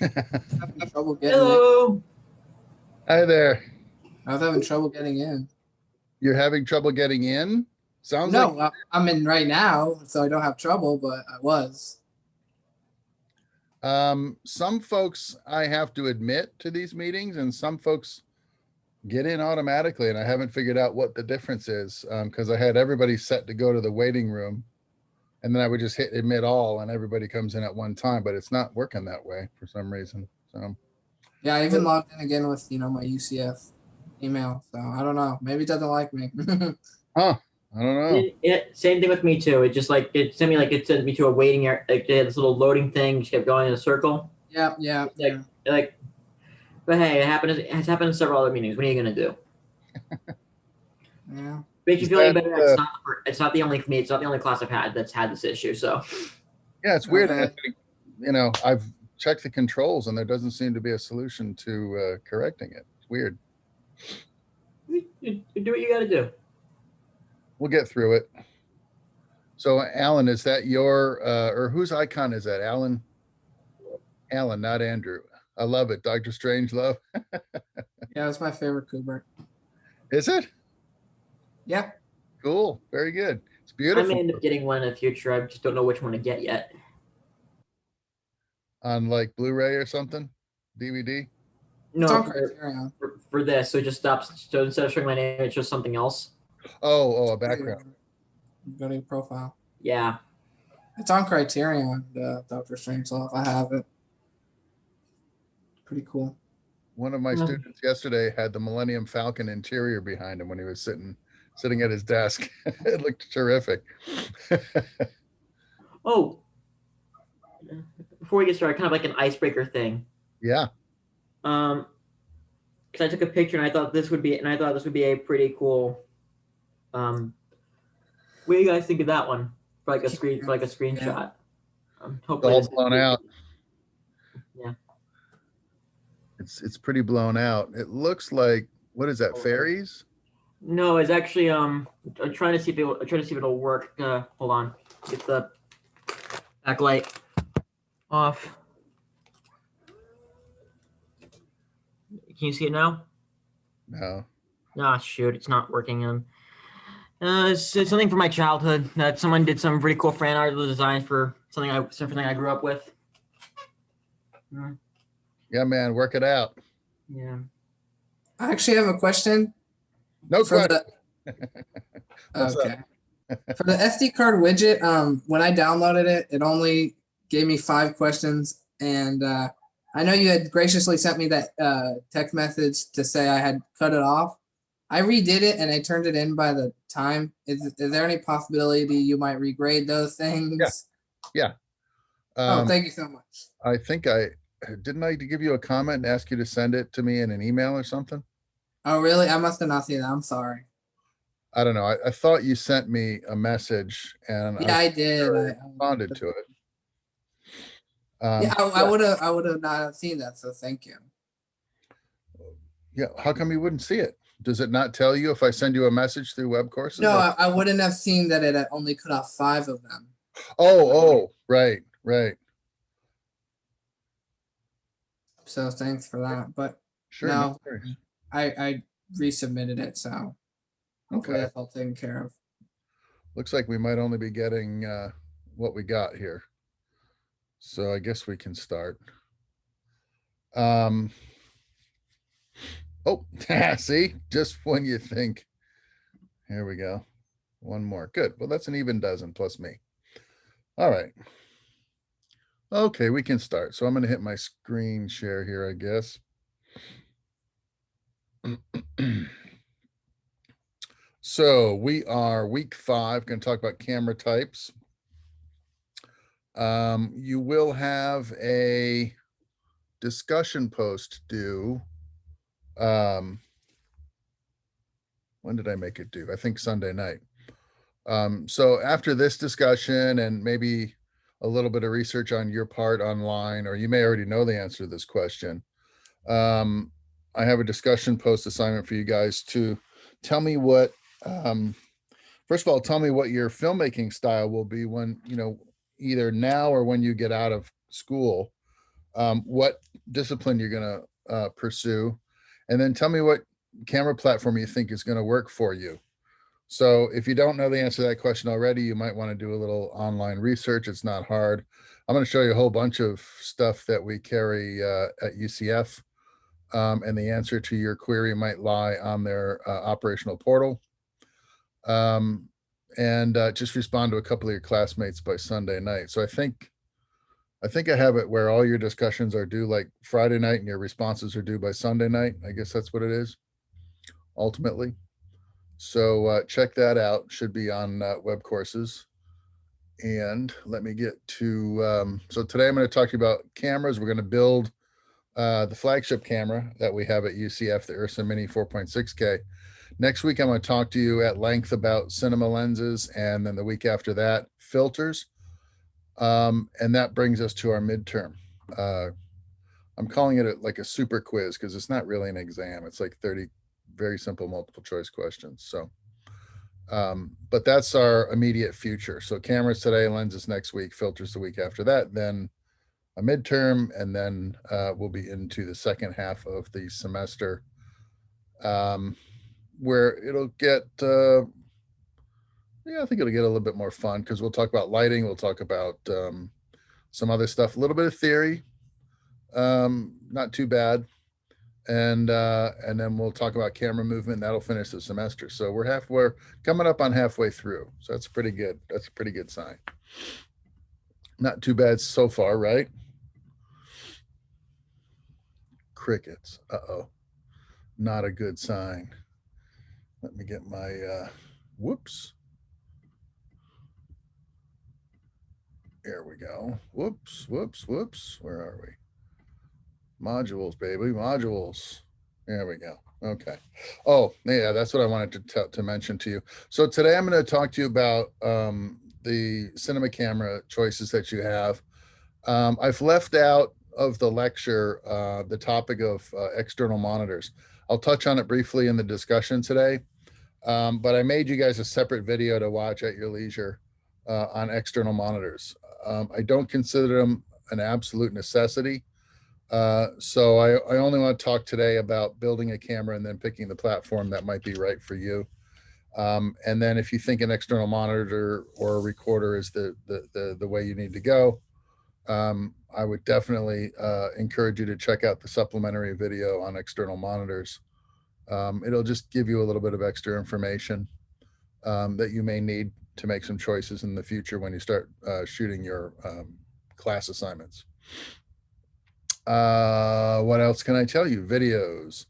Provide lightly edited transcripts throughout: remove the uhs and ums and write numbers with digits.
Having trouble getting in. Hello. Hi there. I was having trouble getting in. You're having trouble getting in? Sounds No, like I'm in right now, so I don't have trouble, but I was. some folks I have to admit to these meetings, and some folks get in automatically, and I haven't figured out what the difference is, because I had everybody set to go to the waiting room, and then I would just hit admit all, and everybody comes in at one time, but it's not working that way for some reason. So Yeah, I even logged in again with my UCF email. So I don't know. Maybe it doesn't like me. huh, I don't know. Same thing with me too. It just like it sent me to a waiting area. Like they had this little loading thing, just kept going in a circle. Yeah. But hey, it has happened in several other meetings. What are you gonna do? Yeah. Makes you feel any better. It's not the only class I've had that's had this issue. So Yeah, it's weird. Okay. I've checked the controls, and there doesn't seem to be a solution to correcting it. It's weird. you do what you got to do. We'll get through it. So, Alan, is that your or whose icon is that? Alan, not Andrew. I love it. Dr. Strangelove. Yeah, it's my favorite Kubrick. Is it? Yeah. Cool. Very good. It's I beautiful. may end up getting one in the future. I just don't know which one to get yet. On like Blu-ray or something? DVD? It's on No, Criterion. for this, so it just stops. So instead of showing my name, it shows something else. Oh, a background. Go to your profile. Yeah. It's on Criterion, the Dr. Strangelove. I have it. Pretty cool. One of my students yesterday had the Millennium Falcon interior behind him when he was sitting at his desk. It looked terrific. Oh, before we get started, kind of like an icebreaker thing. Yeah. Because I took a picture and I thought this would be a pretty cool. What do you guys think of that one for like a screenshot? Hopefully It's all blown out. Yeah. It's pretty blown out. It looks like, what is that? Fairies? No, it's actually I'm trying to see if it'll work. Hold on. Get the backlight off. Can you see it now? No. Ah, shoot, it's not working. It's something from my childhood that someone did some pretty cool fan art design for something I grew up with. Yeah, man, work it out. Yeah. I actually have a question. No question. Okay. For the SD card widget, when I downloaded it, it only gave me 5 questions, and I know you had graciously sent me that text message to say I had cut it off. I redid it and I turned it in by the time. Is there any possibility you might regrade those things? Yeah. Oh, thank you so much. I think didn't I give you a comment and ask you to send it to me in an email or something? Oh, really? I must have not seen that. I'm sorry. I don't know. I thought you sent me a message, and yeah, I did. I responded to it. Yeah, I would have not seen that. So thank you. Yeah. How come you wouldn't see it? Does it not tell you if I send you a message through web courses? No, I wouldn't have seen that it had only cut off 5 of them. Oh, right. So thanks for that. But Sure. no, I resubmitted it, so hopefully that's all taken care of. Looks like we might only be getting what we got here. So I guess we can start. Oh, see, just when you think. Here we go. One more. Good. Well, that's an even dozen plus me. All right. Okay, we can start. So I'm going to hit my screen share here, I guess. So we are week 5, going to talk about camera types. You will have a discussion post due. When did I make it due? I think Sunday night. So after this discussion and maybe a little bit of research on your part online, or you may already know the answer to this question, I have a discussion post assignment for you guys to tell me what, first of all, tell me what your filmmaking style will be when, either now or when you get out of school. what discipline you're going to pursue, and then tell me what camera platform you think is going to work for you. So if you don't know the answer to that question already, you might want to do a little online research. It's not hard. I'm going to show you a whole bunch of stuff that we carry at UCF, and the answer to your query might lie on their operational portal. And just respond to a couple of your classmates by Sunday night. So I think I have it where all your discussions are due like Friday night and your responses are due by Sunday night. I guess that's what it is ultimately. So check that out. Should be on web courses. And let me get to, so today I'm going to talk to you about cameras. We're going to build the flagship camera that we have at UCF, the Ursa Mini 4.6K. Next week, I'm going to talk to you at length about cinema lenses, and then the week after that, filters. And that brings us to our midterm. I'm calling it like a super quiz because it's not really an exam. It's like 30 very simple multiple choice questions. So, but that's our immediate future. So cameras today, lenses next week, filters the week after that, then a midterm, and then we'll be into the second half of the semester, where it'll get, yeah, I think it'll get a little bit more fun because we'll talk about lighting. We'll talk about some other stuff, a little bit of theory, not too bad. And then we'll talk about camera movement. That'll finish the semester. So we're coming up on halfway through. So that's pretty good. That's a pretty good sign. Not too bad so far, right? Crickets. Uh-oh. Not a good sign. Let me get my, whoops. There we go. Whoops, whoops, whoops. Where are we? Modules, baby, modules. There we go. Okay. Oh, yeah, that's what I wanted to mention to you. So today I'm going to talk to you about the cinema camera choices that you have. I've left out of the lecture the topic of external monitors. I'll touch on it briefly in the discussion today, but I made you guys a separate video to watch at your leisure on external monitors. I don't consider them an absolute necessity. So I only want to talk today about building a camera and then picking the platform that might be right for you. And then if you think an external monitor or a recorder is the way you need to go, I would definitely encourage you to check out the supplementary video on external monitors. It'll just give you a little bit of extra information that you may need to make some choices in the future when you start shooting your class assignments. What else can I tell you? Videos.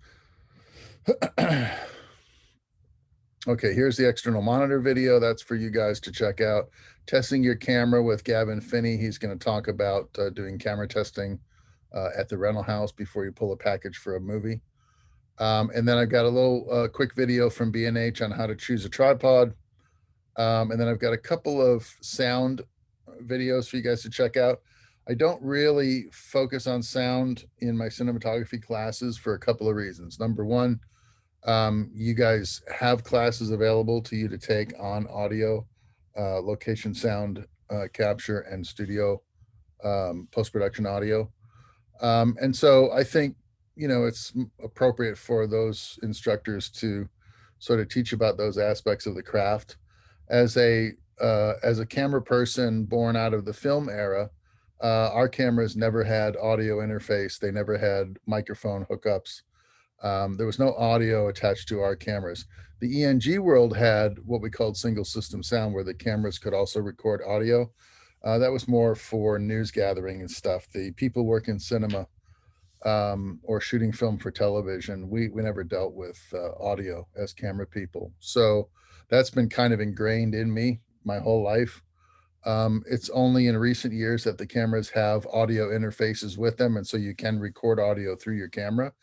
Okay, here's the external monitor video. That's for you guys to check out. Testing your camera with Gavin Finney. He's going to talk about doing camera testing at the rental house before you pull a package for a movie. And then I've got a little quick video from B&H on how to choose a tripod. And then I've got a couple of sound videos for you guys to check out. I don't really focus on sound in my cinematography classes for a couple of reasons. Number one, you guys have classes available to you to take on audio, location sound capture, and studio post-production audio. And so I think, you know, it's appropriate for those instructors to sort of teach about those aspects of the craft. As a camera person born out of the film era, our cameras never had audio interface. They never had microphone hookups. There was no audio attached to our cameras. The ENG world had what we called single system sound, where the cameras could also record audio. That was more for news gathering and stuff. The people working cinema or shooting film for television, we never dealt with audio as camera people. So that's been kind of ingrained in me my whole life. It's only in recent years that the cameras have audio interfaces with them, and so you can record audio through your camera.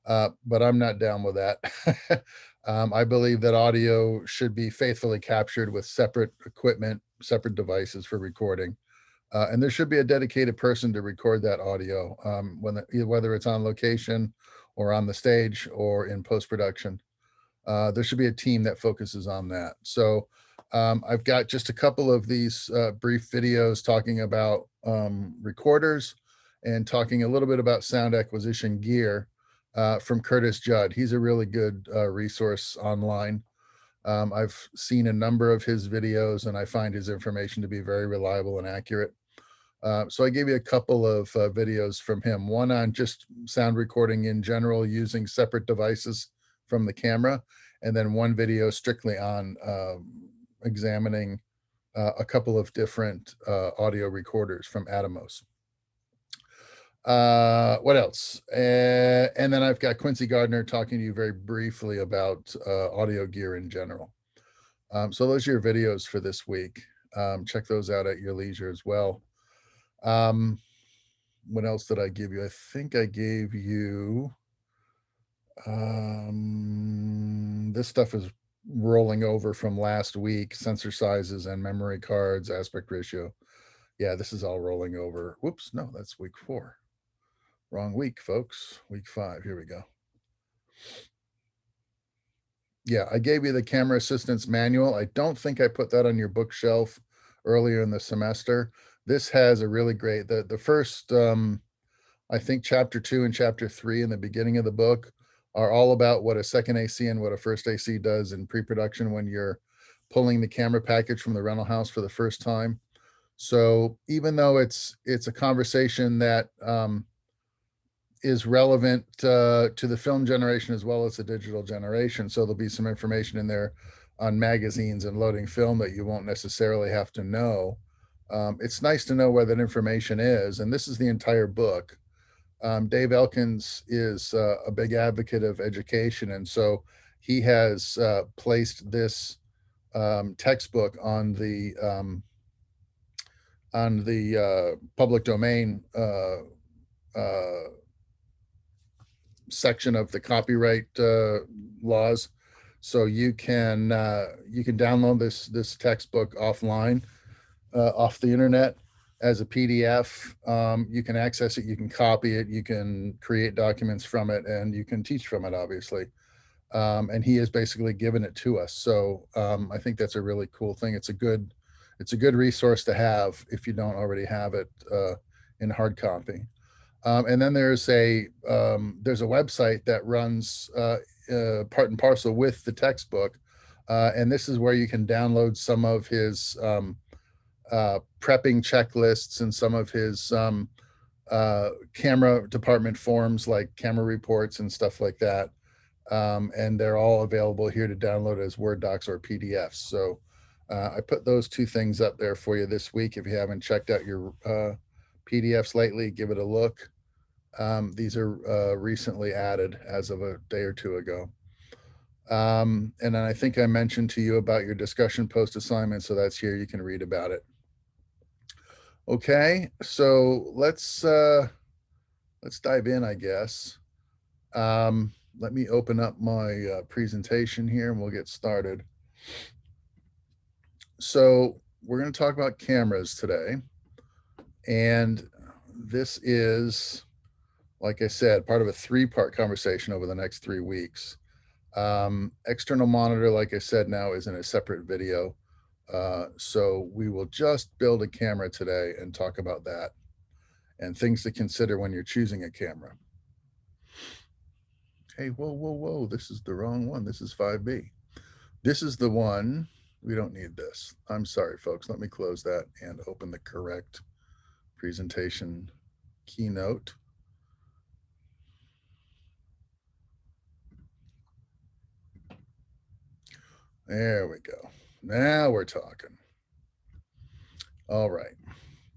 But I'm not down with that. I believe that audio should be faithfully captured with separate equipment, separate devices for recording. And there should be a dedicated person to record that audio, whether it's on location or on the stage or in post-production. There should be a team that focuses on that. So I've got just a couple of these brief videos talking about recorders and talking a little bit about sound acquisition gear from Curtis Judd. He's a really good resource online. I've seen a number of his videos, and I find his information to be very reliable and accurate. So I gave you a couple of videos from him, one on just sound recording in general using separate devices from the camera, and then one video strictly on examining a couple of different audio recorders from Atomos. What else? And then I've got Quincy Gardner talking to you very briefly about audio gear in general. So those are your videos for this week. Check those out at your leisure as well. What else did I give you? I think I gave you this stuff is rolling over from last week: sensor sizes and memory cards, aspect ratio. Yeah, this is all rolling over. Whoops, no, that's week 4. Wrong week, folks. Week 5. Here we go. Yeah, I gave you the camera assistance manual. I don't think I put that on your bookshelf earlier in the semester. This has a really great, the first, I think chapter 2 and chapter 3 in the beginning of the book are all about what a second AC and what a first AC does in pre-production when you're pulling the camera package from the rental house for the first time. So even though it's a conversation that is relevant to the film generation as well as the digital generation, so there'll be some information in there on magazines and loading film that you won't necessarily have to know. It's nice to know where that information is, and this is the entire book. Dave Elkins is a big advocate of education, and so he has placed this textbook on the public domain section of the copyright laws. So you can download this textbook offline, off the internet as a PDF. You can access it, you can copy it, you can create documents from it, and you can teach from it, obviously. And he has basically given it to us. So I think that's a really cool thing. It's a good resource to have if you don't already have it in hard copy. And then there's a website that runs part and parcel with the textbook. And this is where you can download some of his prepping checklists and some of his camera department forms, like camera reports and stuff like that. And they're all available here to download as Word docs or PDFs. So I put those 2 things up there for you this week. If you haven't checked out your PDFs lately, give it a look. These are recently added as of a day or 2 ago. And then I think I mentioned to you about your discussion post assignment, so that's here. You can read about it. Okay, so let's dive in, I guess. Let me open up my presentation here and we'll get started. So we're going to talk about cameras today. And this is, like I said, part of a 3-part conversation over the next 3 weeks. External monitor, like I said, now is in a separate video. So we will just build a camera today and talk about that and things to consider when you're choosing a camera. Hey, whoa, this is the wrong one. This is 5B. This is the one. We don't need this. I'm sorry, folks. Let me close that and open the correct presentation keynote. There we go. Now we're talking. All right.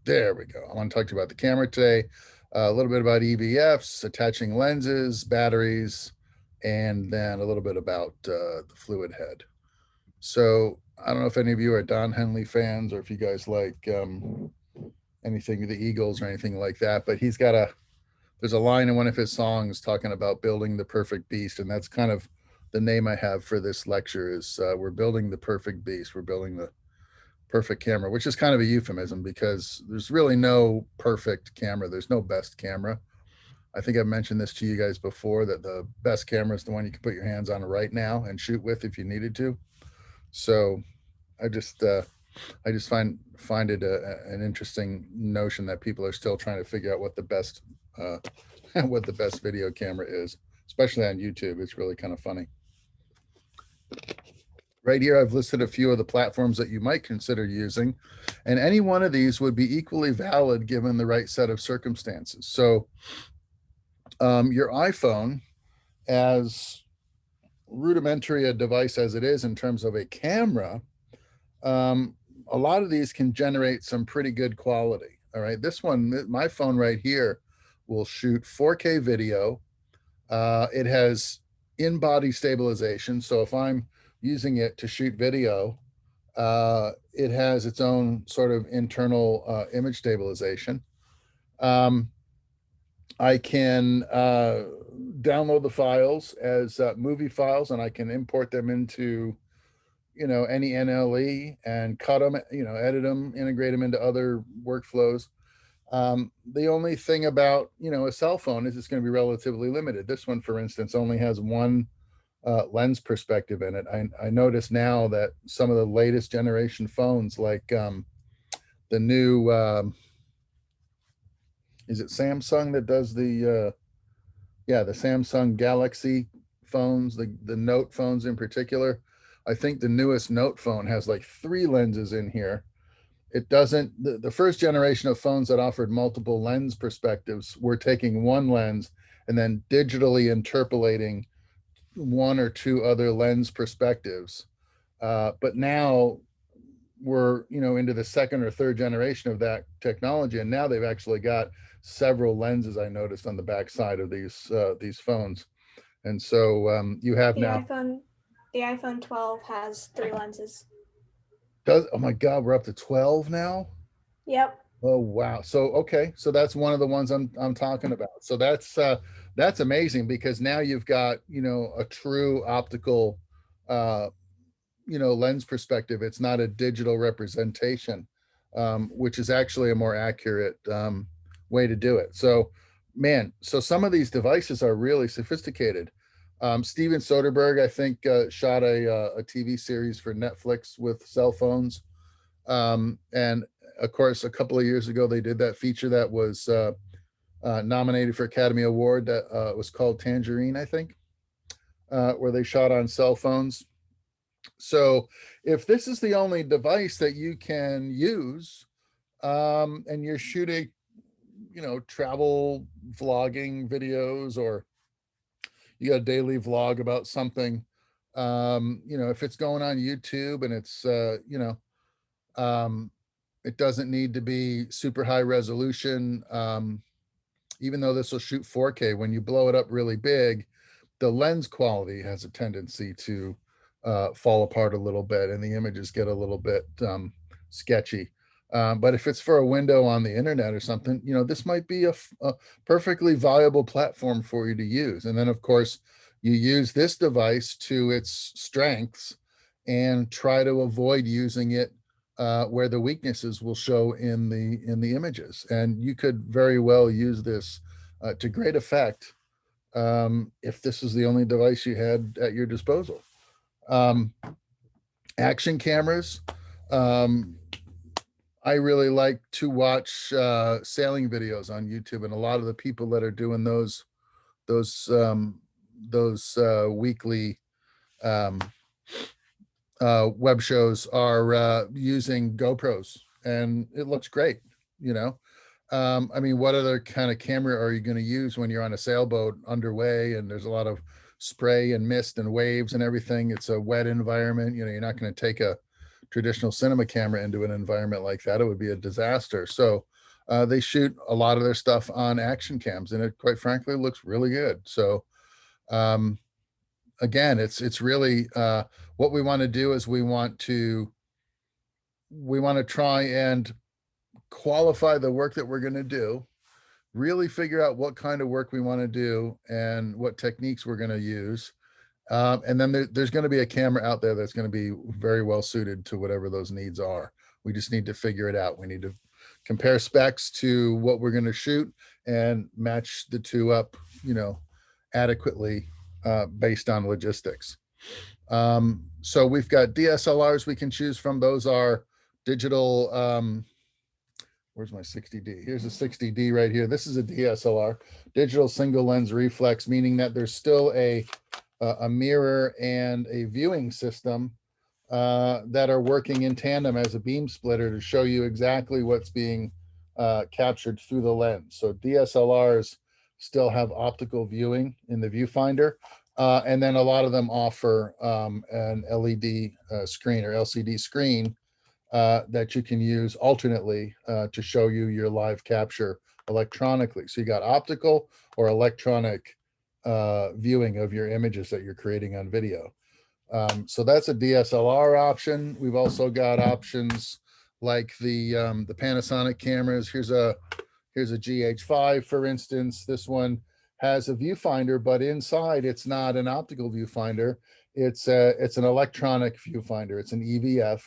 There we go. I want to talk to you about the camera today. A little bit about EVFs, attaching lenses, batteries, and then a little bit about the fluid head. So I don't know if any of you are Don Henley fans or if you guys like anything, the Eagles or anything like that, but there's a line in one of his songs talking about building the perfect beast. And that's kind of the name I have for this lecture is we're building the perfect beast. We're building the perfect camera, which is kind of a euphemism because there's really no perfect camera. There's no best camera. I think I've mentioned this to you guys before, that the best camera is the one you can put your hands on right now and shoot with if you needed to. So I just I just find it an interesting notion that people are still trying to figure out what the best what the best video camera is, especially on YouTube. It's really kind of funny. Right here, I've listed a few of the platforms that you might consider using, and any one of these would be equally valid given the right set of circumstances. So your iPhone, as rudimentary a device as it is in terms of a camera, a lot of these can generate some pretty good quality. All right, this one, my phone right here, will shoot 4K video. It has in-body stabilization, so if I'm using it to shoot video, it has its own sort of internal image stabilization. I can download the files as movie files, and I can import them into, any NLE and cut them, edit them, integrate them into other workflows. The only thing about, a cell phone is it's going to be relatively limited. This one, for instance, only has one lens perspective in it. I notice now that some of the latest generation phones, like the new, is it Samsung that does the Samsung Galaxy phones, the Note phones in particular. I think the newest Note phone has like 3 lenses in here. It doesn't, the first generation of phones that offered multiple lens perspectives were taking one lens and then digitally interpolating 1 or 2 other lens perspectives. But now we're, into the 2nd or 3rd generation of that technology. And now they've actually got several lenses, I noticed, on the back side of these phones. And so you have the iPhone 12 has 3 lenses. Oh my God, we're up to 12 now? Yep. Oh wow. So okay, so that's one of the ones I'm talking about. So that's amazing, because now you've got, a true optical lens perspective. It's not a digital representation, which is actually a more accurate way to do it. So man, so some of these devices are really sophisticated. Steven Soderbergh, I think, shot a TV series for Netflix with cell phones. And of course, a couple of years ago, they did that feature that was nominated for Academy Award that was called Tangerine, I think, where they shot on cell phones. So if this is the only device that you can use, and you're shooting, travel vlogging videos, or you got a daily vlog about something, if it's going on YouTube and it's, it doesn't need to be super high resolution. Even though this will shoot 4K, when you blow it up really big, the lens quality has a tendency to fall apart a little bit, and the images get a little bit sketchy. But if it's for a window on the internet or something, this might be a perfectly viable platform for you to use. And then of course, you use this device to its strengths and try to avoid using it where the weaknesses will show in the images. And you could very well use this to great effect if this is the only device you had at your disposal. Action cameras. I really like to watch sailing videos on YouTube, and a lot of the people that are doing those weekly web shows are using GoPros, and it looks great. I mean, what other kind of camera are you going to use when you're on a sailboat underway and there's a lot of spray and mist and waves and everything? It's a wet environment. You're not going to take a traditional cinema camera into an environment like that. It would be a disaster. So they shoot a lot of their stuff on action cams, and it, quite frankly, looks really good. So again, it's really what we want to do is we want to try and qualify the work that we're going to do, really figure out what kind of work we want to do and what techniques we're going to use. And then there's going to be a camera out there that's going to be very well suited to whatever those needs are. We just need to figure it out. We need to compare specs to what we're going to shoot and match the two up, adequately based on logistics. So we've got DSLRs we can choose from. Those are digital, where's my 60D? Here's a 60D right here. This is a DSLR, digital single lens reflex, meaning that there's still a mirror and a viewing system that are working in tandem as a beam splitter to show you exactly what's being captured through the lens. So DSLRs still have optical viewing in the viewfinder, and then a lot of them offer an LED screen or LCD screen that you can use alternately to show you your live capture electronically. So you got optical or electronic viewing of your images that you're creating on video. So that's a DSLR option. We've also got options like the Panasonic cameras. Here's a GH5, for instance. This one has a viewfinder, but inside it's not an optical viewfinder. It's an electronic viewfinder. It's an EVF.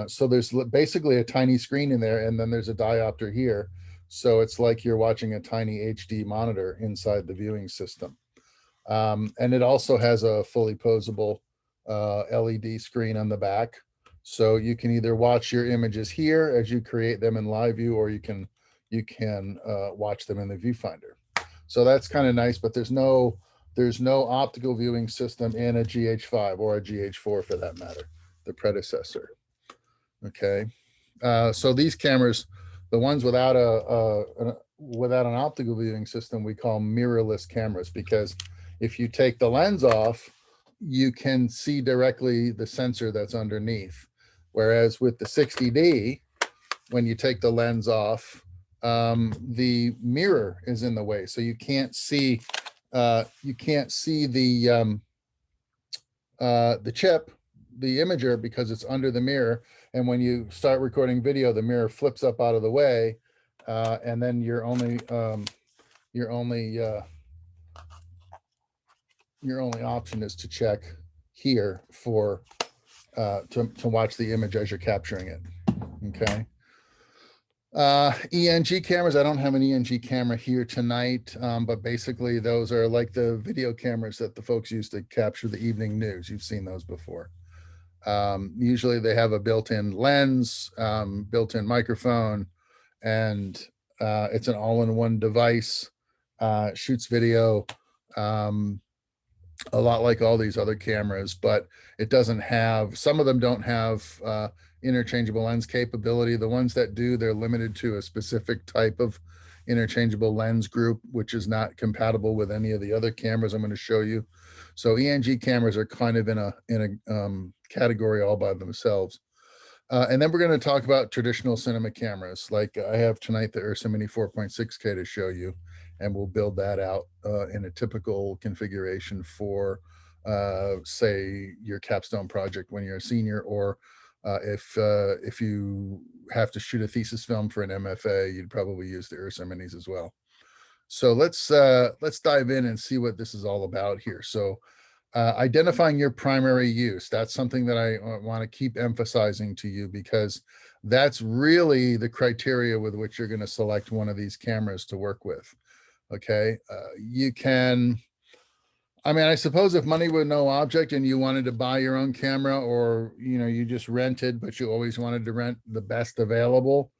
So there's basically a tiny screen in there, and then there's a diopter here. So it's like you're watching a tiny HD monitor inside the viewing system. And it also has a fully posable LED screen on the back. So you can either watch your images here as you create them in live view, or you can watch them in the viewfinder. So that's kind of nice, but there's no optical viewing system in a GH5 or a GH4 for that matter, the predecessor. Okay, so these cameras, the ones without an optical viewing system, we call mirrorless cameras, because if you take the lens off, you can see directly the sensor that's underneath. Whereas with the 60D, when you take the lens off, the mirror is in the way, so you can't see the chip, the imager, because it's under the mirror. And when you start recording video, the mirror flips up out of the way, and then your only option is to check here for to watch the image as you're capturing it. Okay. ENG cameras. I don't have an ENG camera here tonight, but basically those are like the video cameras that the folks use to capture the evening news. You've seen those before. Usually they have a built-in lens, built-in microphone, and it's an all-in-one device, shoots video, a lot like all these other cameras, but it doesn't have, some of them don't have interchangeable lens capability. The ones that do, they're limited to a specific type of interchangeable lens group, which is not compatible with any of the other cameras I'm going to show you. So ENG cameras are kind of in a category all by themselves. And then we're going to talk about traditional cinema cameras. Like I have tonight the Ursa Mini 4.6K to show you, and we'll build that out in a typical configuration for, say, your capstone project when you're a senior, or if you have to shoot a thesis film for an MFA, you'd probably use the Ursa Minis as well. So let's dive in and see what this is all about here. So identifying your primary use, that's something that I want to keep emphasizing to you, because that's really the criteria with which you're going to select one of these cameras to work with. Okay, you can, I mean, I suppose if money were no object and you wanted to buy your own camera, or, you know, you just rented, but you always wanted to rent the best available,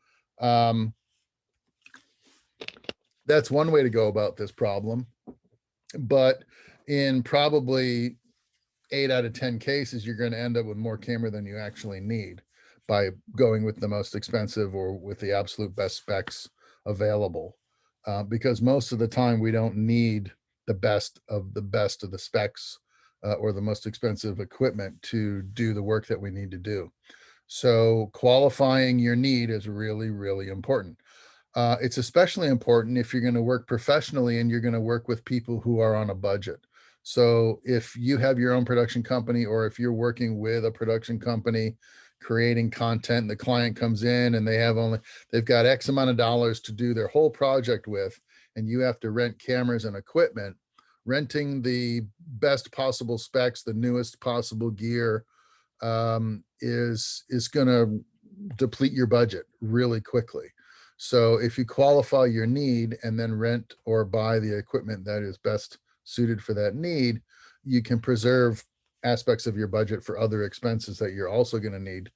that's one way to go about this problem. But in probably 8 out of 10 cases, you're going to end up with more camera than you actually need by going with the most expensive or with the absolute best specs available. Because most of the time we don't need the best of the specs or the most expensive equipment to do the work that we need to do. So qualifying your need is really, really important. It's especially important if you're going to work professionally and you're going to work with people who are on a budget. So if you have your own production company, or if you're working with a production company creating content, the client comes in and they've got X amount of dollars to do their whole project with, and you have to rent cameras and equipment, renting the best possible specs, the newest possible gear, is going to deplete your budget really quickly. So if you qualify your need and then rent or buy the equipment that is best suited for that need, you can preserve aspects of your budget for other expenses that you're also going to need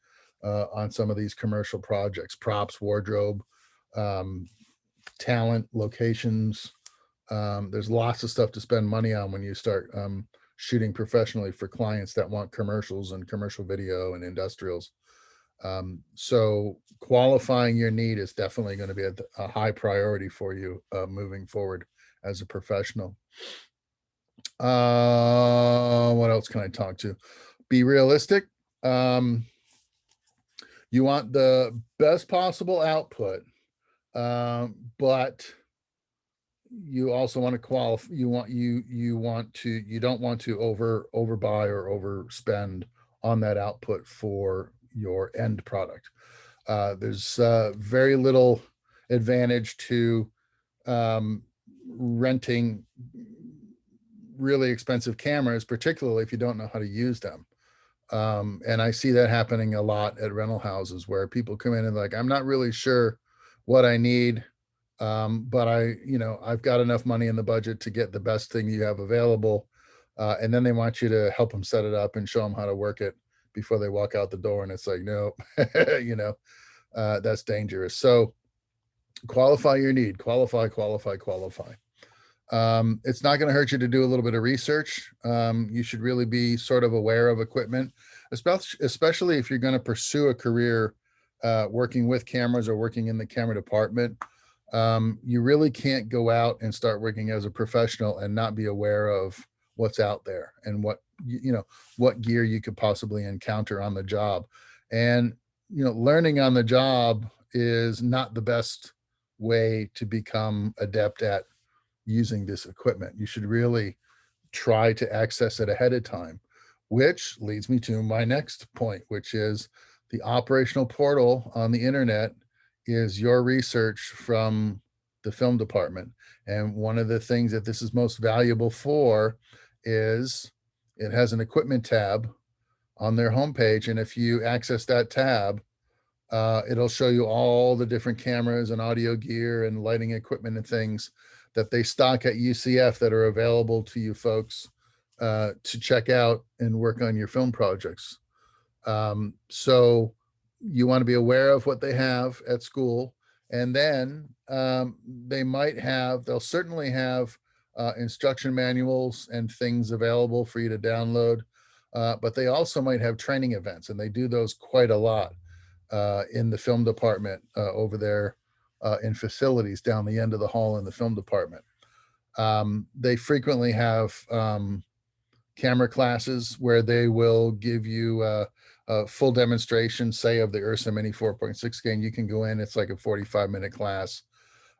on some of these commercial projects, props, wardrobe, talent, locations. There's lots of stuff to spend money on when you start shooting professionally for clients that want commercials and commercial video and industrials. So qualifying your need is definitely going to be a high priority for you moving forward as a professional. What else can I talk to? Be realistic. You want the best possible output, but you also want to qualify. You don't want to overbuy or overspend on that output for your end product. There's very little advantage to renting really expensive cameras, particularly if you don't know how to use them. And I see that happening a lot at rental houses where people come in and like, I'm not really sure what I need, but I've got enough money in the budget to get the best thing you have available. And then they want you to help them set it up and show them how to work it before they walk out the door. And it's like, no, that's dangerous. So qualify your need, qualify. It's not going to hurt you to do a little bit of research. You should really be sort of aware of equipment, especially if you're going to pursue a career working with cameras or working in the camera department. You really can't go out and start working as a professional and not be aware of what's out there and what gear you could possibly encounter on the job. And learning on the job is not the best way to become adept at using this equipment. You should really try to access it ahead of time, which leads me to my next point, which is the operational portal on the internet is your research from the film department. And one of the things that this is most valuable for is it has an equipment tab on their homepage. And if you access that tab, it'll show you all the different cameras and audio gear and lighting equipment and things that they stock at UCF that are available to you folks to check out and work on your film projects. So you want to be aware of what they have at school. And then they'll certainly have instruction manuals and things available for you to download. But they also might have training events, and they do those quite a lot in the film department over there in facilities down the end of the hall in the film department. They frequently have camera classes where they will give you a full demonstration, say, of the Ursa Mini 4.6K, and you can go in. It's like a 45-minute class.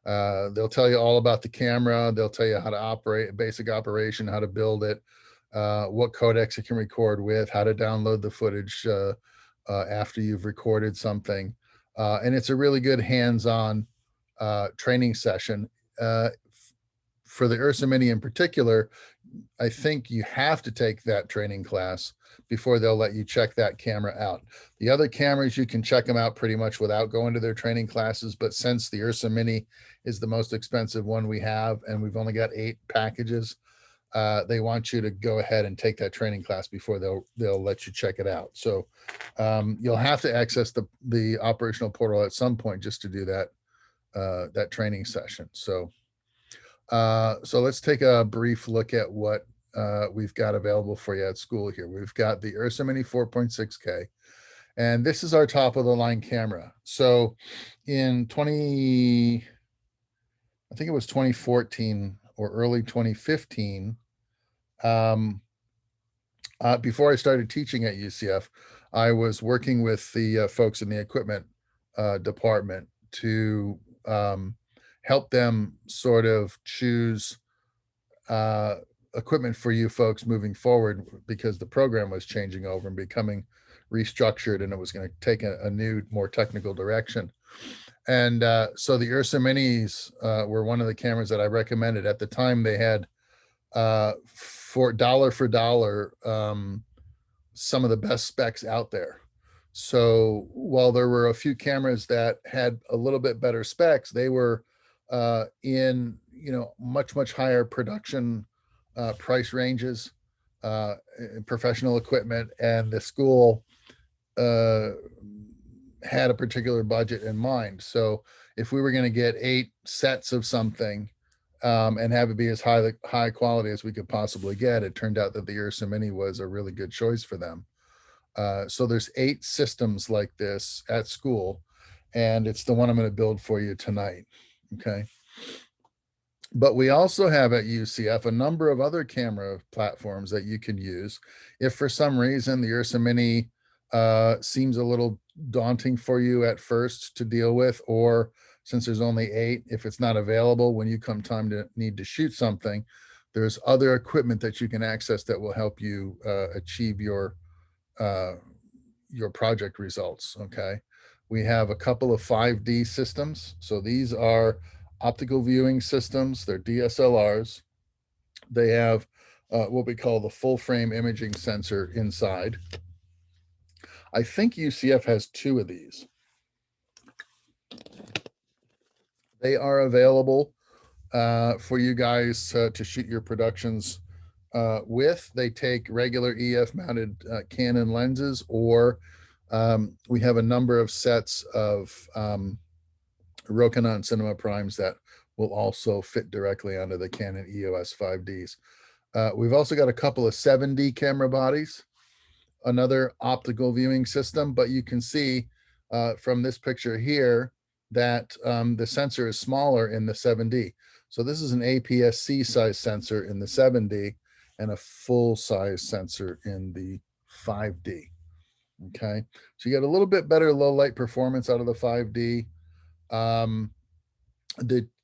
They'll tell you all about the camera. They'll tell you how to operate, basic operation, how to build it, what codecs it can record with, how to download the footage after you've recorded something. And it's a really good hands-on training session. For the Ursa Mini in particular, I think you have to take that training class before they'll let you check that camera out. The other cameras, you can check them out pretty much without going to their training classes. But since the Ursa Mini is the most expensive one we have, and we've only got 8 packages, they want you to go ahead and take that training class before they'll let you check it out. So you'll have to access the operational portal at some point just to do that training session. So let's take a brief look at what we've got available for you at school here. We've got the Ursa Mini 4.6K, and this is our top of the line camera. So in I think it was 2014 or early 2015, before I started teaching at UCF, I was working with the folks in the equipment department to help them sort of choose equipment for you folks moving forward, because the program was changing over and becoming restructured, and it was going to take a new, more technical direction. And so the Ursa Minis were one of the cameras that I recommended. At the time, they had for dollar some of the best specs out there. So while there were a few cameras that had a little bit better specs, they were in much higher production price ranges, professional equipment, and the school had a particular budget in mind. So if we were going to get 8 sets of something and have it be as high quality as we could possibly get, it turned out that the Ursa Mini was a really good choice for them. So there's 8 systems like this at school, and it's the one I'm going to build for you tonight. Okay. But we also have at UCF a number of other camera platforms that you can use. If for some reason the Ursa Mini seems a little daunting for you at first to deal with, or since there's only 8, if it's not available when you come time to need to shoot something, there's other equipment that you can access that will help you achieve your project results. Okay. We have a couple of 5D systems. So these are optical viewing systems. They're DSLRs. They have what we call the full frame imaging sensor inside. I think UCF has 2 of these. They are available for you guys to shoot your productions with. They take regular EF mounted Canon lenses, or we have a number of sets of Rokinon Cinema Primes that will also fit directly onto the Canon EOS 5Ds. We've also got a couple of 7D camera bodies, another optical viewing system, but you can see from this picture here that the sensor is smaller in the 7D. So this is an APS-C size sensor in the 7D and a full size sensor in the 5D. Okay, so you get a little bit better low light performance out of the 5D.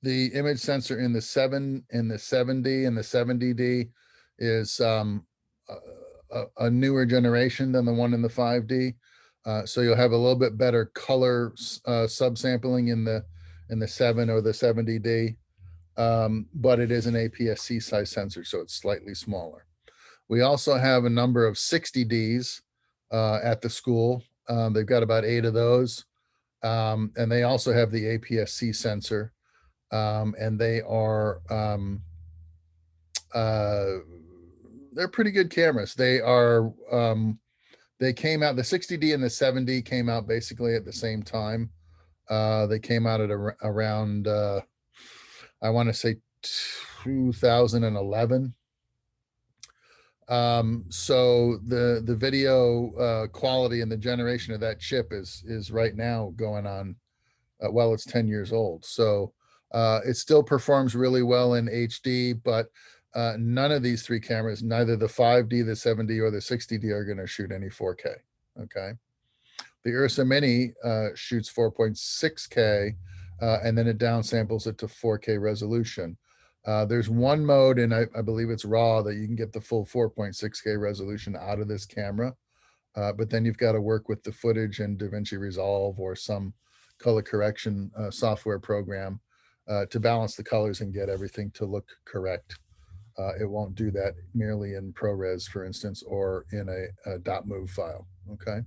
The image sensor in the 7D and the 70D is a newer generation than the one in the 5D. So you'll have a little bit better color subsampling in the 7 or the 70D, but it is an APS-C size sensor, so it's slightly smaller. We also have a number of 60Ds at the school. They've got about 8 of those, and they also have the APS-C sensor, and they are they're pretty good cameras. They are they came out, the 60D and the 70 came out basically at the same time. They came out at around I want to say 2011. So the video quality and the generation of that chip is right now going on, well, it's 10 years old. So it still performs really well in HD, but none of these 3 cameras, neither the 5D, the 7D, or the 60D, are going to shoot any 4K. Okay. The Ursa Mini shoots 4.6K, and then it downsamples it to 4K resolution. There's one mode, and I believe it's RAW, that you can get the full 4.6K resolution out of this camera. But then you've got to work with the footage in DaVinci Resolve or some color correction software program to balance the colors and get everything to look correct. It won't do that merely in ProRes, for instance, or in a .mov file. Okay.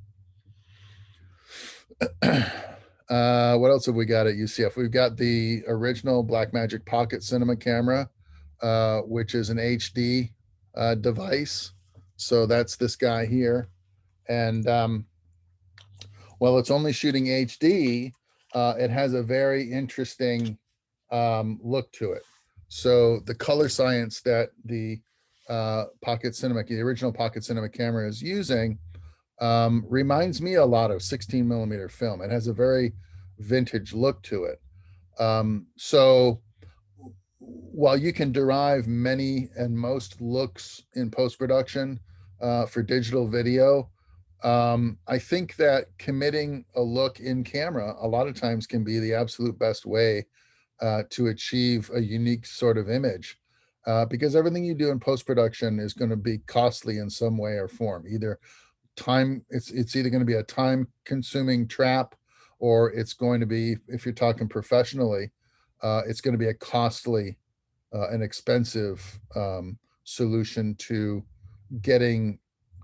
What else have we got at UCF? We've got the original Blackmagic Pocket Cinema camera, which is an HD device. So that's this guy here. And while it's only shooting HD, it has a very interesting look to it. So the color science that the Pocket Cinema, the original Pocket Cinema camera is using reminds me a lot of 16mm film. It has a very vintage look to it. So while you can derive many and most looks in post-production for digital video, I think that committing a look in camera a lot of times can be the absolute best way to achieve a unique sort of image, because everything you do in post-production is going to be costly in some way or form. Either time, it's either going to be a time-consuming trap, or it's going to be, if you're talking professionally, it's going to be a costly and expensive solution to getting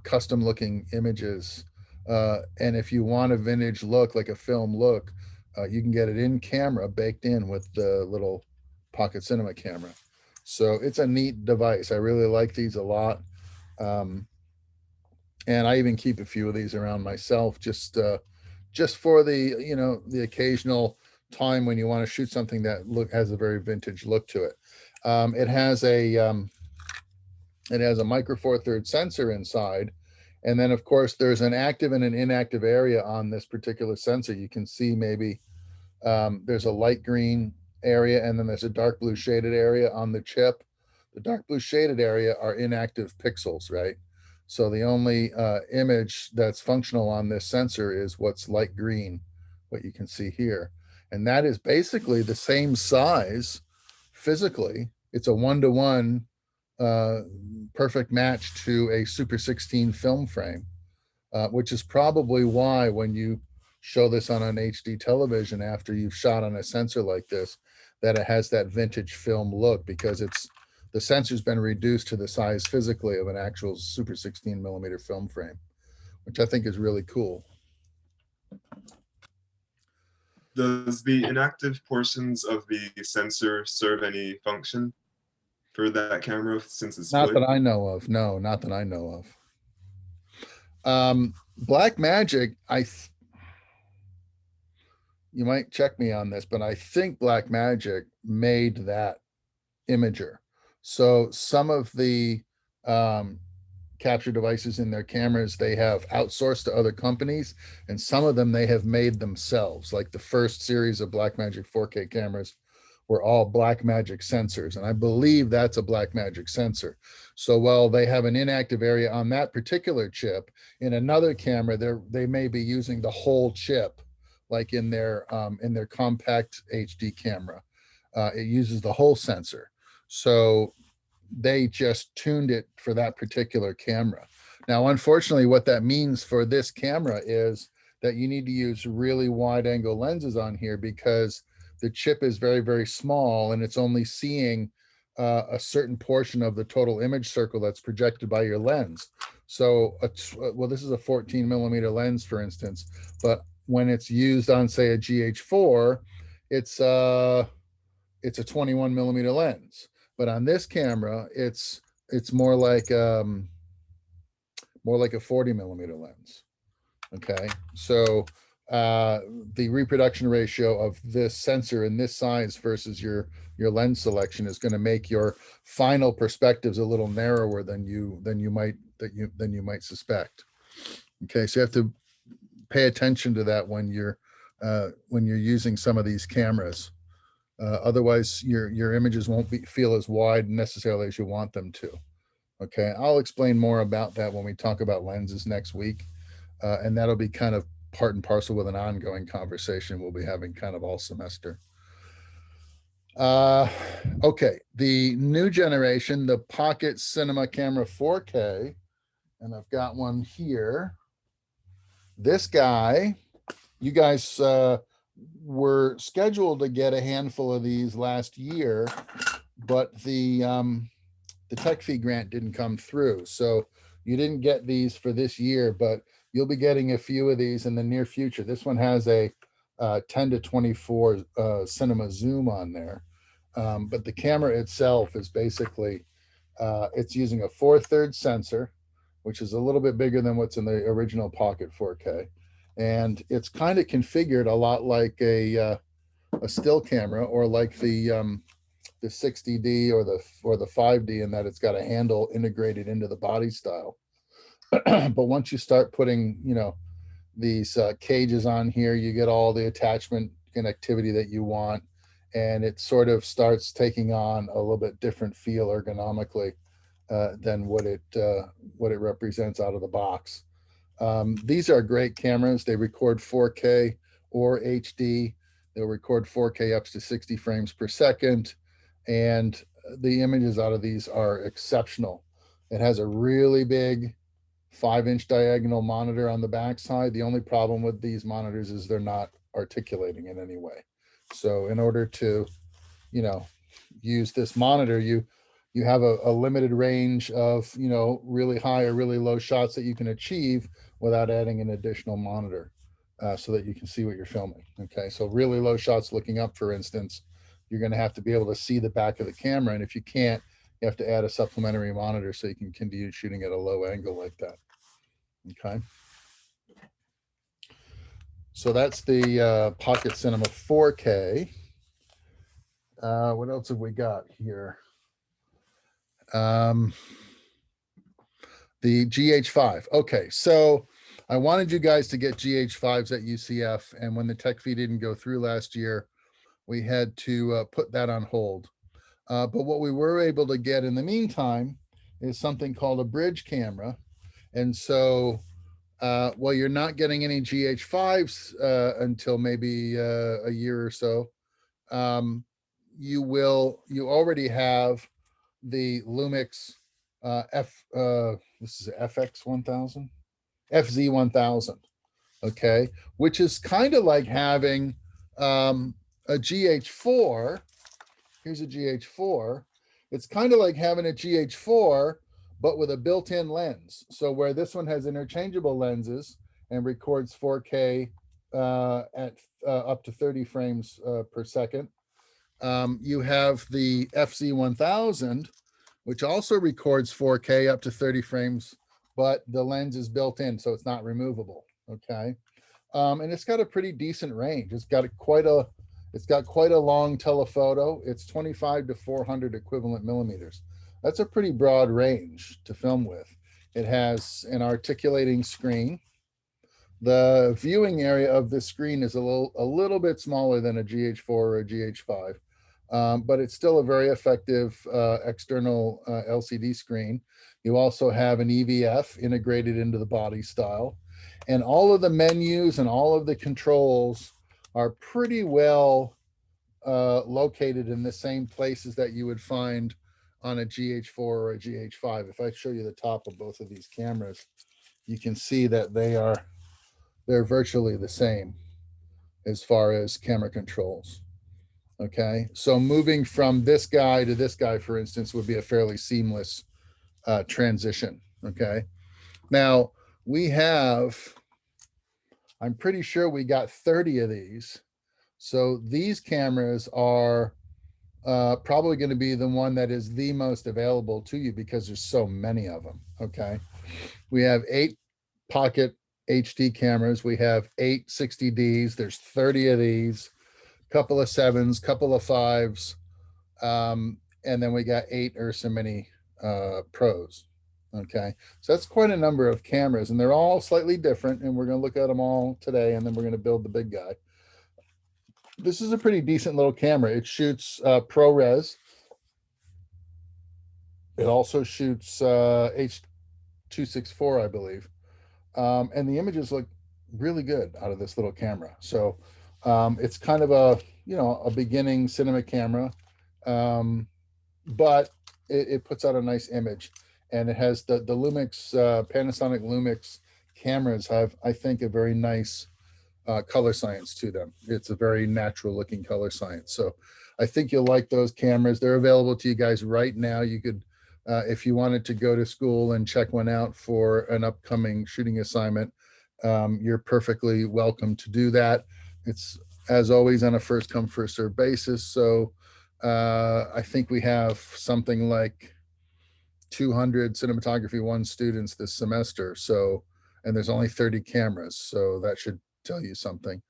custom-looking images. And if you want a vintage look, like a film look, you can get it in camera, baked in with the little Pocket Cinema camera. So it's a neat device. I really like these a lot. And I even keep a few of these around myself, just just for the, the occasional time when you want to shoot something that has a very vintage look to it. It has a micro four thirds sensor inside. And then of course there's an active and an inactive area on this particular sensor. You can see maybe there's a light green area and then there's a dark blue shaded area on the chip. The dark blue shaded area are inactive pixels, right? So the only image that's functional on this sensor is what's light green, what you can see here. And that is basically the same size physically. It's a 1-to-1 perfect match to a Super 16 film frame, which is probably why when you show this on an HD television after you've shot on a sensor like this, that it has that vintage film look, because the sensor's been reduced to the size physically of an actual Super 16 millimeter film frame, which I think is really cool. Does the inactive portions of the sensor serve any function for that camera since it's Not split? that I know of. No, not that I know of. Blackmagic, you might check me on this, but I think Blackmagic made that imager. So some of the capture devices in their cameras, they have outsourced to other companies, and some of them they have made themselves. Like the first series of Blackmagic 4K cameras were all Blackmagic sensors, and I believe that's a Blackmagic sensor. So while they have an inactive area on that particular chip, in another camera they may be using the whole chip, like in their compact HD camera. It uses the whole sensor. So they just tuned it for that particular camera. Now, unfortunately, what that means for this camera is that you need to use really wide angle lenses on here, because the chip is very, very small and it's only seeing a certain portion of the total image circle that's projected by your lens. So, well, this is a 14 millimeter lens, for instance, but when it's used on, say, a GH4, it's a 21 millimeter lens. But on this camera, it's more like a 40 millimeter lens. Okay, so the reproduction ratio of this sensor in this size versus your lens selection is going to make your final perspectives a little narrower than you might suspect. Okay, so you have to pay attention to that when you're using some of these cameras. Otherwise, your images won't feel as wide necessarily as you want them to. Okay, I'll explain more about that when we talk about lenses next week. And that'll be kind of part and parcel with an ongoing conversation we'll be having kind of all semester. Okay, the new generation, the Pocket Cinema Camera 4K, and I've got one here. This guy, you guys were scheduled to get a handful of these last year, but the tech fee grant didn't come through. So you didn't get these for this year, but you'll be getting a few of these in the near future. This one has a 10-24 cinema zoom on there. But the camera itself is basically, it's using a 4/3 sensor, which is a little bit bigger than what's in the original Pocket 4K. And it's kind of configured a lot like a still camera, or like the 60D or the 5D, in that it's got a handle integrated into the body style. But once you start putting, these cages on here, you get all the attachment connectivity that you want, and it sort of starts taking on a little bit different feel ergonomically than what it represents out of the box. These are great cameras. They record 4K or HD. They'll record 4K up to 60 frames per second, and the images out of these are exceptional. It has a really big 5-inch diagonal monitor on the backside. The only problem with these monitors is they're not articulating in any way. So in order to, use this monitor, you have a limited range of, really high or really low shots that you can achieve without adding an additional monitor, so that you can see what you're filming. Okay, so really low shots looking up, for instance, you're going to have to be able to see the back of the camera. And if you can't, you have to add a supplementary monitor so you can continue shooting at a low angle like that. Okay. So that's the Pocket Cinema 4K. What else have we got here? The GH5. Okay, so I wanted you guys to get GH5s at UCF, and when the tech fee didn't go through last year, we had to put that on hold. But what we were able to get in the meantime is something called a bridge camera. And so while you're not getting any GH5s until maybe a year or so, you already have the Lumix this is FX1000, FZ1000, okay, which is kind of like having a GH4. Here's a GH4. It's kind of like having a GH4, but with a built-in lens. So where this one has interchangeable lenses and records 4K at up to 30 frames per second, you have the FZ1000, which also records 4K up to 30 frames, but the lens is built in, so it's not removable. Okay, and it's got a pretty decent range. It's got quite a long telephoto. It's 25 to 400 equivalent millimeters. That's a pretty broad range to film with. It has an articulating screen. The viewing area of the screen is a little bit smaller than a GH4 or a GH5. But it's still a very effective external LCD screen. You also have an EVF integrated into the body style. And all of the menus and all of the controls are pretty well located in the same places that you would find on a GH4 or a GH5. If I show you the top of both of these cameras, you can see that they're virtually the same as far as camera controls. Okay, so moving from this guy to this guy, for instance, would be a fairly seamless transition. Okay, now I'm pretty sure we got 30 of these. So these cameras are probably going to be the one that is the most available to you because there's so many of them. Okay, we have 8 Pocket HD cameras. We have 8 60Ds. There's 30 of these. Couple of 7s, couple of 5s, and then we got 8 Ursa Mini Pros. Okay, so that's quite a number of cameras, and they're all slightly different, and we're going to look at them all today, and then we're going to build the big guy. This is a pretty decent little camera. It shoots ProRes. It also shoots H.264, I believe, and the images look really good out of this little camera. So it's kind of a beginning cinema camera, but it puts out a nice image, and it has the Lumix Panasonic Lumix cameras have, I think, a very nice color science to them. It's a very natural looking color science. So I think you'll like those cameras. They're available to you guys right now. You could, if you wanted to go to school and check one out for an upcoming shooting assignment, you're perfectly welcome to do that. It's, as always, on a first come, first serve basis. So I think we have something like 200 cinematography 1 students this semester. So, and there's only 30 cameras. So that should tell you something.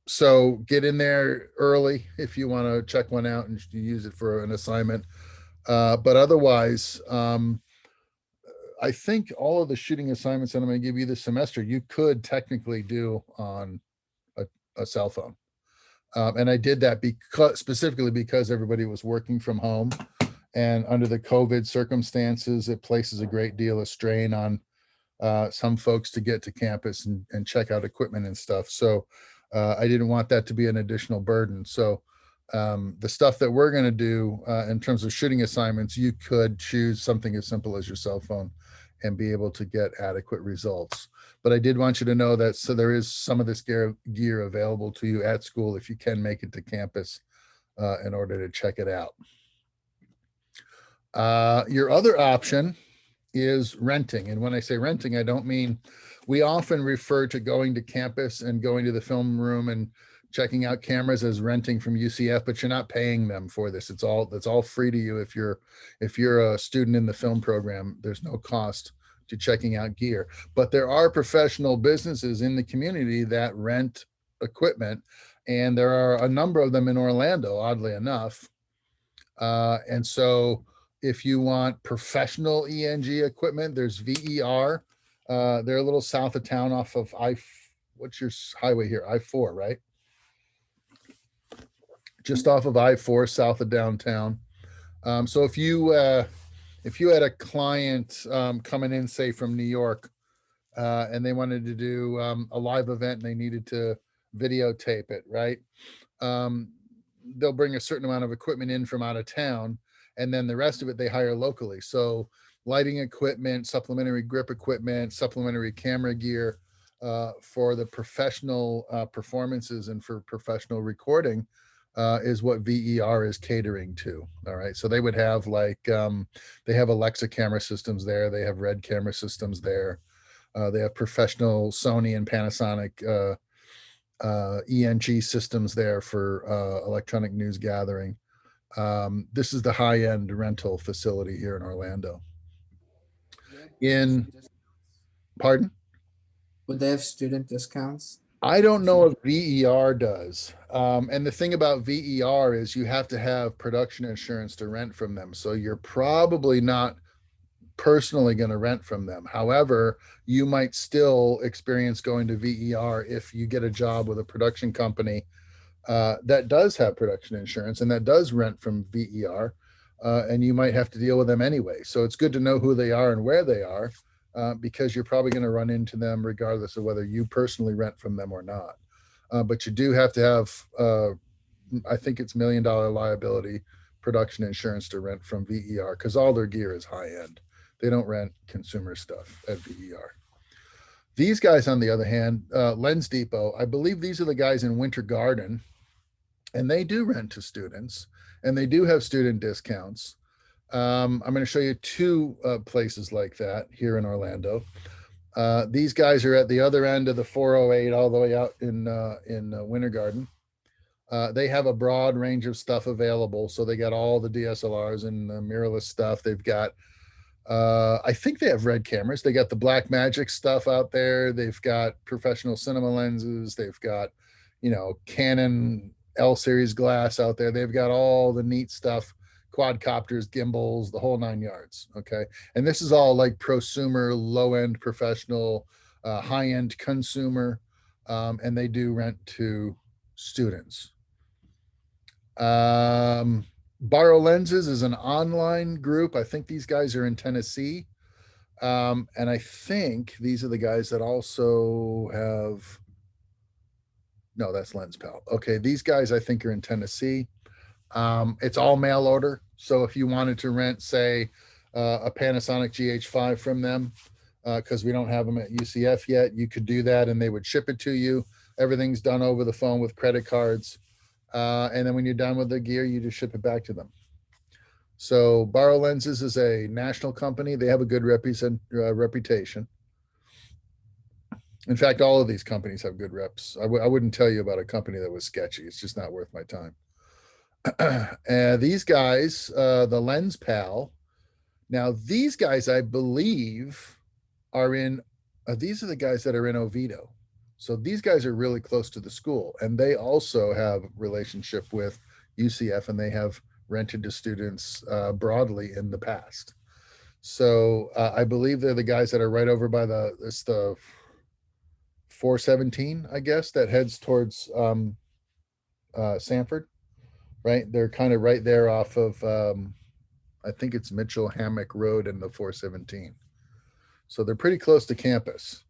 So get in there early if you want to check one out and use it for an assignment. But otherwise, I think all of the shooting assignments that I'm going to give you this semester, you could technically do on a cell phone. And I did that specifically because everybody was working from home, and under the COVID circumstances, it places a great deal of strain on some folks to get to campus and check out equipment and stuff. So I didn't want that to be an additional burden. So the stuff that we're going to do in terms of shooting assignments, you could choose something as simple as your cell phone and be able to get adequate results. But I did want you to know that, so there is some of this gear available to you at school if you can make it to campus in order to check it out. Your other option is renting. And when I say renting, I don't mean, we often refer to going to campus and going to the film room and checking out cameras as renting from UCF, but you're not paying them for this. It's all free to you. If you're a student in the film program, there's no cost to checking out gear. But there are professional businesses in the community that rent equipment, and there are a number of them in Orlando, oddly enough. And so if you want professional ENG equipment, there's VER. They're a little south of town off of what's your highway here? I-4, right? Just off of I-4, south of downtown. So if you had a client coming in, say from New York, and they wanted to do a live event and they needed to videotape it, right? They'll bring a certain amount of equipment in from out of town, and then the rest of it they hire locally. So lighting equipment, supplementary grip equipment, supplementary camera gear for the professional performances and for professional recording is what VER is catering to. All right. So they would have like, they have Alexa camera systems there. They have Red camera systems there. They have professional Sony and Panasonic ENG systems there for electronic news gathering. This is the high-end rental facility here in Orlando. Pardon? Would they have student discounts? I don't know if VER does. And the thing about VER is you have to have production insurance to rent from them. So you're probably not personally going to rent from them. However, you might still experience going to VER if you get a job with a production company that does have production insurance and that does rent from VER, and you might have to deal with them anyway. So it's good to know who they are and where they are, because you're probably going to run into them regardless of whether you personally rent from them or not. But you do have to have, I think it's $1 million liability production insurance to rent from VER, because all their gear is high end. They don't rent consumer stuff at VER. These guys, on the other hand, Lens Depot, I believe these are the guys in Winter Garden, and they do rent to students, and they do have student discounts. I'm going to show you two places like that here in Orlando. These guys are at the other end of the 408, all the way out in Winter Garden. They have a broad range of stuff available. So they got all the DSLRs and the mirrorless stuff. They've got, I think they have Red cameras. They got the Blackmagic stuff out there. They've got professional cinema lenses. They've got, Canon L series glass out there. They've got all the neat stuff, quadcopters, gimbals, the whole 9 yards. Okay. And this is all like prosumer, low-end professional, high-end consumer. And they do rent to students. Borrow Lenses is an online group. I think these guys are in Tennessee. And I think these are the guys that also have, no, that's Lens Pal. Okay. These guys I think are in Tennessee. It's all mail order. So if you wanted to rent, say, a Panasonic GH5 from them, because we don't have them at UCF yet, you could do that and they would ship it to you. Everything's done over the phone with credit cards. And then when you're done with the gear, you just ship it back to them. So Borrow Lenses is a national company. They have a good reputation. In fact, all of these companies have good reps. I wouldn't tell you about a company that was sketchy. It's just not worth my time. These guys, the Lens Pal. Now, these guys, I believe, are in, these are the guys that are in Oviedo. So these guys are really close to the school, and they also have relationship with UCF, and they have rented to students broadly in the past. So I believe they're the guys that are right over by the 417, I guess, that heads towards Sanford, right? They're kind of right there off of, I think it's Mitchell Hammock Road and the 417. So they're pretty close to campus.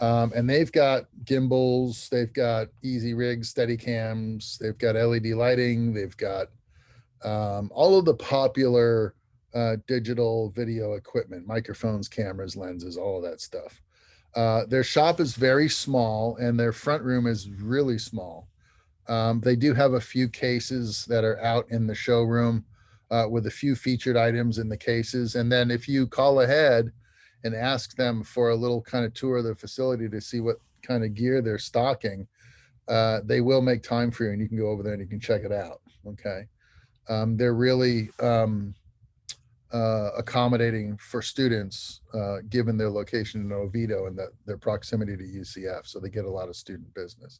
And they've got gimbals, they've got easy rigs, steady cams, they've got LED lighting, they've got all of the popular digital video equipment, microphones, cameras, lenses, all of that stuff. Their shop is very small and their front room is really small. They do have a few cases that are out in the showroom with a few featured items in the cases. And then if you call ahead and ask them for a little kind of tour of the facility to see what kind of gear they're stocking, they will make time for you and you can go over there and you can check it out. Okay. They're really accommodating for students, given their location in Oviedo and their proximity to UCF. So they get a lot of student business.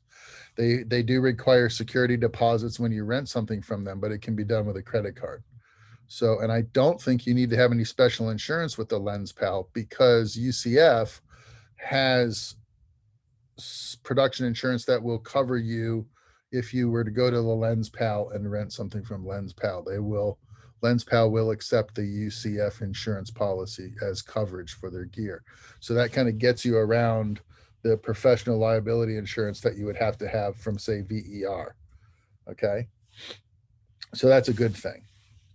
They do require security deposits when you rent something from them, but it can be done with a credit card. So, and I don't think you need to have any special insurance with the Lens Pal, because UCF has production insurance that will cover you if you were to go to the Lens Pal and rent something from Lens Pal. Lens Pal will accept the UCF insurance policy as coverage for their gear. So that kind of gets you around the professional liability insurance that you would have to have from, say, VER. Okay. So that's a good thing.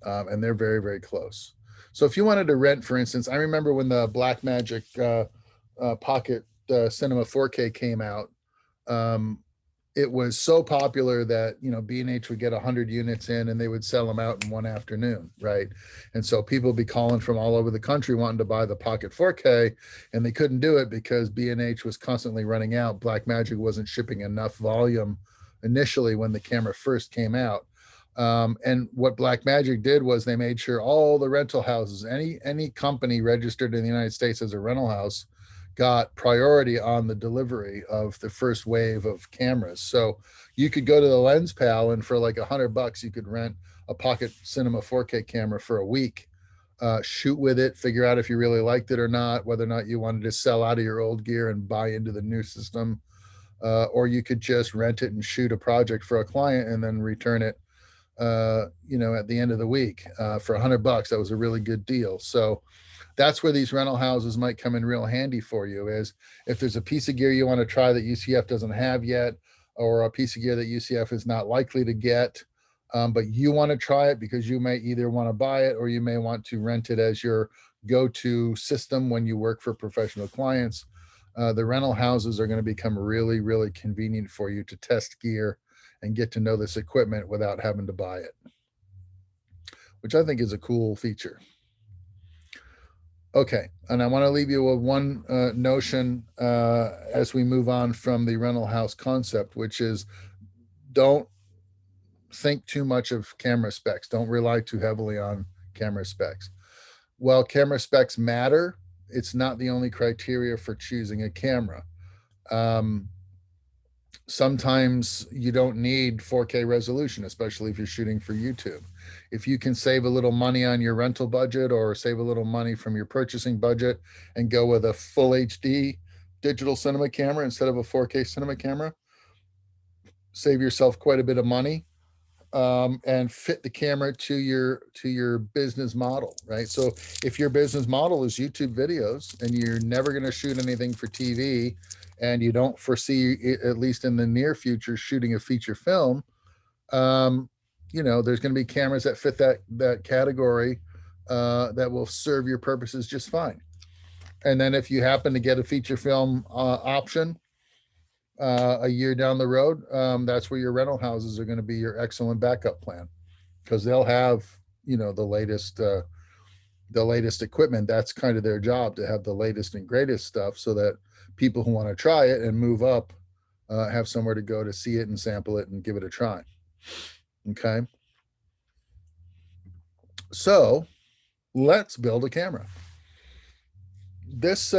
And they're very, very close. So if you wanted to rent, for instance, I remember when the Blackmagic Pocket Cinema 4K came out, it was so popular that, you know, B&H would get 100 units in and they would sell them out in one afternoon, right? And so people would be calling from all over the country wanting to buy the Pocket 4K, and they couldn't do it because B&H was constantly running out. Blackmagic wasn't shipping enough volume initially when the camera first came out. And what Blackmagic did was they made sure all the rental houses, any company registered in the United States as a rental house, got priority on the delivery of the first wave of cameras. So you could go to the Lens Pal and for like $100, you could rent a Pocket Cinema 4K camera for a week, shoot with it, figure out if you really liked it or not, whether or not you wanted to sell out of your old gear and buy into the new system, or you could just rent it and shoot a project for a client and then return it, you know, at the end of the week for $100. That was a really good deal. So that's where these rental houses might come in real handy for you, is if there's a piece of gear you want to try that UCF doesn't have yet, or a piece of gear that UCF is not likely to get, but you want to try it because you may either want to buy it or you may want to rent it as your go-to system when you work for professional clients. The rental houses are going to become really, really convenient for you to test gear and get to know this equipment without having to buy it, which I think is a cool feature. Okay, and I want to leave you with one notion as we move on from the rental house concept, which is don't think too much of camera specs. Don't rely too heavily on camera specs. While camera specs matter, it's not the only criteria for choosing a camera. Sometimes you don't need 4K resolution, especially if you're shooting for YouTube. If you can save a little money on your rental budget or save a little money from your purchasing budget and go with a full HD digital cinema camera instead of a 4K cinema camera, save yourself quite a bit of money, and fit the camera to your business model, right? So if your business model is YouTube videos and you're never going to shoot anything for TV, and you don't foresee, at least in the near future, shooting a feature film, you know, there's going to be cameras that fit that category that will serve your purposes just fine. And then if you happen to get a feature film option a year down the road, that's where your rental houses are going to be your excellent backup plan, because they'll have, you know, the latest equipment. That's kind of their job, to have the latest and greatest stuff, so that people who want to try it and move up have somewhere to go to see it and sample it and give it a try. Okay. So let's build a camera. This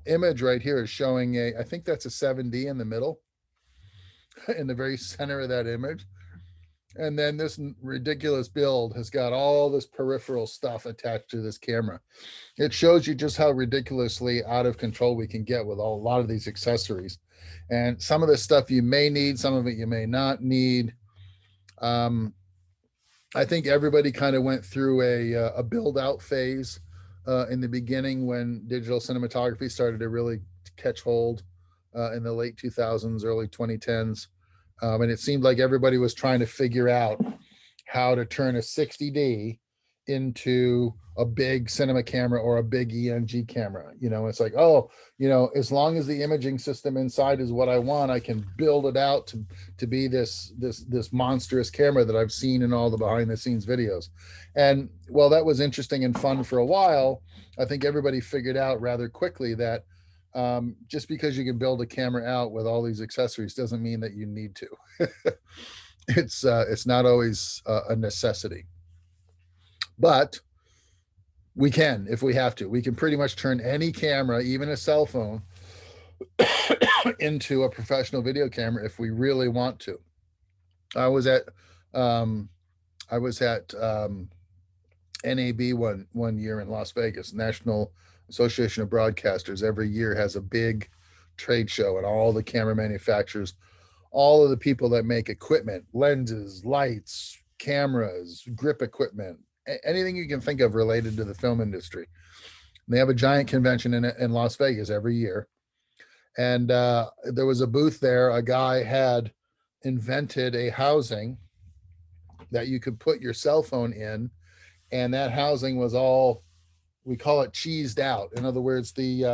image right here is showing I think that's a 7D in the middle, in the very center of that image. And then this ridiculous build has got all this peripheral stuff attached to this camera. It shows you just how ridiculously out of control we can get with a lot of these accessories. And some of this stuff you may need, some of it you may not need. I think everybody kind of went through a build out phase in the beginning when digital cinematography started to really catch hold in the late 2000s, early 2010s. And it seemed like everybody was trying to figure out how to turn a 60D into a big cinema camera or a big ENG camera. You know, it's like, oh, you know, as long as the imaging system inside is what I want, I can build it out to be this monstrous camera that I've seen in all the behind the scenes videos. And while that was interesting and fun for a while, I think everybody figured out rather quickly that just because you can build a camera out with all these accessories doesn't mean that you need to. It's not always a necessity. But We can, if we have to. We can pretty much turn any camera, even a cell phone, into a professional video camera if we really want to. I was at NAB one year in Las Vegas. National Association of Broadcasters every year has a big trade show, and all the camera manufacturers, all of the people that make equipment, lenses, lights, cameras, grip equipment, anything you can think of related to the film industry. They have a giant convention in Las Vegas every year. And there was a booth there. A guy had invented a housing that you could put your cell phone in, and that housing was all, we call it cheesed out. In other words, the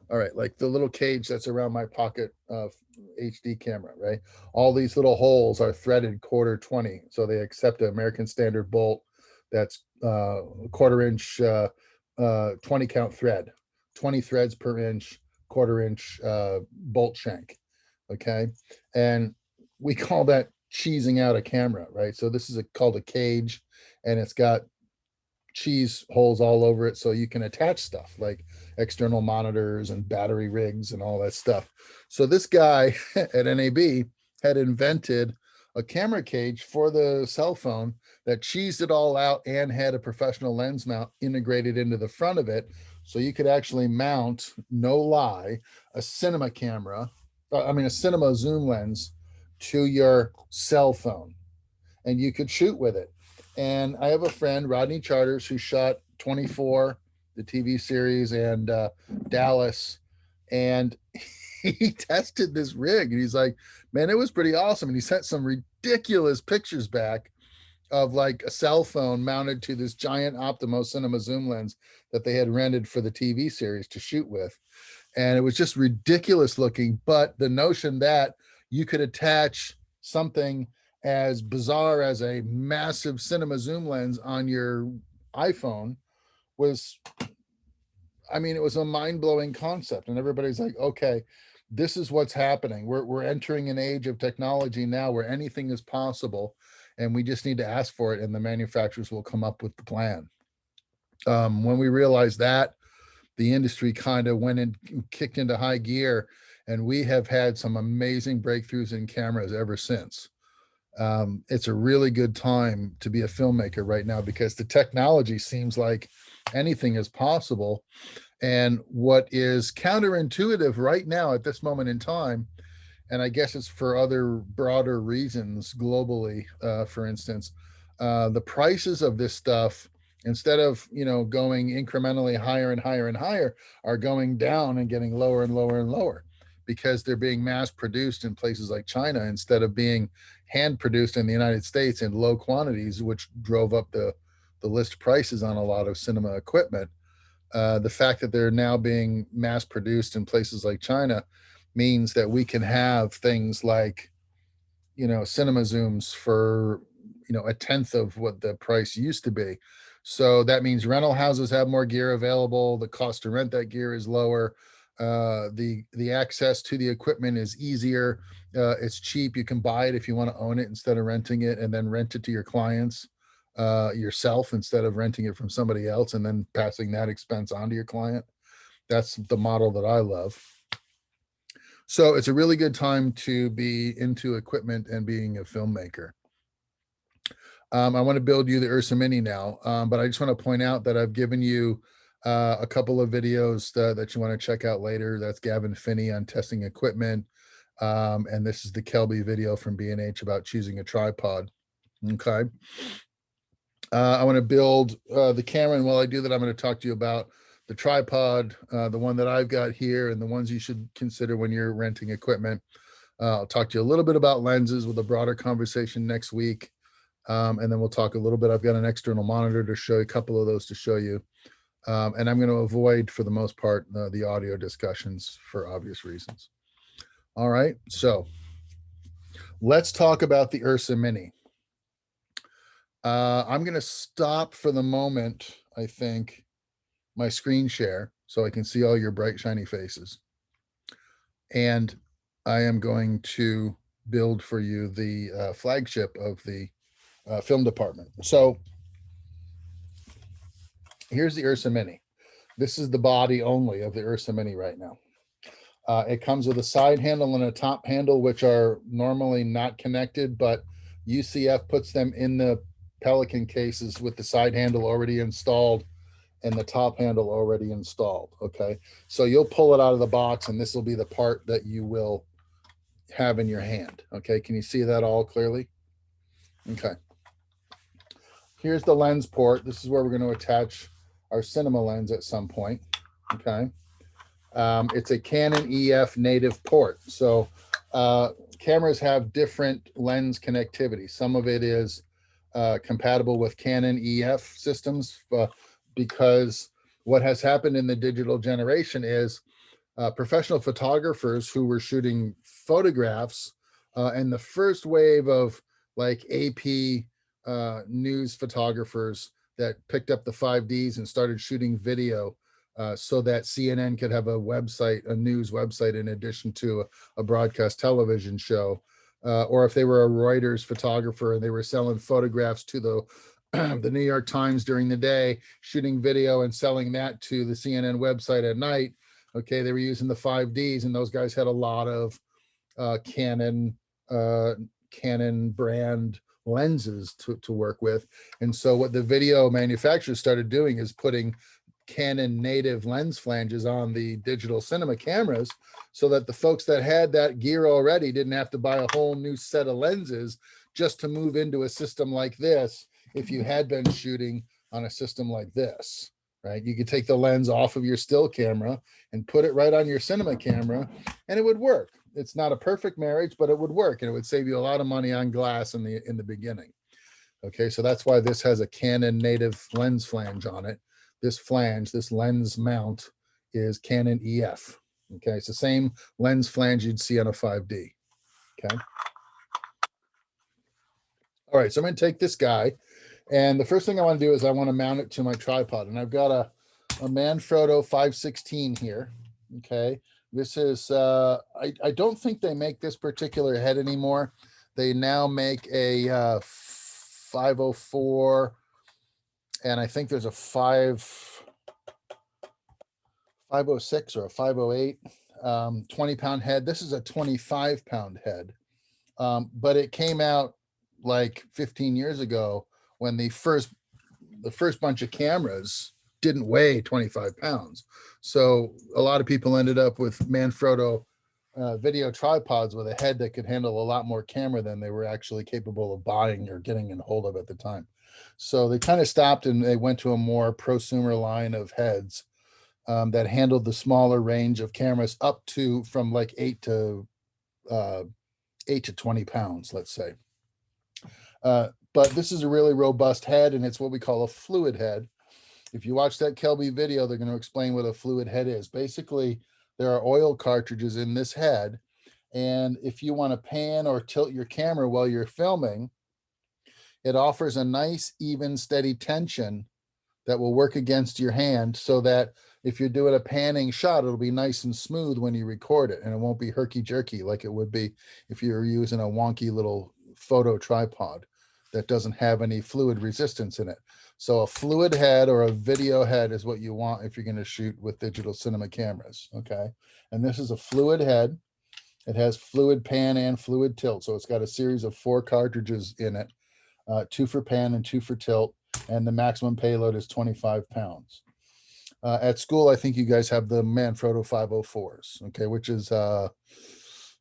all right, like the little cage that's around my pocket HD camera, right? All these little holes are threaded 1/4 20. So they accept an American standard bolt that's 1/4 inch 20 count thread, 20 threads per inch, 1/4 inch bolt shank. Okay. And we call that cheesing out a camera, right? So this is called a cage, and it's got cheese holes all over it so you can attach stuff like external monitors and battery rigs and all that stuff. So this guy at NAB had invented a camera cage for the cell phone that cheesed it all out and had a professional lens mount integrated into the front of it. So you could actually mount, no lie, a cinema camera, a cinema zoom lens to your cell phone, and you could shoot with it. And I have a friend, Rodney Charters, who shot 24, the TV series, and Dallas. And he tested this rig, and he's like, man, it was pretty awesome. And he sent some ridiculous pictures back of like a cell phone mounted to this giant Optimo cinema zoom lens that they had rented for the TV series to shoot with. And it was just ridiculous looking. But the notion that you could attach something as bizarre as a massive cinema zoom lens on your iPhone was, it was a mind-blowing concept. And everybody's like, okay, this is what's happening. We're entering an age of technology now where anything is possible, and we just need to ask for it, and the manufacturers will come up with the plan. When we realized that, the industry kind of went and kicked into high gear, and we have had some amazing breakthroughs in cameras ever since. It's a really good time to be a filmmaker right now because the technology seems like anything is possible. And what is counterintuitive right now at this moment in time, and I guess it's for other broader reasons globally, for instance, the prices of this stuff, instead of, going incrementally higher and higher and higher, are going down and getting lower and lower and lower, because they're being mass produced in places like China instead of being hand produced in the United States in low quantities, which drove up the list prices on a lot of cinema equipment. The fact that they're now being mass produced in places like China means that we can have things like, cinema zooms for, 1/10 of what the price used to be. So that means rental houses have more gear available. The cost to rent that gear is lower. The access to the equipment is easier. It's cheap. You can buy it if you want to own it instead of renting it, and then rent it to your clients yourself instead of renting it from somebody else and then passing that expense on to your client. That's the model that I love. So it's a really good time to be into equipment and being a filmmaker. I want to build you the Ursa Mini now, but I just want to point out that I've given you a couple of videos that you want to check out later. That's Gavin Finney on testing equipment. And this is the Kelby video from B&H about choosing a tripod. Okay. I want to build the camera. And while I do that, I'm going to talk to you about the tripod, the one that I've got here, and the ones you should consider when you're renting equipment. I'll talk to you a little bit about lenses with a broader conversation next week. And then we'll talk a little bit. I've got an external monitor to show you, a couple of those to show you. And I'm going to avoid, for the most part, the audio discussions for obvious reasons. All right, so let's talk about the Ursa Mini. I'm going to stop for the moment, I think, my screen share so I can see all your bright, shiny faces. And I am going to build for you the flagship of the film department. So here's the Ursa Mini. This is the body only of the Ursa Mini right now. It comes with a side handle and a top handle, which are normally not connected, but UCF puts them in the Pelican cases with the side handle already installed and the top handle already installed. Okay, so you'll pull it out of the box and this will be the part that you will have in your hand. Okay, can you see that all clearly? Okay, here's the lens port. This is where we're going to attach our cinema lens at some point. Okay, it's a Canon EF native port. So cameras have different lens connectivity. Some of it is compatible with Canon EF systems because what has happened in the digital generation is professional photographers who were shooting photographs and the first wave of like AP news photographers that picked up the 5Ds and started shooting video so that CNN could have a website, a news website, in addition to a broadcast television show. Or if they were a Reuters photographer and they were selling photographs to the the New York Times during the day, shooting video and selling that to the CNN website at night. Okay, they were using the 5Ds, and those guys had a lot of Canon brand lenses to work with. And so what the video manufacturers started doing is putting Canon native lens flanges on the digital cinema cameras so that the folks that had that gear already didn't have to buy a whole new set of lenses just to move into a system like this. If you had been shooting on a system like this, right, you could take the lens off of your still camera and put it right on your cinema camera and it would work. It's not a perfect marriage, but it would work, and it would save you a lot of money on glass in the beginning. Okay, so that's why this has a Canon native lens flange on it. This flange, this lens mount, is Canon EF. Okay, it's the same lens flange you'd see on a 5D. Okay. All right, so I'm going to take this guy, and the first thing I want to do is I want to mount it to my tripod, and I've got a Manfrotto 516 here. Okay, this is I don't think they make this particular head anymore. They now make a 504, and I think there's a 506 or a 508 20-pound head. This is a 25-pound head, but it came out like 15 years ago when the first bunch of cameras didn't weigh 25 pounds. So a lot of people ended up with Manfrotto video tripods with a head that could handle a lot more camera than they were actually capable of buying or getting in hold of at the time. So they kind of stopped and they went to a more prosumer line of heads that handled the smaller range of cameras up to from like 8 to 20 pounds, let's say. But this is a really robust head, and it's what we call a fluid head. If you watch that Kelby video, they're going to explain what a fluid head is. Basically, there are oil cartridges in this head, and if you want to pan or tilt your camera while you're filming, it offers a nice, even, steady tension that will work against your hand so that if you're doing a panning shot, it'll be nice and smooth when you record it, and it won't be herky-jerky like it would be if you're using a wonky little photo tripod that doesn't have any fluid resistance in it. So a fluid head or a video head is what you want if you're going to shoot with digital cinema cameras. Okay, and this is a fluid head. It has fluid pan and fluid tilt, so it's got a series of 4 cartridges in it, 2 for pan and 2 for tilt, and the maximum payload is 25 pounds. At school, I think you guys have the Manfrotto 504s, okay, which is a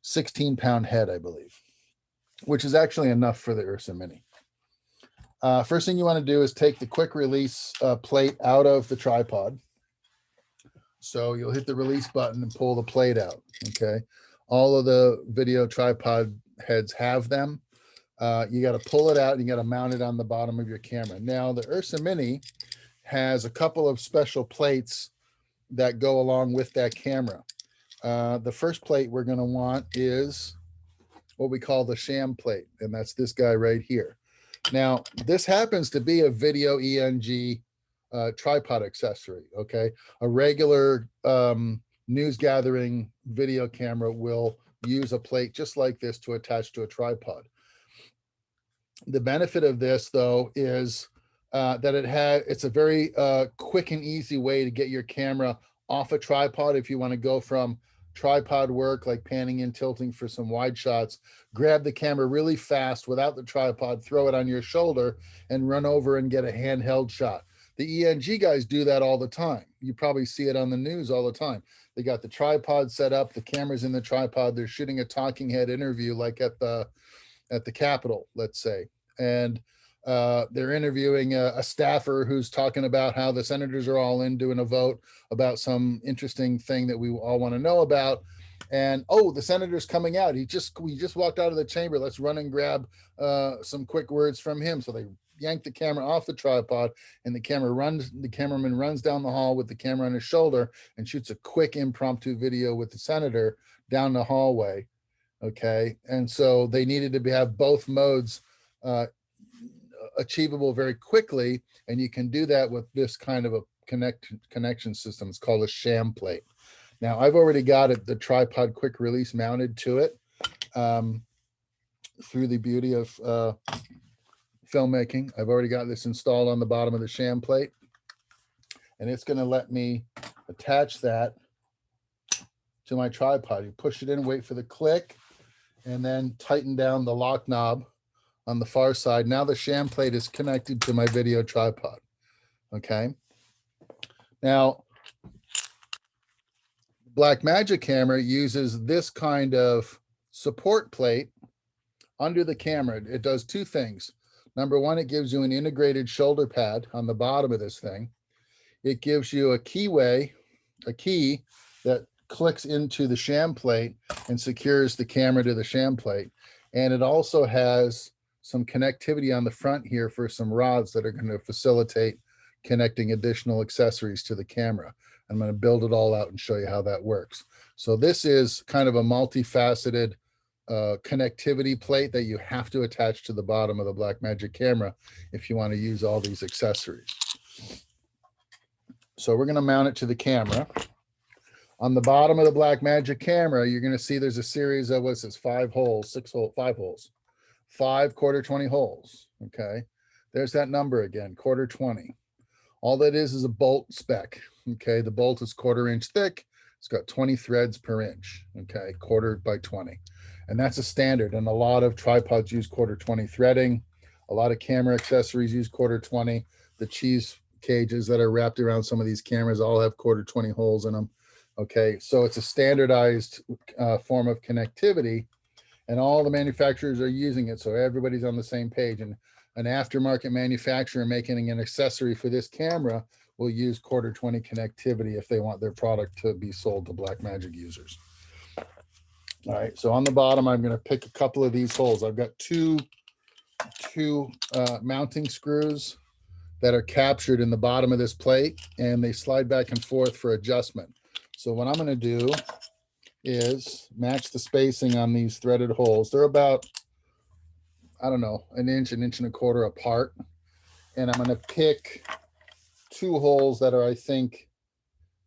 16-pound head, I believe, which is actually enough for the Ursa Mini. First thing you want to do is take the quick release plate out of the tripod. So you'll hit the release button and pull the plate out, okay? All of the video tripod heads have them. You got to pull it out and you got to mount it on the bottom of your camera. Now, the Ursa Mini has a couple of special plates that go along with that camera. The first plate we're going to want is what we call the Sham Plate, and that's this guy right here. Now, this happens to be a video ENG tripod accessory, okay? A regular news gathering video camera will use a plate just like this to attach to a tripod. The benefit of this, though, is it's a very quick and easy way to get your camera off a tripod. If you want to go from tripod work, like panning and tilting for some wide shots, grab the camera really fast without the tripod, throw it on your shoulder and run over and get a handheld shot. The ENG guys do that all the time. You probably see it on the news all the time. They got the tripod set up, the camera's in the tripod, they're shooting a talking head interview like at the Capitol, let's say. And they're interviewing a staffer who's talking about how the senators are all in doing a vote about some interesting thing that we all want to know about. And oh, the senator's coming out. We just walked out of the chamber. Let's run and grab some quick words from him. So they yank the camera off the tripod, and the cameraman runs down the hall with the camera on his shoulder and shoots a quick impromptu video with the senator down the hallway. Okay, and so they needed to have both modes achievable very quickly, and you can do that with this kind of a connection system. It's called a Sham Plate. Now I've already got the tripod quick release mounted to it through the beauty of filmmaking. I've already got this installed on the bottom of the Sham Plate, and it's going to let me attach that to my tripod. You push it in, wait for the click, and then tighten down the lock knob on the far side. Now the Sham Plate is connected to my video tripod. Okay. Now, Blackmagic camera uses this kind of support plate under the camera. It does two things. Number one, it gives you an integrated shoulder pad on the bottom of this thing. It gives you a key that clicks into the Sham Plate and secures the camera to the Sham Plate. And it also has some connectivity on the front here for some rods that are going to facilitate connecting additional accessories to the camera. I'm going to build it all out and show you how that works. So this is kind of a multifaceted connectivity plate that you have to attach to the bottom of the Blackmagic camera if you want to use all these accessories. So we're going to mount it to the camera. On the bottom of the Blackmagic camera, you're going to see there's a series of, what's this, 5 holes, 5 holes, 5 1/4-20 holes. Okay, there's that number again, 1/4-20. All that is a bolt spec. Okay, the bolt is 1/4 inch thick. It's got 20 threads per inch. Okay, 1/4 by 20. And that's a standard. And a lot of tripods use 1/4-20 threading. A lot of camera accessories use 1/4-20. The cheese cages that are wrapped around some of these cameras all have 1/4-20 holes in them. Okay, so it's a standardized form of connectivity, and all the manufacturers are using it. So everybody's on the same page. And an aftermarket manufacturer making an accessory for this camera will use 1/4-20 connectivity if they want their product to be sold to Blackmagic users. All right, so on the bottom, I'm going to pick a couple of these holes. I've got two mounting screws that are captured in the bottom of this plate, and they slide back and forth for adjustment. So what I'm going to do is match the spacing on these threaded holes. They're about, I don't know, an inch and a quarter apart. And I'm going to pick 2 holes that are, I think,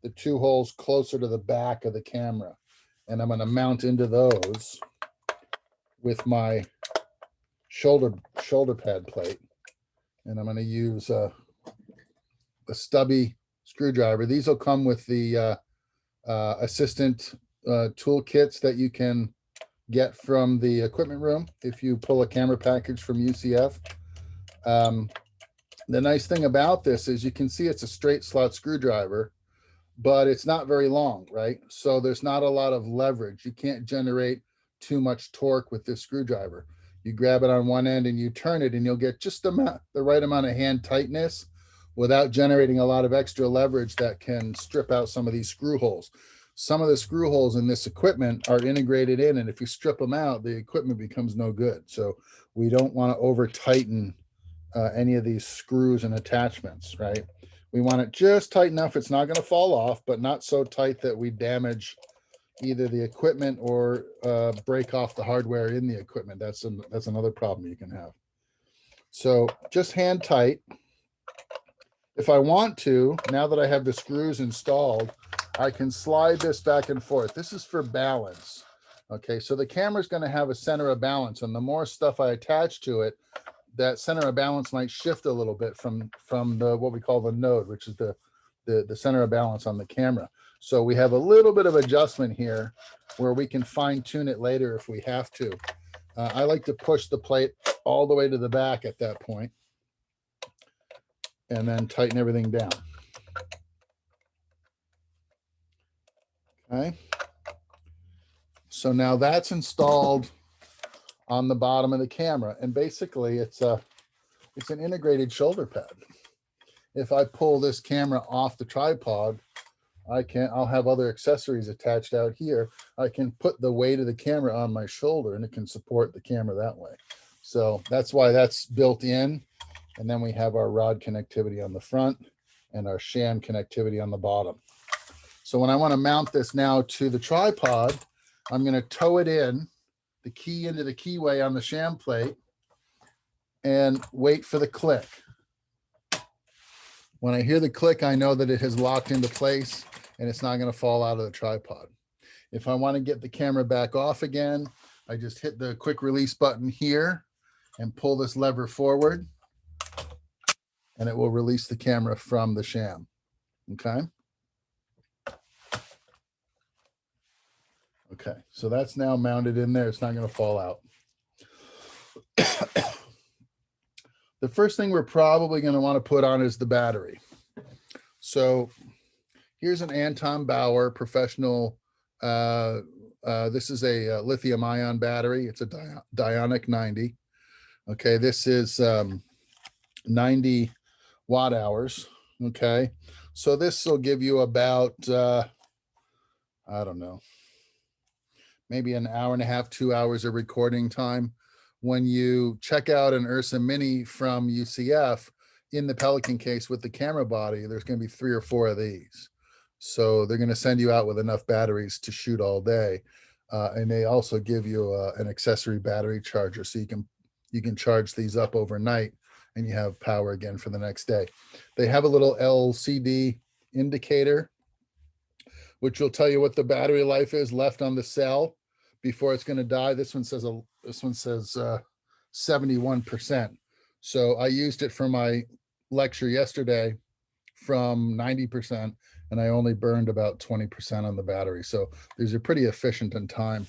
the 2 holes closer to the back of the camera. And I'm going to mount into those with my shoulder pad plate. And I'm going to use a stubby screwdriver. These will come with the assistant tool kits that you can get from the equipment room if you pull a camera package from UCF. The nice thing about this is you can see it's a straight slot screwdriver, but it's not very long, right? So there's not a lot of leverage. You can't generate too much torque with this screwdriver. You grab it on one end and you turn it, and you'll get just the right amount of hand tightness without generating a lot of extra leverage that can strip out some of these screw holes. Some of the screw holes in this equipment are integrated in, and if you strip them out, the equipment becomes no good. So we don't want to over tighten any of these screws and attachments, right? We want it just tight enough it's not going to fall off, but not so tight that we damage either the equipment or break off the hardware in the equipment. That's another problem you can have. So just hand tight. If I want to, now that I have the screws installed, I can slide this back and forth. This is for balance. Okay, so the camera's going to have a center of balance, and the more stuff I attach to it, that center of balance might shift a little bit from the what we call the node, which is the center of balance on the camera. So we have a little bit of adjustment here where we can fine tune it later if we have to. I like to push the plate all the way to the back at that point and then tighten everything down. Okay. So now that's installed on the bottom of the camera. And basically it's an integrated shoulder pad. If I pull this camera off the tripod, I'll have other accessories attached out here. I can put the weight of the camera on my shoulder and it can support the camera that way. So that's why that's built in. And then we have our rod connectivity on the front and our sham connectivity on the bottom. So when I want to mount this now to the tripod, I'm going to tow it in, the key into the keyway on the sham plate, and wait for the click. When I hear the click, I know that it has locked into place and it's not going to fall out of the tripod. If I want to get the camera back off again, I just hit the quick release button here and pull this lever forward, and it will release the camera from the sham. Okay. Okay, so that's now mounted in there. It's not going to fall out. The first thing we're probably going to want to put on is the battery. So here's an Anton Bauer professional. This is a lithium ion battery. It's a Dionic 90. Okay, this is 90 watt hours. Okay, so this will give you about, I don't know, maybe an hour and a half, 2 hours of recording time. When you check out an Ursa Mini from UCF in the Pelican case with the camera body, there's going to be 3 or 4 of these. So they're going to send you out with enough batteries to shoot all day. And they also give you an accessory battery charger. So you can charge these up overnight and you have power again for the next day. They have a little LCD indicator, which will tell you what the battery life is left on the cell before it's going to die. This one says 71%. So I used it for my lecture yesterday from 90%, and I only burned about 20% on the battery. So these are pretty efficient in time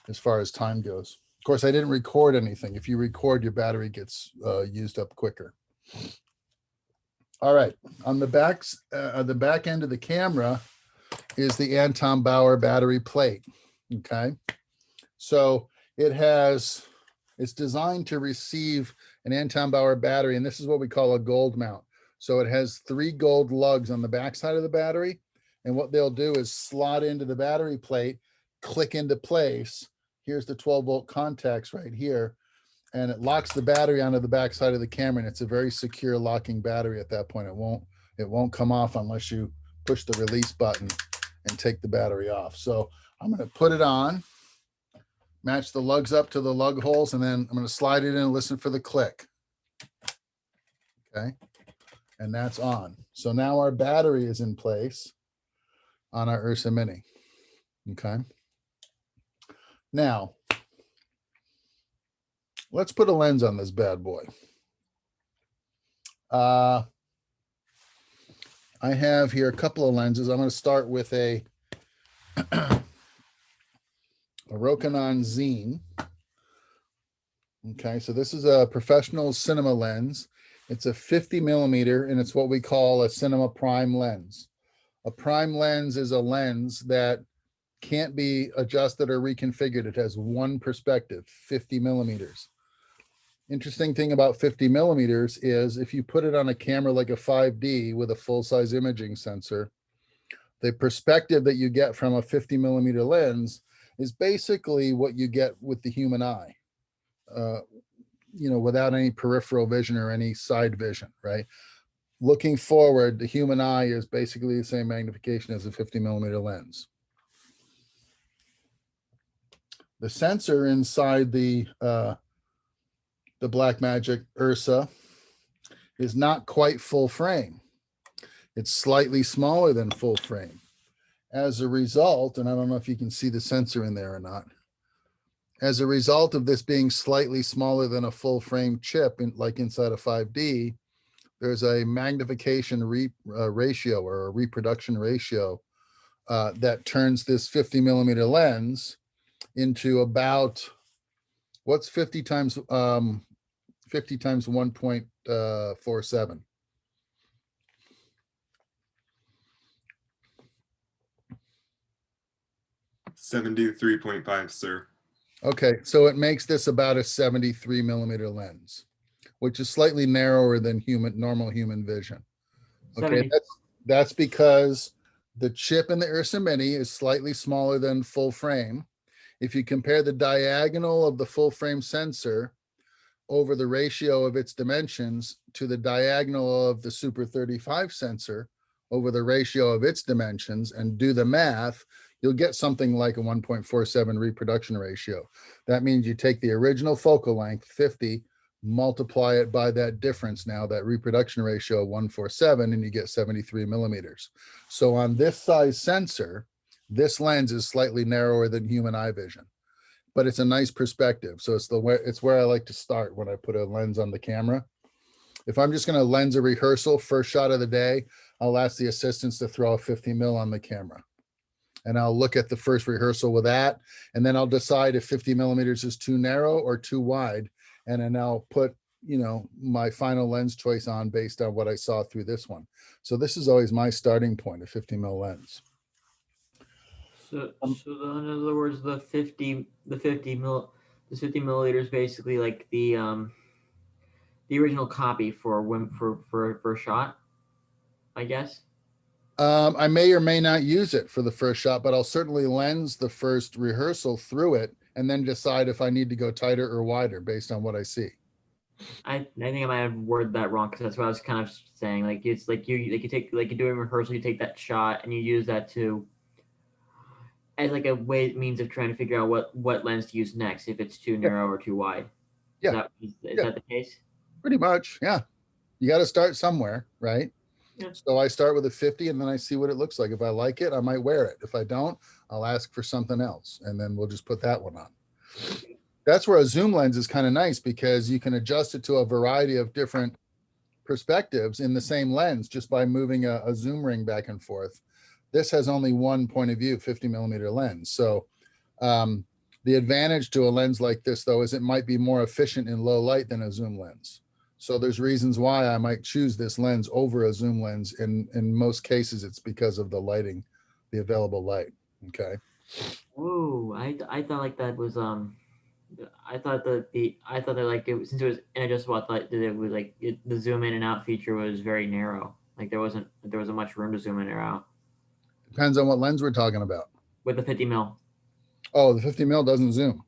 as far as time goes. Of course, I didn't record anything. If you record, your battery gets used up quicker. All right, on the back end of the camera is the Anton Bauer battery plate. Okay, so it's designed to receive an Anton Bauer battery, and this is what we call a gold mount. So it has 3 gold lugs on the back side of the battery, and what they'll do is slot into the battery plate, click into place. Here's the 12-volt contacts right here, and it locks the battery onto the back side of the camera, and it's a very secure locking battery at that point. It won't come off unless you push the release button and take the battery off. So I'm going to put it on, match the lugs up to the lug holes, and then I'm going to slide it in and listen for the click. Okay, and that's on. So now our battery is in place on our Ursa Mini. Okay, now let's put a lens on this bad boy. I have here a couple of lenses. I'm going to start with a Rokinon Zine. Okay, so this is a professional cinema lens. It's a 50 millimeter, and it's what we call a cinema prime lens. A prime lens is a lens that can't be adjusted or reconfigured. It has one perspective, 50 millimeters. Interesting thing about 50 millimeters is if you put it on a camera like a 5D with a full-size imaging sensor, the perspective that you get from a 50 millimeter lens is basically what you get with the human eye, without any peripheral vision or any side vision, right? Looking forward, the human eye is basically the same magnification as a 50 millimeter lens. The sensor inside the Blackmagic Ursa is not quite full frame. It's slightly smaller than full frame. As a result, and I don't know if you can see the sensor in there or not, as a result of this being slightly smaller than a full frame chip, like inside a 5D, there's a magnification ratio or a reproduction ratio that turns this 50 millimeter lens into about, what's 50 times 1.47? $73.5, sir. Okay, so it makes this about a 73 millimeter lens, which is slightly narrower than normal human vision. Okay, 70. that's because the chip in the Ursa Mini is slightly smaller than full frame. If you compare the diagonal of the full frame sensor over the ratio of its dimensions to the diagonal of the Super 35 sensor over the ratio of its dimensions and do the math, you'll get something like a 1.47 reproduction ratio. That means you take the original focal length, 50, multiply it by that difference now, that reproduction ratio of 147, and you get 73 millimeters. So on this size sensor, this lens is slightly narrower than human eye vision, but it's a nice perspective. So it's where I like to start when I put a lens on the camera. If I'm just going to lens a rehearsal, first shot of the day, I'll ask the assistants to throw a 50 mil on the camera. And I'll look at the first rehearsal with that. And then I'll decide if 50 millimeters is too narrow or too wide. And then I'll put, my final lens choice on based on what I saw through this one. So this is always my starting point, a 50 mil lens. So in other words, the 50 milliliters basically like the original copy for a shot, I guess. I may or may not use it for the first shot, but I'll certainly lens the first rehearsal through it and then decide if I need to go tighter or wider based on what I see. I think I might have worded that wrong because that's what I was kind of saying. Like it's like you take, like you're doing rehearsal, you take that shot and you use that to as like a means of trying to figure out what lens to use next, if it's too narrow or too wide. Yeah. Is that the case? Pretty much. Yeah. You got to start somewhere, right? Yeah. So I start with a 50 and then I see what it looks like. If I like it, I might wear it. If I don't, I'll ask for something else and then we'll just put that one on. That's where a zoom lens is kind of nice because you can adjust it to a variety of different perspectives in the same lens just by moving a zoom ring back and forth. This has only one point of view, 50 millimeter lens. So the advantage to a lens like this, though, is it might be more efficient in low light than a zoom lens. So there's reasons why I might choose this lens over a zoom lens. In most cases, it's because of the lighting, the available light. Okay. Whoa, I thought like that was I thought that like it, since it was inadjustable, I thought that it was like the zoom in and out feature was very narrow. Like there wasn't much room to zoom in or out. Depends on what lens we're talking about. With the 50 mil. Oh, the 50 mil doesn't zoom.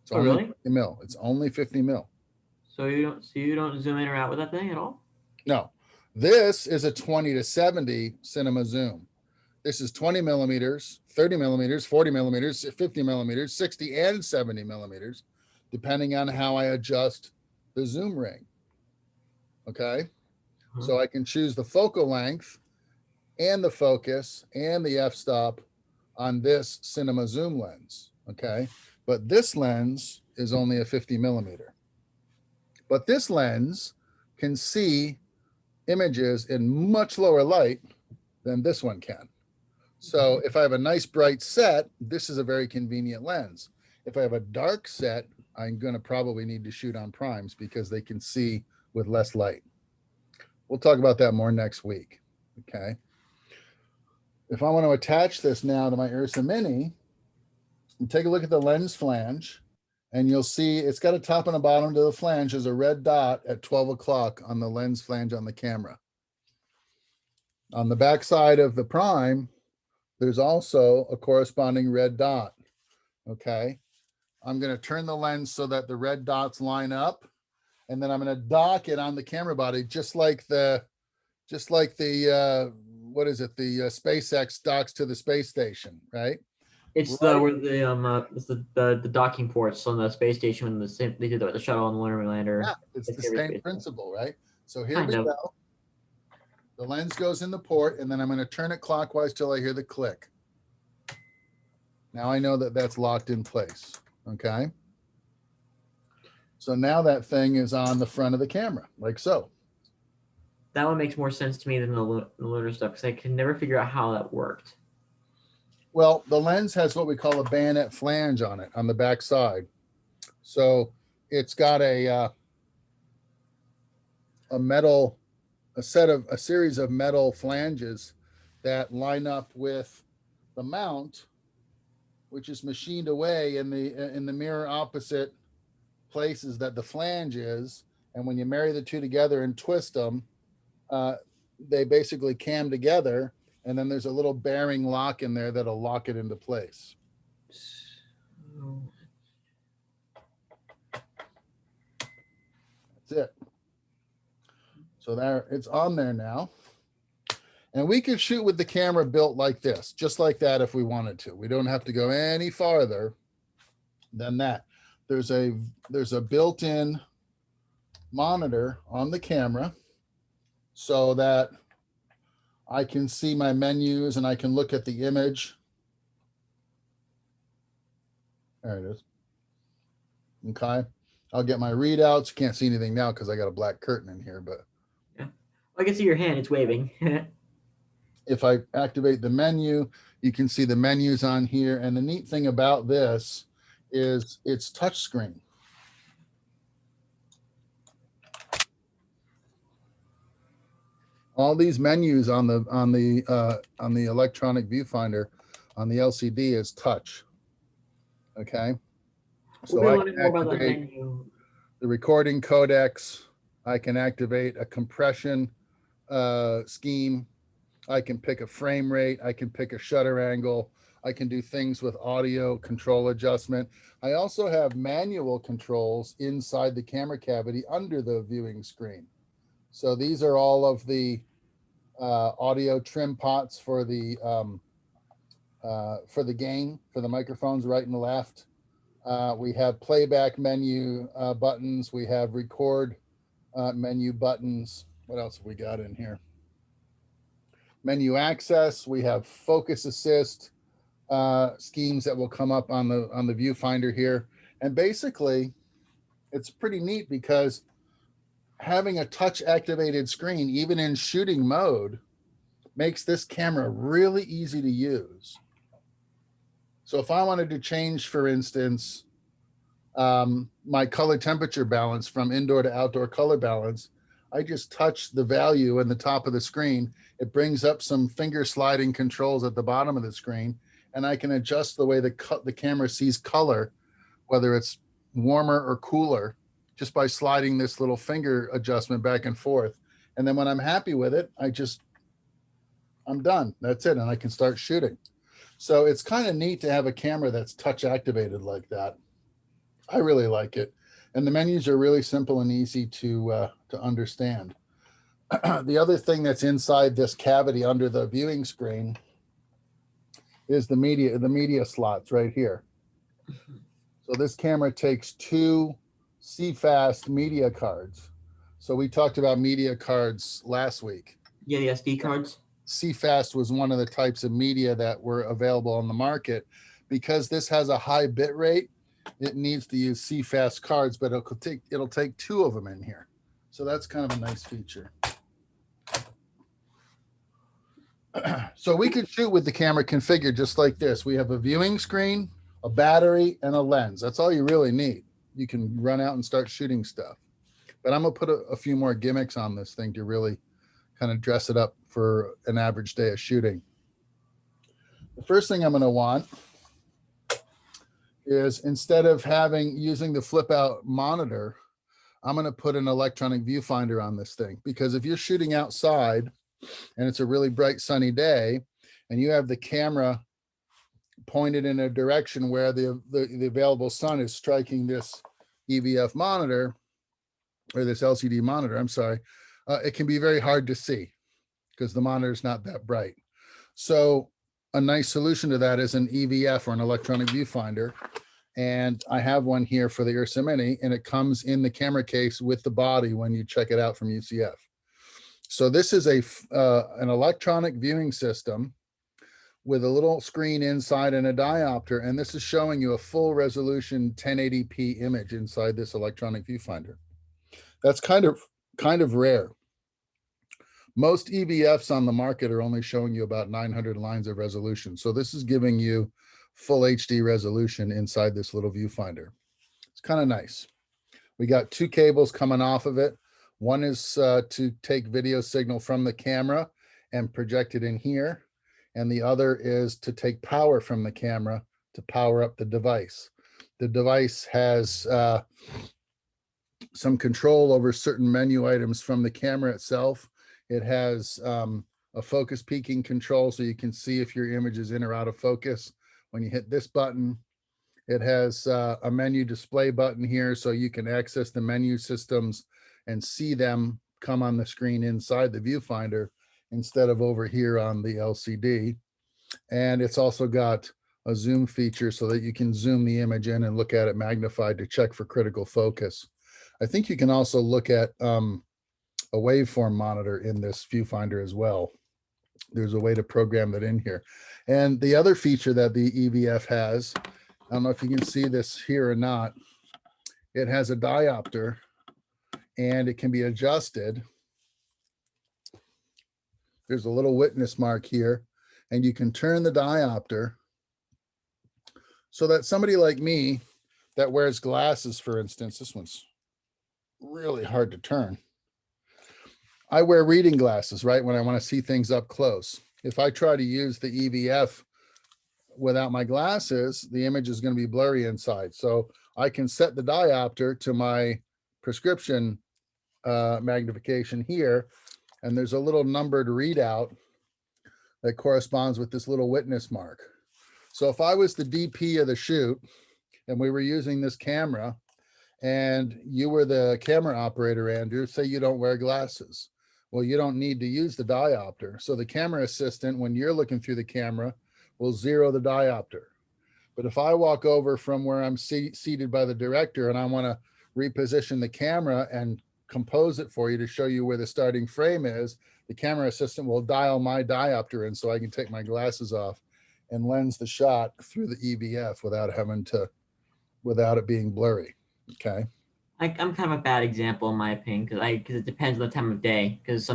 It's only really? 50 mil. It's only 50 mil. So you don't zoom in or out with that thing at all? No, this is a 20 to 70 cinema zoom. This is 20 millimeters, 30 millimeters, 40 millimeters, 50 millimeters, 60 and 70 millimeters, depending on how I adjust the zoom ring. Okay. So I can choose the focal length and the focus and the f-stop on this cinema zoom lens. Okay. But this lens is only a 50 millimeter. But this lens can see images in much lower light than this one can. So if I have a nice bright set, this is a very convenient lens. If I have a dark set, I'm going to probably need to shoot on primes because they can see with less light. We'll talk about that more next week. Okay. If I want to attach this now to my Ursa Mini, take a look at the lens flange and you'll see it's got a top and a bottom to the flange. There's a red dot at 12 o'clock on the lens flange on the camera. On the back side of the prime, there's also a corresponding red dot. Okay. I'm going to turn the lens so that the red dots line up. And then I'm going to dock it on the camera body, just like the what is it? The SpaceX docks to the space station, right? It's right. It's the docking ports on the space station when they did the shuttle on the lunar lander. Yeah, it's the same principle, right? So here we go. The lens goes in the port, and then I'm going to turn it clockwise till I hear the click. Now I know that that's locked in place. Okay. So now that thing is on the front of the camera, like so. That one makes more sense to me than the lunar stuff because I can never figure out how that worked. Well, the lens has what we call a bayonet flange on it on the back side. So it's got a series of metal flanges that line up with the mount, which is machined away in the mirror opposite places that the flange is. And when you marry the two together and twist them, they basically cam together, and then there's a little bearing lock in there that'll lock it into place. That's it. So there, it's on there now. And we could shoot with the camera built like this, just like that if we wanted to. We don't have to go any farther than that. There's a built-in monitor on the camera so that I can see my menus and I can look at the image. There it is. Okay. I'll get my readouts. Can't see anything now because I got a black curtain in here, but yeah. I can see your hand, it's waving. If I activate the menu, you can see the menus on here. And the neat thing about this is it's touchscreen. All these menus on the electronic viewfinder on the LCD is touch. Okay. So I can activate the recording codecs. I can activate a compression scheme. I can pick a frame rate. I can pick a shutter angle. I can do things with audio control adjustment. I also have manual controls inside the camera cavity under the viewing screen. So these are all of the audio trim pots for the gain, for the microphones right and left. We have playback menu buttons. We have record menu buttons. What else have we got in here? Menu access. We have focus assist schemes that will come up on the viewfinder here. And basically, it's pretty neat because having a touch activated screen, even in shooting mode, makes this camera really easy to use. So if I wanted to change, for instance, my color temperature balance from indoor to outdoor color balance, I just touch the value in the top of the screen. It brings up some finger sliding controls at the bottom of the screen, and I can adjust the way the camera sees color, whether it's warmer or cooler, just by sliding this little finger adjustment back and forth. And then when I'm happy with it, I'm done. That's it. And I can start shooting. So it's kind of neat to have a camera that's touch activated like that. I really like it. And the menus are really simple and easy to understand. The other thing that's inside this cavity under the viewing screen is the media slots right here. So this camera takes two CFast media cards. So we talked about media cards last week. Yeah, the SD cards. CFast was one of the types of media that were available on the market. Because this has a high bit rate, it needs to use CFast cards, but it'll take two of them in here. So that's kind of a nice feature. So we could shoot with the camera configured just like this. We have a viewing screen, a battery, and a lens. That's all you really need. You can run out and start shooting stuff. But I'm gonna put a few more gimmicks on this thing to really kind of dress it up for an average day of shooting. The first thing I'm gonna want is, instead of using the flip out monitor, I'm gonna put an electronic viewfinder on this thing, because if you're shooting outside and it's a really bright sunny day and you have the camera pointed in a direction where the available sun is striking this EVF monitor, or this LCD monitor, I'm sorry, it can be very hard to see because the monitor is not that bright. So a nice solution to that is an EVF, or an electronic viewfinder. And I have one here for the Ursa Mini, and it comes in the camera case with the body when you check it out from UCF. So this is an electronic viewing system with a little screen inside and a diopter. And this is showing you a full resolution 1080p image inside this electronic viewfinder. That's kind of rare. Most EVFs on the market are only showing you about 900 lines of resolution. So this is giving you full HD resolution inside this little viewfinder. It's kind of nice. We got two cables coming off of it. One is to take video signal from the camera and project it in here. And the other is to take power from the camera to power up the device. The device has some control over certain menu items from the camera itself. It has a focus peaking control, so you can see if your image is in or out of focus when you hit this button. It has a menu display button here, so you can access the menu systems and see them come on the screen inside the viewfinder instead of over here on the LCD. And it's also got a zoom feature so that you can zoom the image in and look at it magnified to check for critical focus. I think you can also look at a waveform monitor in this viewfinder as well. There's a way to program that in here. And the other feature that the EVF has, I don't know if you can see this here or not, it has a diopter and it can be adjusted. There's a little witness mark here, and you can turn the diopter so that somebody like me that wears glasses, for instance, this one's really hard to turn. I wear reading glasses, right, when I want to see things up close. If I try to use the EVF without my glasses, the image is going to be blurry inside. So I can set the diopter to my prescription magnification here, and there's a little numbered readout that corresponds with this little witness mark. So if I was the DP of the shoot and we were using this camera and you were the camera operator, Andrew, say you don't wear glasses. Well, you don't need to use the diopter. So the camera assistant, when you're looking through the camera, will zero the diopter. But if I walk over from where I'm seated by the director and I want to reposition the camera and compose it for you to show you where the starting frame is, the camera assistant will dial my diopter in so I can take my glasses off and lens the shot through the EVF without it being blurry. Okay. I'm kind of a bad example in my opinion because it depends on the time of day because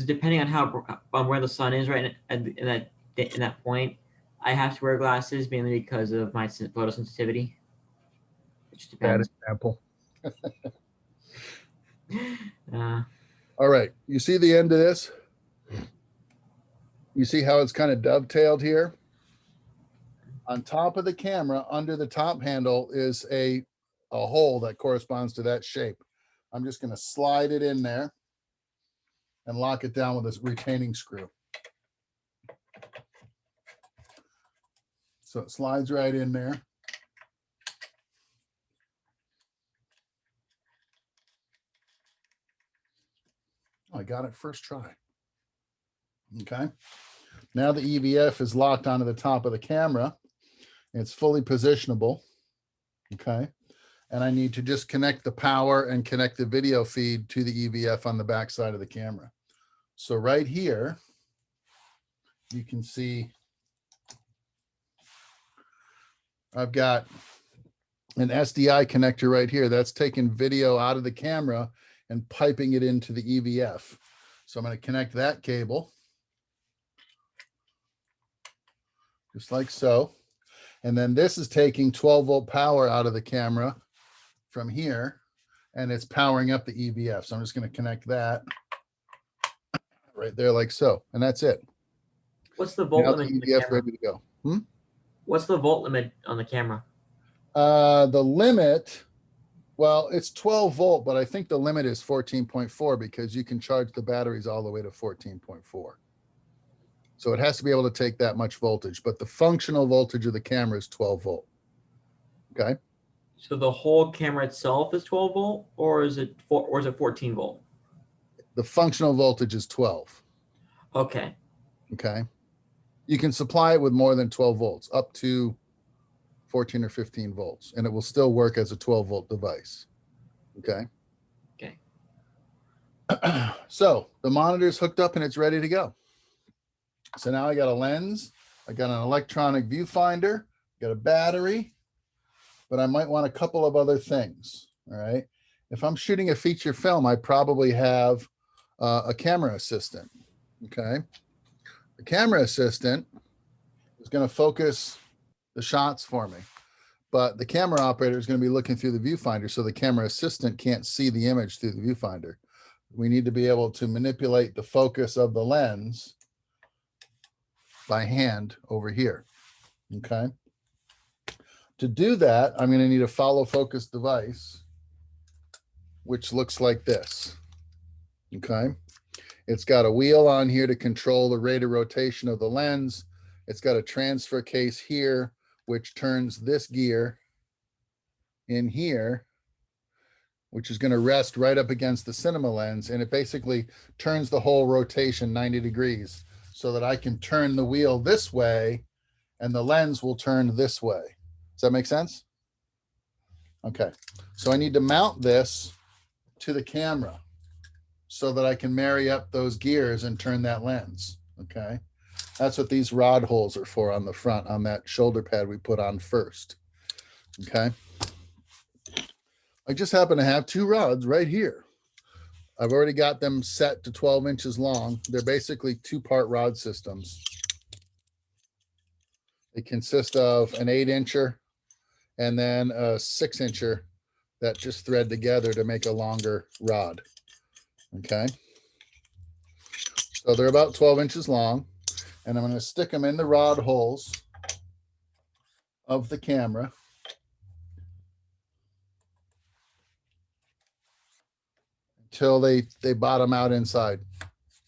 depending on where the sun is right in that point, I have to wear glasses mainly because of my photosensitivity. Which depends. Bad example. All right, you see the end of this? You see how it's kind of dovetailed here? On top of the camera, under the top handle is a hole that corresponds to that shape. I'm just going to slide it in there and lock it down with this retaining screw. So it slides right in there. Oh, I got it first try. Okay. Now the EVF is locked onto the top of the camera. It's fully positionable. Okay. And I need to just connect the power and connect the video feed to the EVF on the back side of the camera. So right here, you can see I've got an SDI connector right here that's taking video out of the camera and piping it into the EVF. So I'm going to connect that cable just like so. And then this is taking 12-volt power out of the camera from here, and it's powering up the EVF. So I'm just going to connect that right there like so, and that's it. What's the volt limit on the EVF camera? ready to go. What's the volt limit on the camera? The limit, well, it's 12 volt, but I think the limit is 14.4 because you can charge the batteries all the way to 14.4. So it has to be able to take that much voltage, but the functional voltage of the camera is 12 volt. Okay. So the whole camera itself is 12 volt, or is it 14 volt? The functional voltage is 12. Okay. Okay. You can supply it with more than 12 volts, up to 14 or 15 volts, and it will still work as a 12 volt device. Okay. Okay. So the monitor is hooked up and it's ready to go. So now I got a lens, I got an electronic viewfinder, got a battery, but I might want a couple of other things. All right. If I'm shooting a feature film, I probably have a camera assistant. Okay. The camera assistant is going to focus the shots for me, but the camera operator is going to be looking through the viewfinder, so the camera assistant can't see the image through the viewfinder. We need to be able to manipulate the focus of the lens by hand over here. Okay. To do that, I'm going to need a follow focus device, which looks like this. Okay. It's got a wheel on here to control the rate of rotation of the lens. It's got a transfer case here, which turns this gear in here, which is going to rest right up against the cinema lens. And it basically turns the whole rotation 90 degrees so that I can turn the wheel this way and the lens will turn this way. Does that make sense? Okay. So I need to mount this to the camera so that I can marry up those gears and turn that lens. Okay. That's what these rod holes are for on the front on that shoulder pad we put on first. Okay. I just happen to have two rods right here. I've already got them set to 12 inches long. They're basically two-part rod systems. They consist of an 8-incher and then a 6-incher that just thread together to make a longer rod. Okay. So they're about 12 inches long, and I'm going to stick them in the rod holes of the camera. Until they bottom out inside.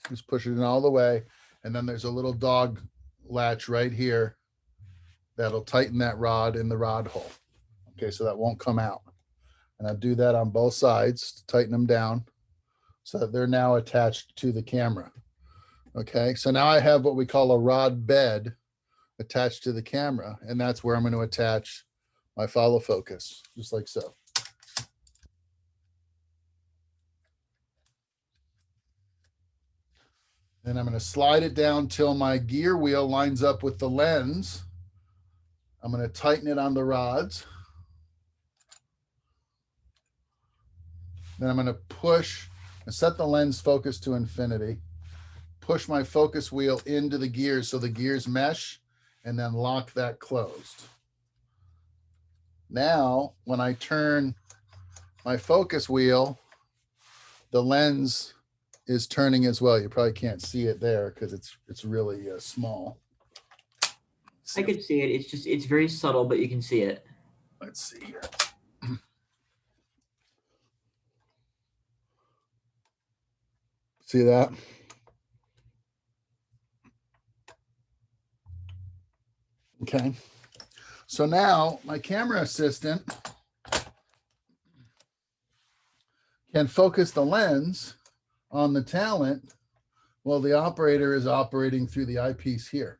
Just push it in all the way. And then there's a little dog latch right here that'll tighten that rod in the rod hole. Okay, so that won't come out. And I do that on both sides to tighten them down so that they're now attached to the camera. Okay, so now I have what we call a rod bed attached to the camera, and that's where I'm going to attach my follow focus, just like so. Then I'm going to slide it down till my gear wheel lines up with the lens. I'm going to tighten it on the rods. Then I'm going to push and set the lens focus to infinity. Push my focus wheel into the gears so the gears mesh, and then lock that closed. Now, when I turn my focus wheel, the lens is turning as well. You probably can't see it there because it's really small. I could see it. It's very subtle, but you can see it. Let's see here. See that? Okay. So now my camera assistant can focus the lens on the talent while the operator is operating through the eyepiece here.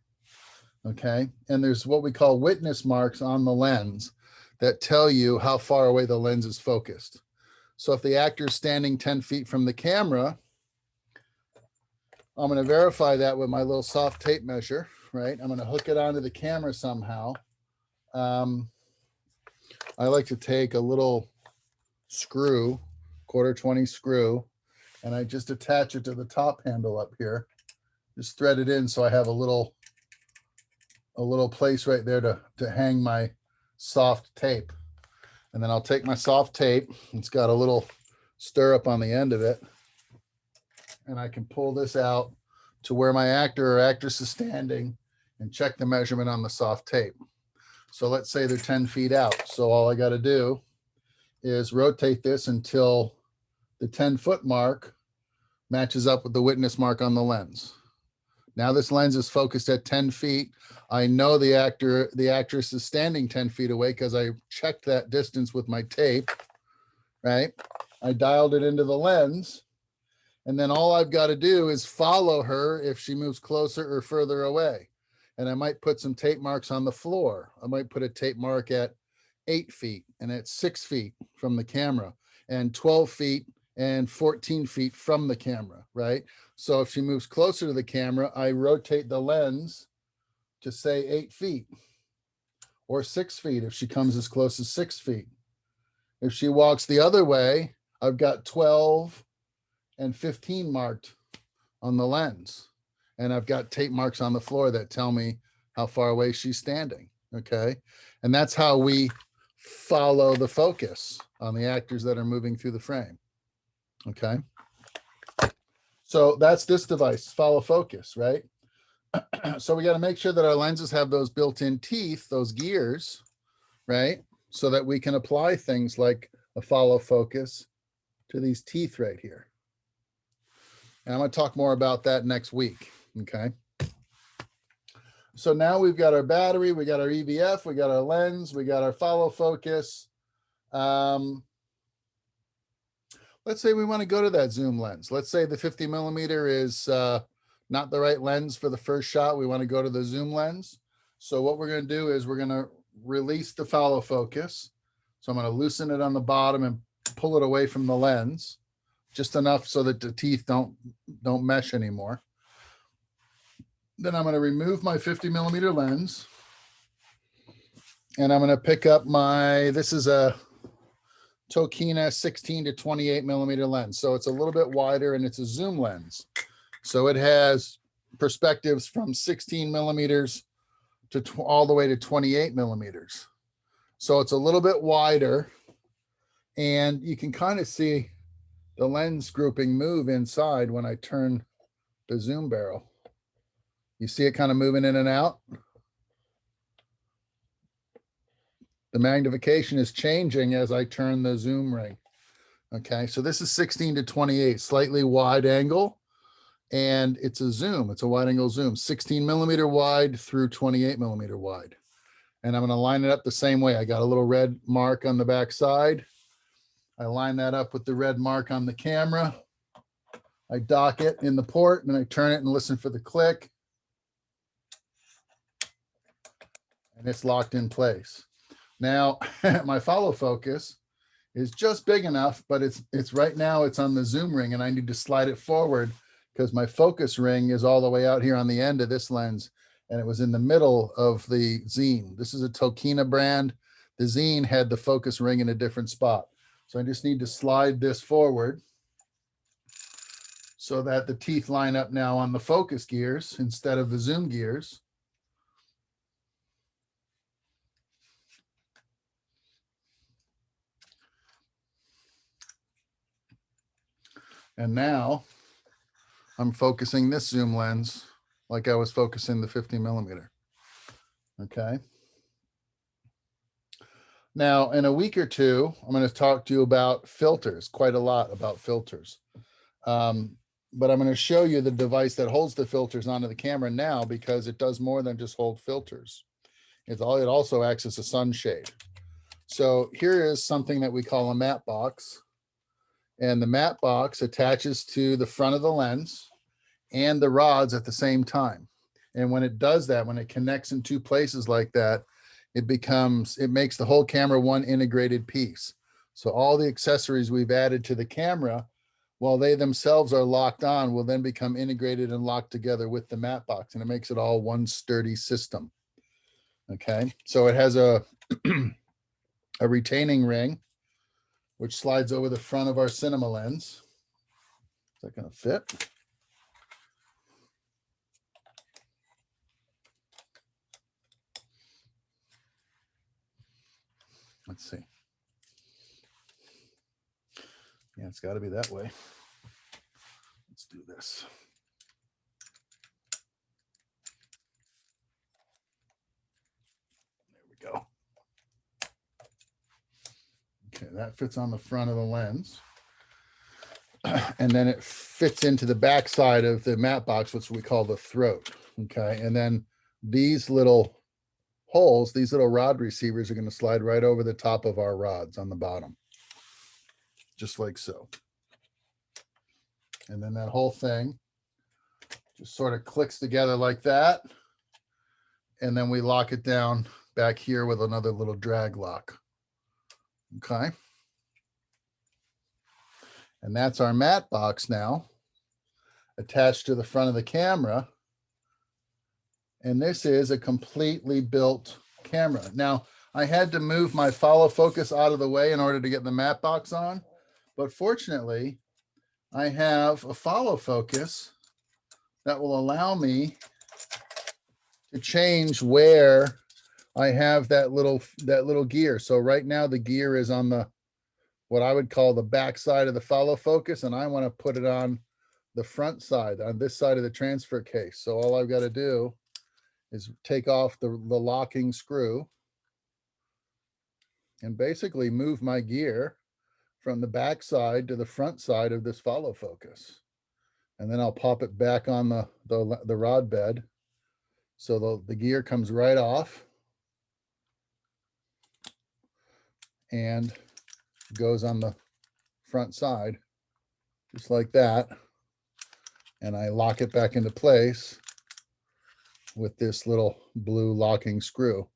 Okay. And there's what we call witness marks on the lens that tell you how far away the lens is focused. So if the actor is standing 10 feet from the camera, I'm going to verify that with my little soft tape measure, right? I'm going to hook it onto the camera somehow. I like to take a little screw, 1/4-20 screw, and I just attach it to the top handle up here. Just thread it in so I have a little place right there to hang my soft tape. And then I'll take my soft tape. It's got a little stirrup on the end of it. And I can pull this out to where my actor or actress is standing and check the measurement on the soft tape. So let's say they're 10 feet out. So all I got to do is rotate this until the 10-foot mark matches up with the witness mark on the lens. Now this lens is focused at 10 feet. I know the actress is standing 10 feet away because I checked that distance with my tape, right? I dialed it into the lens. And then all I've got to do is follow her if she moves closer or further away. And I might put some tape marks on the floor. I might put a tape mark at 8 feet and at 6 feet from the camera and 12 feet and 14 feet from the camera, right? So if she moves closer to the camera, I rotate the lens to say 8 feet or 6 feet if she comes as close as 6 feet. If she walks the other way, I've got 12 and 15 marked on the lens. And I've got tape marks on the floor that tell me how far away she's standing, okay? And that's how we follow the focus on the actors that are moving through the frame, okay? So that's this device, follow focus, right? So we got to make sure that our lenses have those built-in teeth, those gears, right? So that we can apply things like a follow focus to these teeth right here. And I'm going to talk more about that next week, okay? So now we've got our battery, we got our EVF, we got our lens, we got our follow focus. Let's say we want to go to that zoom lens. Let's say the 50 millimeter is not the right lens for the first shot. We want to go to the zoom lens. So what we're going to do is we're going to release the follow focus. So I'm going to loosen it on the bottom and pull it away from the lens, just enough so that the teeth don't mesh anymore. Then I'm going to remove my 50 millimeter lens. And I'm going to pick up this is a Tokina 16 to 28 millimeter lens. So it's a little bit wider and it's a zoom lens. So it has perspectives from 16 millimeters to all the way to 28 millimeters. So it's a little bit wider and you can kind of see the lens grouping move inside when I turn the zoom barrel. You see it kind of moving in and out. The magnification is changing as I turn the zoom ring. Okay, so this is 16 to 28, slightly wide angle, and it's a zoom. It's a wide angle zoom, 16 millimeter wide through 28 millimeter wide. And I'm going to line it up the same way. I got a little red mark on the back side. I line that up with the red mark on the camera. I dock it in the port, and I turn it and listen for the click. And it's locked in place. Now, my follow focus is just big enough, but it's right now it's on the zoom ring and I need to slide it forward because my focus ring is all the way out here on the end of this lens and it was in the middle of the Zine. This is a Tokina brand. The Zine had the focus ring in a different spot. So I just need to slide this forward so that the teeth line up now on the focus gears instead of the zoom gears. And now I'm focusing this zoom lens like I was focusing the 50 millimeter. Okay. Now, in a week or two, I'm going to talk to you about filters, quite a lot about filters. But I'm going to show you the device that holds the filters onto the camera now because it does more than just hold filters. It also acts as a sunshade. So here is something that we call a matte box. And the matte box attaches to the front of the lens and the rods at the same time. And when it does that, when it connects in two places like that, it makes the whole camera one integrated piece. So all the accessories we've added to the camera, while they themselves are locked on, will then become integrated and locked together with the matte box. And it makes it all one sturdy system. Okay, so it has a retaining ring which slides over the front of our cinema lens. Is that going to fit? Let's see. Yeah, it's got to be that way. Let's do this. There we go. Okay, that fits on the front of the lens. And then it fits into the back side of the matte box, which we call the throat. Okay, and then these little holes, these little rod receivers are going to slide right over the top of our rods on the bottom, just like so. And then that whole thing just sort of clicks together like that. And then we lock it down back here with another little drag lock. Okay. And that's our matte box now, attached to the front of the camera. And this is a completely built camera. Now, I had to move my follow focus out of the way in order to get the matte box on, but fortunately, I have a follow focus that will allow me to change where I have that little gear. So right now the gear is on the, what I would call the back side of the follow focus, and I want to put it on the front side, on this side of the transfer case. So all I've got to do is take off the locking screw and basically move my gear from the back side to the front side of this follow focus. And then I'll pop it back on the rod bed. So the gear comes right off and goes on the front side, just like that. And I lock it back into place with this little blue locking screw.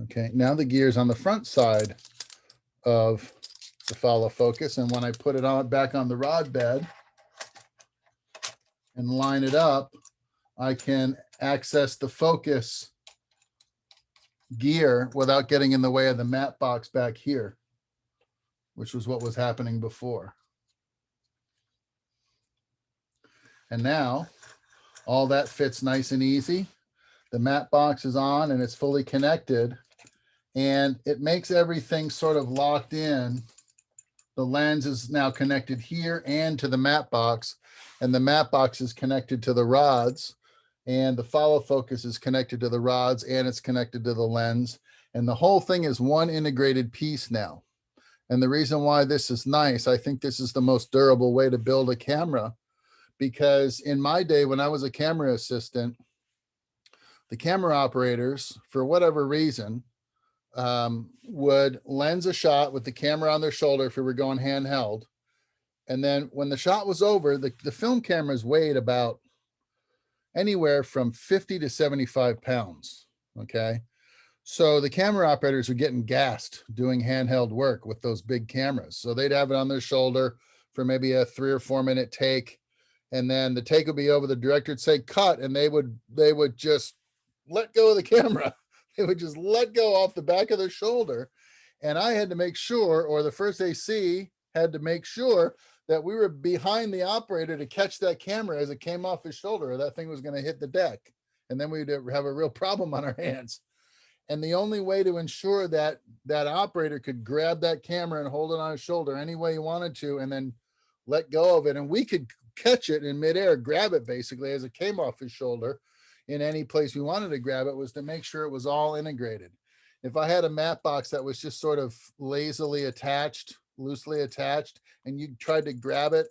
Okay, now the gear's on the front side of the follow focus. And when I put it on back on the rod bed and line it up, I can access the focus gear without getting in the way of the matte box back here, which was what was happening before. And now all that fits nice and easy. The matte box is on and it's fully connected, and it makes everything sort of locked in. The lens is now connected here and to the matte box, and the matte box is connected to the rods, and the follow focus is connected to the rods, and it's connected to the lens. And the whole thing is one integrated piece now. And the reason why this is nice, I think this is the most durable way to build a camera, because in my day when I was a camera assistant, the camera operators, for whatever reason, would lens a shot with the camera on their shoulder if we were going handheld. And then when the shot was over, the film cameras weighed about anywhere from 50 to 75 pounds. Okay. So the camera operators were getting gassed doing handheld work with those big cameras. So they'd have it on their shoulder for maybe a 3 or 4 minute take. And then the take would be over, the director would say cut, and they would just let go of the camera. They would just let go off the back of their shoulder. And I had to make sure, or the first AC had to make sure, that we were behind the operator to catch that camera as it came off his shoulder, or that thing was going to hit the deck. And then we'd have a real problem on our hands. And the only way to ensure that that operator could grab that camera and hold it on his shoulder any way he wanted to, and then let go of it, and we could catch it in midair, grab it basically as it came off his shoulder in any place we wanted to grab it, was to make sure it was all integrated. If I had a matte box that was just sort of lazily attached, loosely attached, and you tried to grab it,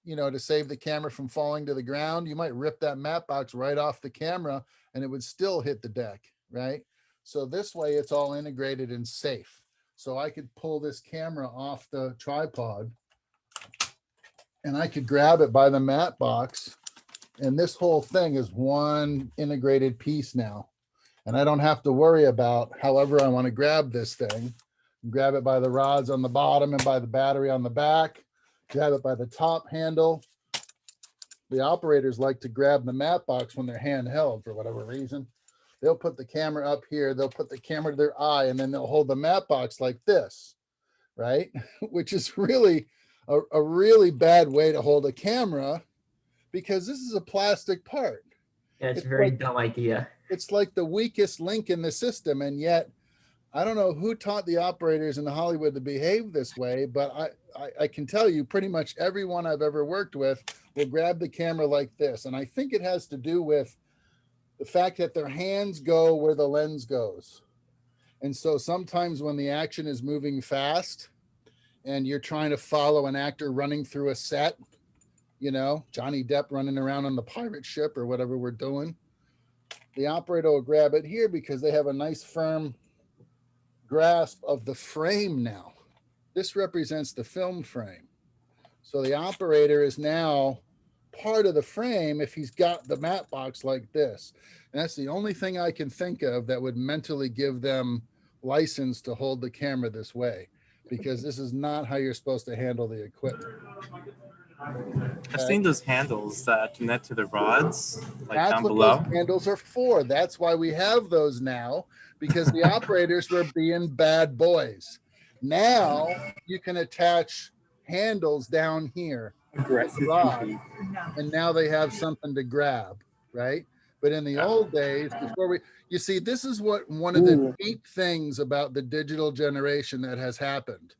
you know, to save the camera from falling to the ground, you might rip that matte box right off the camera and it would still hit the deck, right? So this way it's all integrated and safe. So I could pull this camera off the tripod and I could grab it by the matte box, and this whole thing is one integrated piece now. And I don't have to worry about however I want to grab this thing. Grab it by the rods on the bottom and by the battery on the back. Grab it by the top handle. The operators like to grab the matte box when they're handheld for whatever reason. They'll put the camera up here. They'll put the camera to their eye, and then they'll hold the matte box like this, right? Which is really a really bad way to hold a camera, because this is a plastic part. Yeah, it's a very dumb idea. It's like the weakest link in the system. And yet, I don't know who taught the operators in Hollywood to behave this way, but I can tell you pretty much everyone I've ever worked with will grab the camera like this. And I think it has to do with the fact that their hands go where the lens goes. And so sometimes when the action is moving fast and you're trying to follow an actor running through a set, you know, Johnny Depp running around on the pirate ship or whatever we're doing, the operator will grab it here because they have a nice firm grasp of the frame now. This represents the film frame. So the operator is now part of the frame if he's got the matte box like this. And that's the only thing I can think of that would mentally give them license to hold the camera this way, because this is not how you're supposed to handle the equipment. I've seen those handles that connect to the rods, like That's down what below. those handles are for. That's why we have those now, because the operators were being bad boys. Now you can attach handles down here, Aggressive rod, PP. and now they have something to grab, right? But in the old days, before you see, this is what one of the neat things about the digital generation that has happened.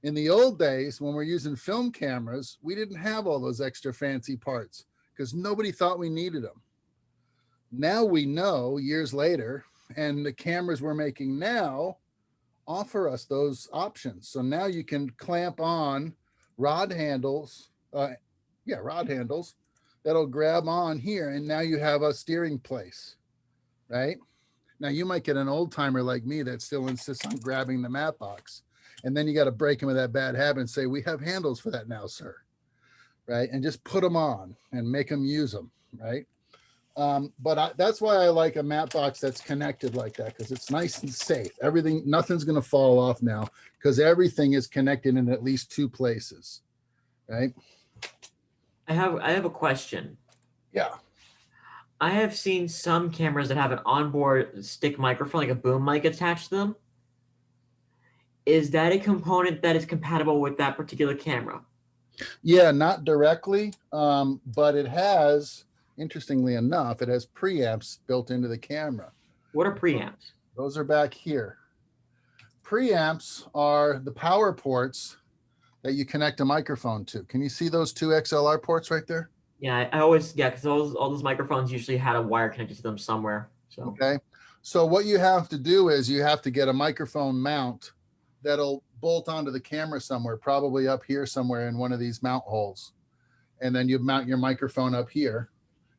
In the old days, when we're using film cameras, we didn't have all those extra fancy parts because nobody thought we needed them. Now we know years later, and the cameras we're making now offer us those options. So now you can clamp on rod handles, rod handles that'll grab on here, and now you have a steering place, right? Now you might get an old timer like me that still insists on grabbing the matte box. And then you got to break him of that bad habit and say, we have handles for that now, sir. Right. And just put them on and make them use them. Right. That's why I like a matte box that's connected like that, because it's nice and safe. Nothing's going to fall off now because everything is connected in at least two places. Right. I have a question. Yeah. I have seen some cameras that have an onboard stick microphone, like a boom mic attached to them. Is that a component that is compatible with that particular camera? Yeah, not directly, but it has, interestingly enough, it has preamps built into the camera. What are preamps? Those are back here. Preamps are the power ports that you connect a microphone to. Can you see those two XLR ports right there? Yeah, I always, because all those microphones usually had a wire connected to them somewhere. So okay. So what you have to do is you have to get a microphone mount that'll bolt onto the camera somewhere, probably up here somewhere in one of these mount holes. And then you mount your microphone up here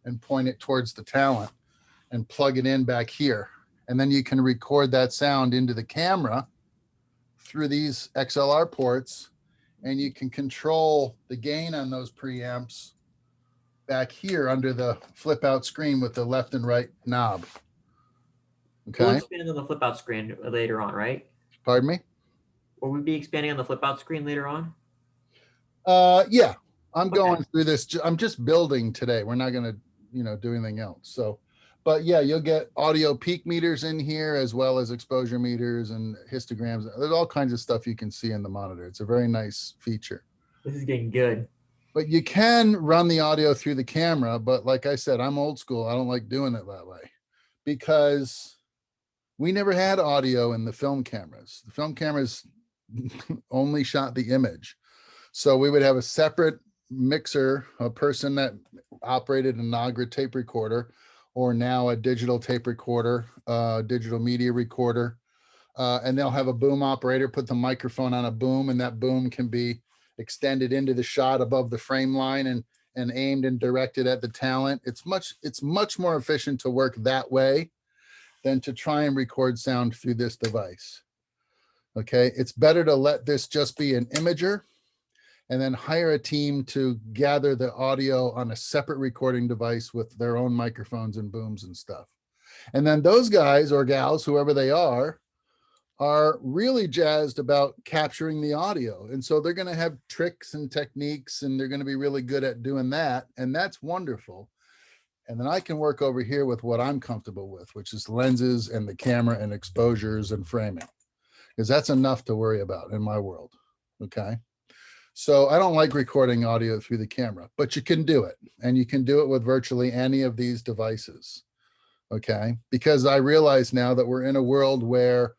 and point it towards the talent and plug it in back here. And then you can record that sound into the camera through these XLR ports, and you can control the gain on those preamps back here under the flip out screen with the left and right knob. Okay. We'll expand on the flip out screen later on, right? Pardon me? Will we be expanding on the flip out screen later on? Yeah, I'm going through this. I'm just building today. We're not going to, do anything else. So, but yeah, you'll get audio peak meters in here as well as exposure meters and histograms. There's all kinds of stuff you can see in the monitor. It's a very nice feature. This is getting good. But you can run the audio through the camera. But like I said, I'm old school. I don't like doing it that way because we never had audio in the film cameras. The film cameras only shot the image. So we would have a separate mixer, a person that operated a Nagra tape recorder, or now a digital tape recorder, digital media recorder. And they'll have a boom operator put the microphone on a boom, and that boom can be extended into the shot above the frame line and aimed and directed at the talent. It's much more efficient to work that way than to try and record sound through this device. Okay, it's better to let this just be an imager and then hire a team to gather the audio on a separate recording device with their own microphones and booms and stuff. And then those guys or gals, whoever they are really jazzed about capturing the audio. And so they're going to have tricks and techniques, and they're going to be really good at doing that. And that's wonderful. And then I can work over here with what I'm comfortable with, which is lenses and the camera and exposures and framing, because that's enough to worry about in my world. Okay. So I don't like recording audio through the camera, but you can do it, and you can do it with virtually any of these devices. Okay. Because I realize now that we're in a world where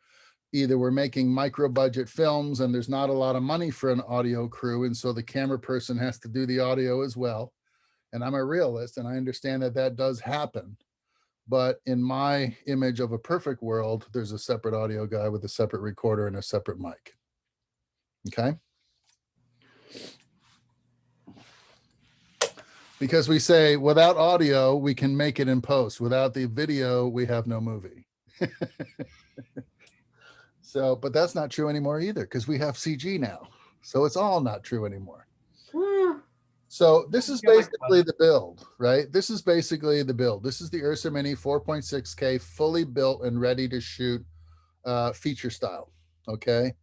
either we're making micro budget films and there's not a lot of money for an audio crew. And so the camera person has to do the audio as well. And I'm a realist, and I understand that that does happen. But in my image of a perfect world, there's a separate audio guy with a separate recorder and a separate mic. Okay. Because we say without audio, we can make it in post. Without the video, we have no movie. So, but that's not true anymore either, because we have CG now. So it's all not true anymore. So this is Yeah, like, basically the build, right? This is basically the build. This is the Ursa Mini 4.6K fully built and ready to shoot feature style, okay?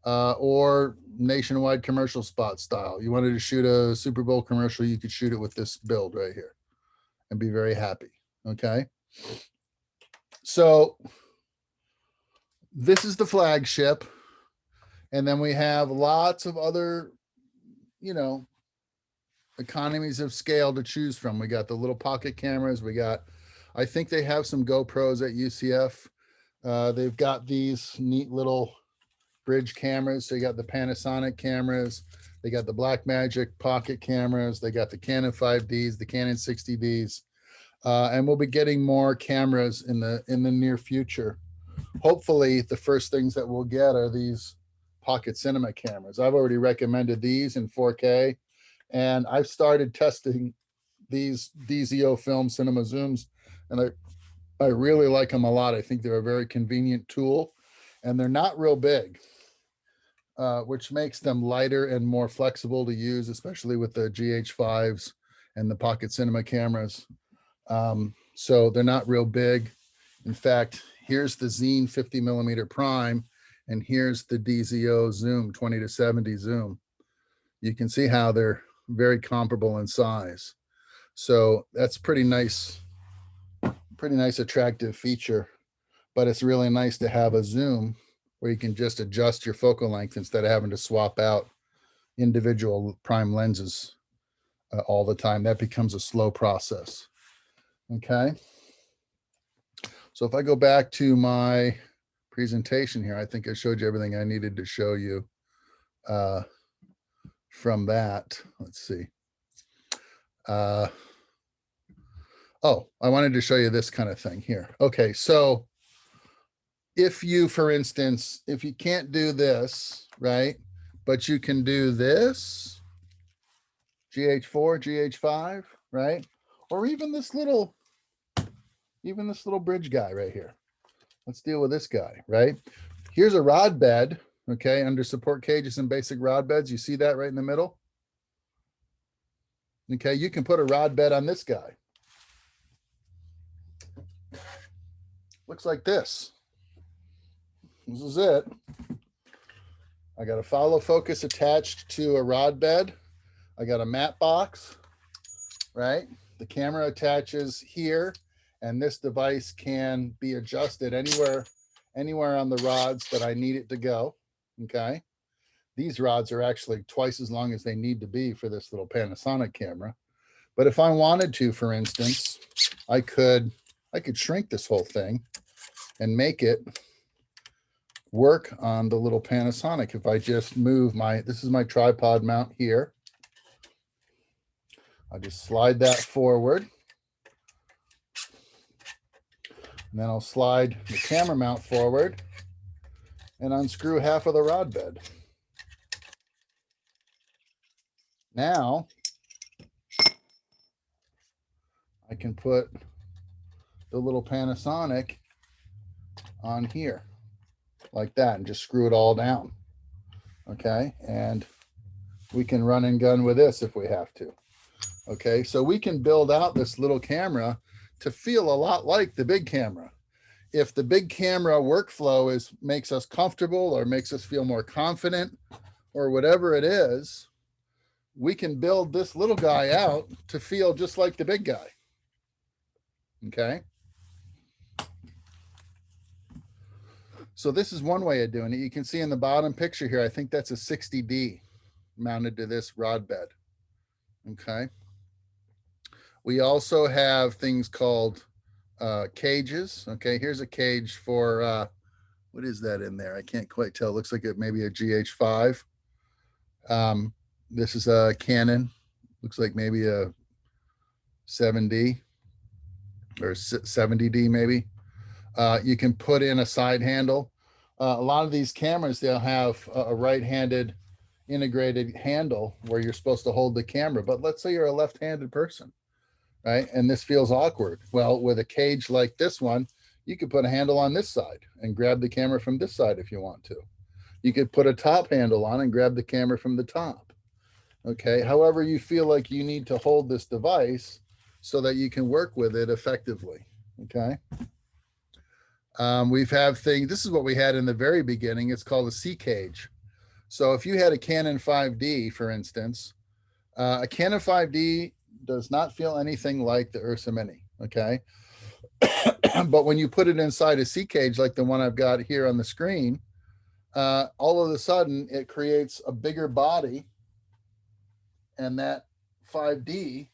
Or nationwide commercial spot style. You wanted to shoot a Super Bowl commercial, you could shoot it with this build right here and be very happy, okay? So this is the flagship. And then we have lots of other, you know, economies of scale to choose from. We got the little pocket cameras. We got, I think they have some GoPros at UCF. They've got these neat little bridge cameras. So you got the Panasonic cameras. They got the Blackmagic pocket cameras. They got the Canon 5Ds, the Canon 60Ds. And we'll be getting more cameras in the near future. Hopefully the first things that we'll get are these pocket cinema cameras. I've already recommended these in 4K, and I've started testing these DZO film cinema zooms, and I really like them a lot. I think they're a very convenient tool, and they're not real big, which makes them lighter and more flexible to use, especially with the GH5s and the pocket cinema cameras. So they're not real big. In fact, here's the Zine 50mm prime, and here's the DZO zoom 20-70 zoom. You can see how they're very comparable in size. So that's pretty nice attractive feature, but it's really nice to have a zoom where you can just adjust your focal length instead of having to swap out individual prime lenses all the time. That becomes a slow process. Okay. So if I go back to my presentation here, I think I showed you everything I needed to show you from that. Let's see. Oh, I wanted to show you this kind of thing here. Okay, so if you, for instance, if you can't do this, right, but you can do this, GH4, GH5, right, or even this little bridge guy right here. Let's deal with this guy, right? Here's a rod bed, okay, under support cages and basic rod beds. You see that right in the middle? Okay, you can put a rod bed on this guy. Looks like this. This is it. I got a follow focus attached to a rod bed. I got a matte box, right? The camera attaches here, and this device can be adjusted anywhere on the rods that I need it to go, okay? These rods are actually twice as long as they need to be for this little Panasonic camera. But if I wanted to, for instance, I could shrink this whole thing and make it work on the little Panasonic. If I just move this is my tripod mount here. I'll just slide that forward. And then I'll slide the camera mount forward and unscrew half of the rod bed. Now I can put the little Panasonic on here like that and just screw it all down. Okay, and we can run and gun with this if we have to. Okay, so we can build out this little camera to feel a lot like the big camera. If the big camera workflow makes us comfortable or makes us feel more confident or whatever it is, we can build this little guy out to feel just like the big guy. Okay. So this is one way of doing it. You can see in the bottom picture here, I think that's a 60D mounted to this rod bed. Okay. We also have things called cages. Okay, here's a cage for, what is that in there? I can't quite tell. It looks like it may be a GH5. This is a Canon. Looks like maybe a 7D or 70D maybe. You can put in a side handle. A lot of these cameras, they'll have a right-handed integrated handle where you're supposed to hold the camera. But let's say you're a left-handed person, right? And this feels awkward. Well, with a cage like this one, you could put a handle on this side and grab the camera from this side if you want to. You could put a top handle on and grab the camera from the top. Okay, however you feel like you need to hold this device so that you can work with it effectively. Okay. We've have things, this is what we had in the very beginning. It's called a C cage. So if you had a Canon 5D, for instance, a Canon 5D does not feel anything like the Ursa Mini. Okay. But when you put it inside a C cage, like the one I've got here on the screen, all of a sudden it creates a bigger body, and that 5D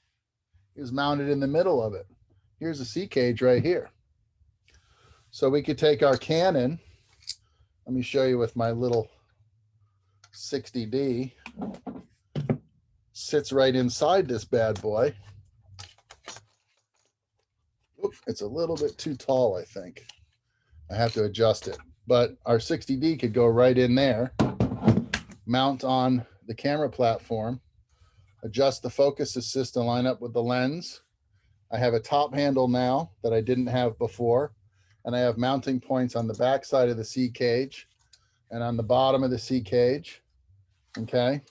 is mounted in the middle of it. Here's a C cage right here. So we could take our Canon. Let me show you with my little 60D. Sits right inside this bad boy. Oops, it's a little bit too tall, I think. I have to adjust it. But our 60D could go right in there, mount on the camera platform, adjust the focus assist to line up with the lens. I have a top handle now that I didn't have before, and I have mounting points on the back side of the C cage and on the bottom of the C cage. Okay.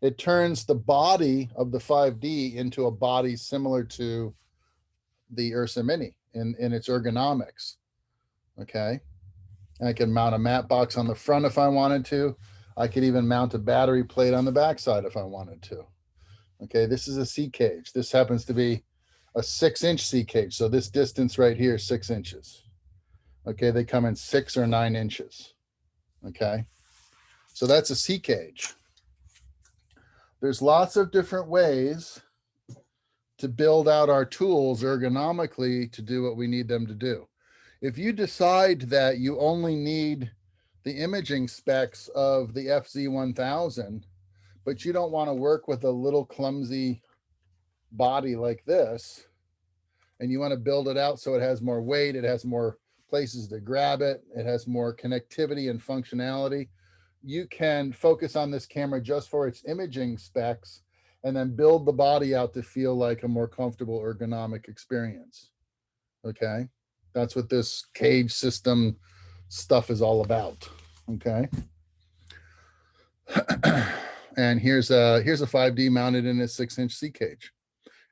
It turns the body of the 5D into a body similar to the Ursa Mini in its ergonomics. Okay. And I can mount a matte box on the front if I wanted to. I could even mount a battery plate on the backside if I wanted to. Okay, this is a C cage. This happens to be a 6-inch C cage. So this distance right here is 6 inches. Okay, they come in 6 or 9 inches. Okay, so that's a C cage. There's lots of different ways to build out our tools ergonomically to do what we need them to do. If you decide that you only need the imaging specs of the FZ1000, but you don't want to work with a little clumsy body like this, and you want to build it out so it has more weight, it has more places to grab it, it has more connectivity and functionality, you can focus on this camera just for its imaging specs and then build the body out to feel like a more comfortable ergonomic experience. Okay, that's what this cage system stuff is all about. Okay. And here's a 5D mounted in a 6-inch C cage.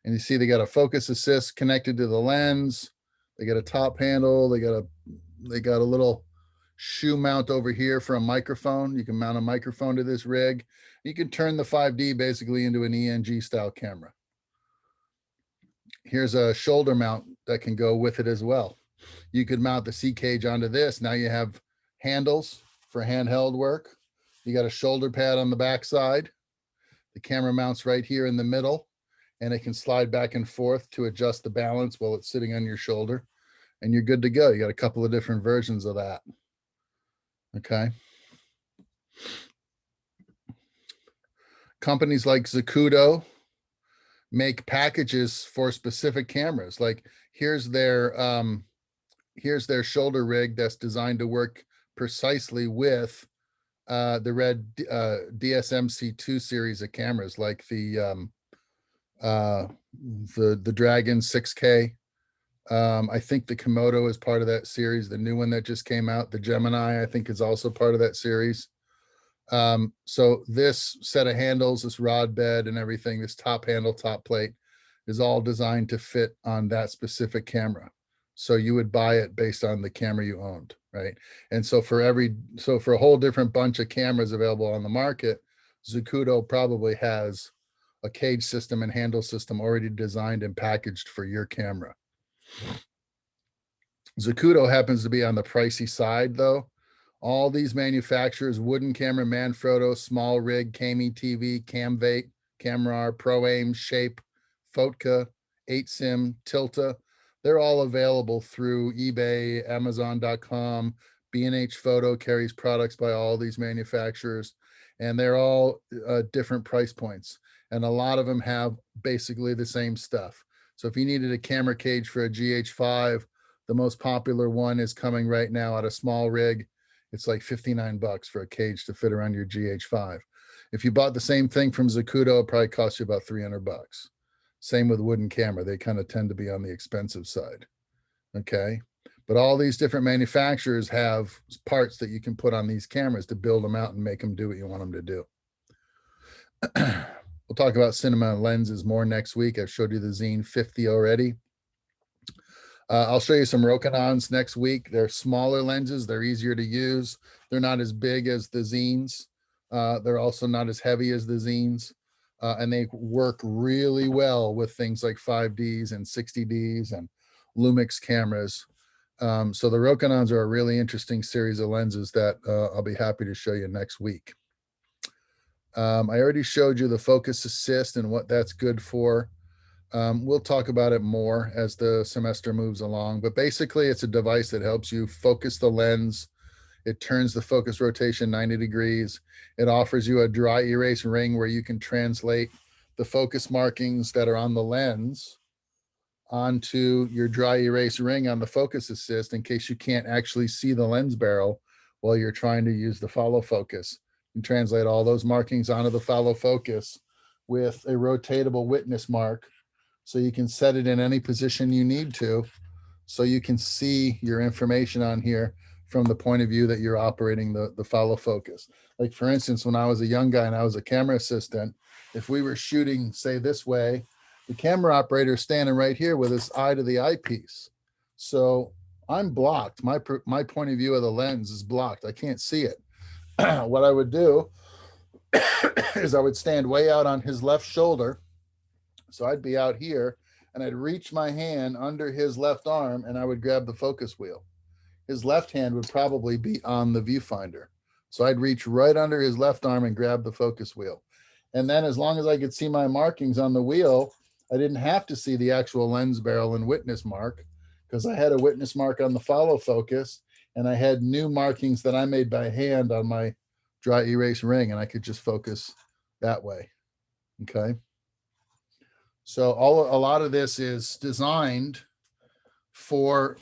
And you see they got a focus assist connected to the lens. They got a top handle. They got a little shoe mount over here for a microphone. You can mount a microphone to this rig. You can turn the 5D basically into an ENG style camera. Here's a shoulder mount that can go with it as well. You could mount the C cage onto this. Now you have handles for handheld work. You got a shoulder pad on the back side. The camera mounts right here in the middle, and it can slide back and forth to adjust the balance while it's sitting on your shoulder, and you're good to go. You got a couple of different versions of that. Okay. Companies like Zacuto make packages for specific cameras. Like here's their shoulder rig that's designed to work precisely with the red DSMC2 series of cameras, like the Dragon 6K. I think the Komodo is part of that series. The new one that just came out, the Gemini, I think is also part of that series. So this set of handles, this rod bed and everything, this top handle, top plate is all designed to fit on that specific camera. So you would buy it based on the camera you owned, right? And so for a whole different bunch of cameras available on the market, Zacuto probably has a cage system and handle system already designed and packaged for your camera. Zacuto happens to be on the pricey side though. All these manufacturers, Wooden Camera, Manfrotto, Small Rig, Kami TV, Camvate, Camera, ProAim, Shape, Fotka, 8Sim, Tilta, they're all available through eBay, Amazon.com. B&H Photo carries products by all these manufacturers, and they're all different price points. And a lot of them have basically the same stuff. So if you needed a camera cage for a GH5, the most popular one is coming right now at a Small Rig. It's like $59 for a cage to fit around your GH5. If you bought the same thing from Zacuto, it probably cost you about $300. Same with Wooden Camera. They kind of tend to be on the expensive side. Okay. But all these different manufacturers have parts that you can put on these cameras to build them out and make them do what you want them to do. We'll talk about cinema lenses more next week. I've showed you the Zine 50 already. I'll show you some Rokinons next week. They're smaller lenses. They're easier to use. They're not as big as the Zines. They're also not as heavy as the Zines. And they work really well with things like 5Ds and 60Ds and Lumix cameras. So the Rokinons are a really interesting series of lenses that I'll be happy to show you next week. I already showed you the focus assist and what that's good for. We'll talk about it more as the semester moves along, but basically it's a device that helps you focus the lens. It turns the focus rotation 90 degrees. It offers you a dry erase ring where you can translate the focus markings that are on the lens onto your dry erase ring on the focus assist in case you can't actually see the lens barrel while you're trying to use the follow focus. You translate all those markings onto the follow focus with a rotatable witness mark, so you can set it in any position you need to, so you can see your information on here from the point of view that you're operating the follow focus. Like for instance, when I was a young guy and I was a camera assistant, if we were shooting, say this way, the camera operator is standing right here with his eye to the eyepiece. So I'm blocked. My point of view of the lens is blocked. I can't see it. What I would do is I would stand way out on his left shoulder. So I'd be out here and I'd reach my hand under his left arm and I would grab the focus wheel. His left hand would probably be on the viewfinder. So I'd reach right under his left arm and grab the focus wheel. And then as long as I could see my markings on the wheel, I didn't have to see the actual lens barrel and witness mark, because I had a witness mark on the follow focus and I had new markings that I made by hand on my dry erase ring, and I could just focus that way. Okay. So a lot of this is designed for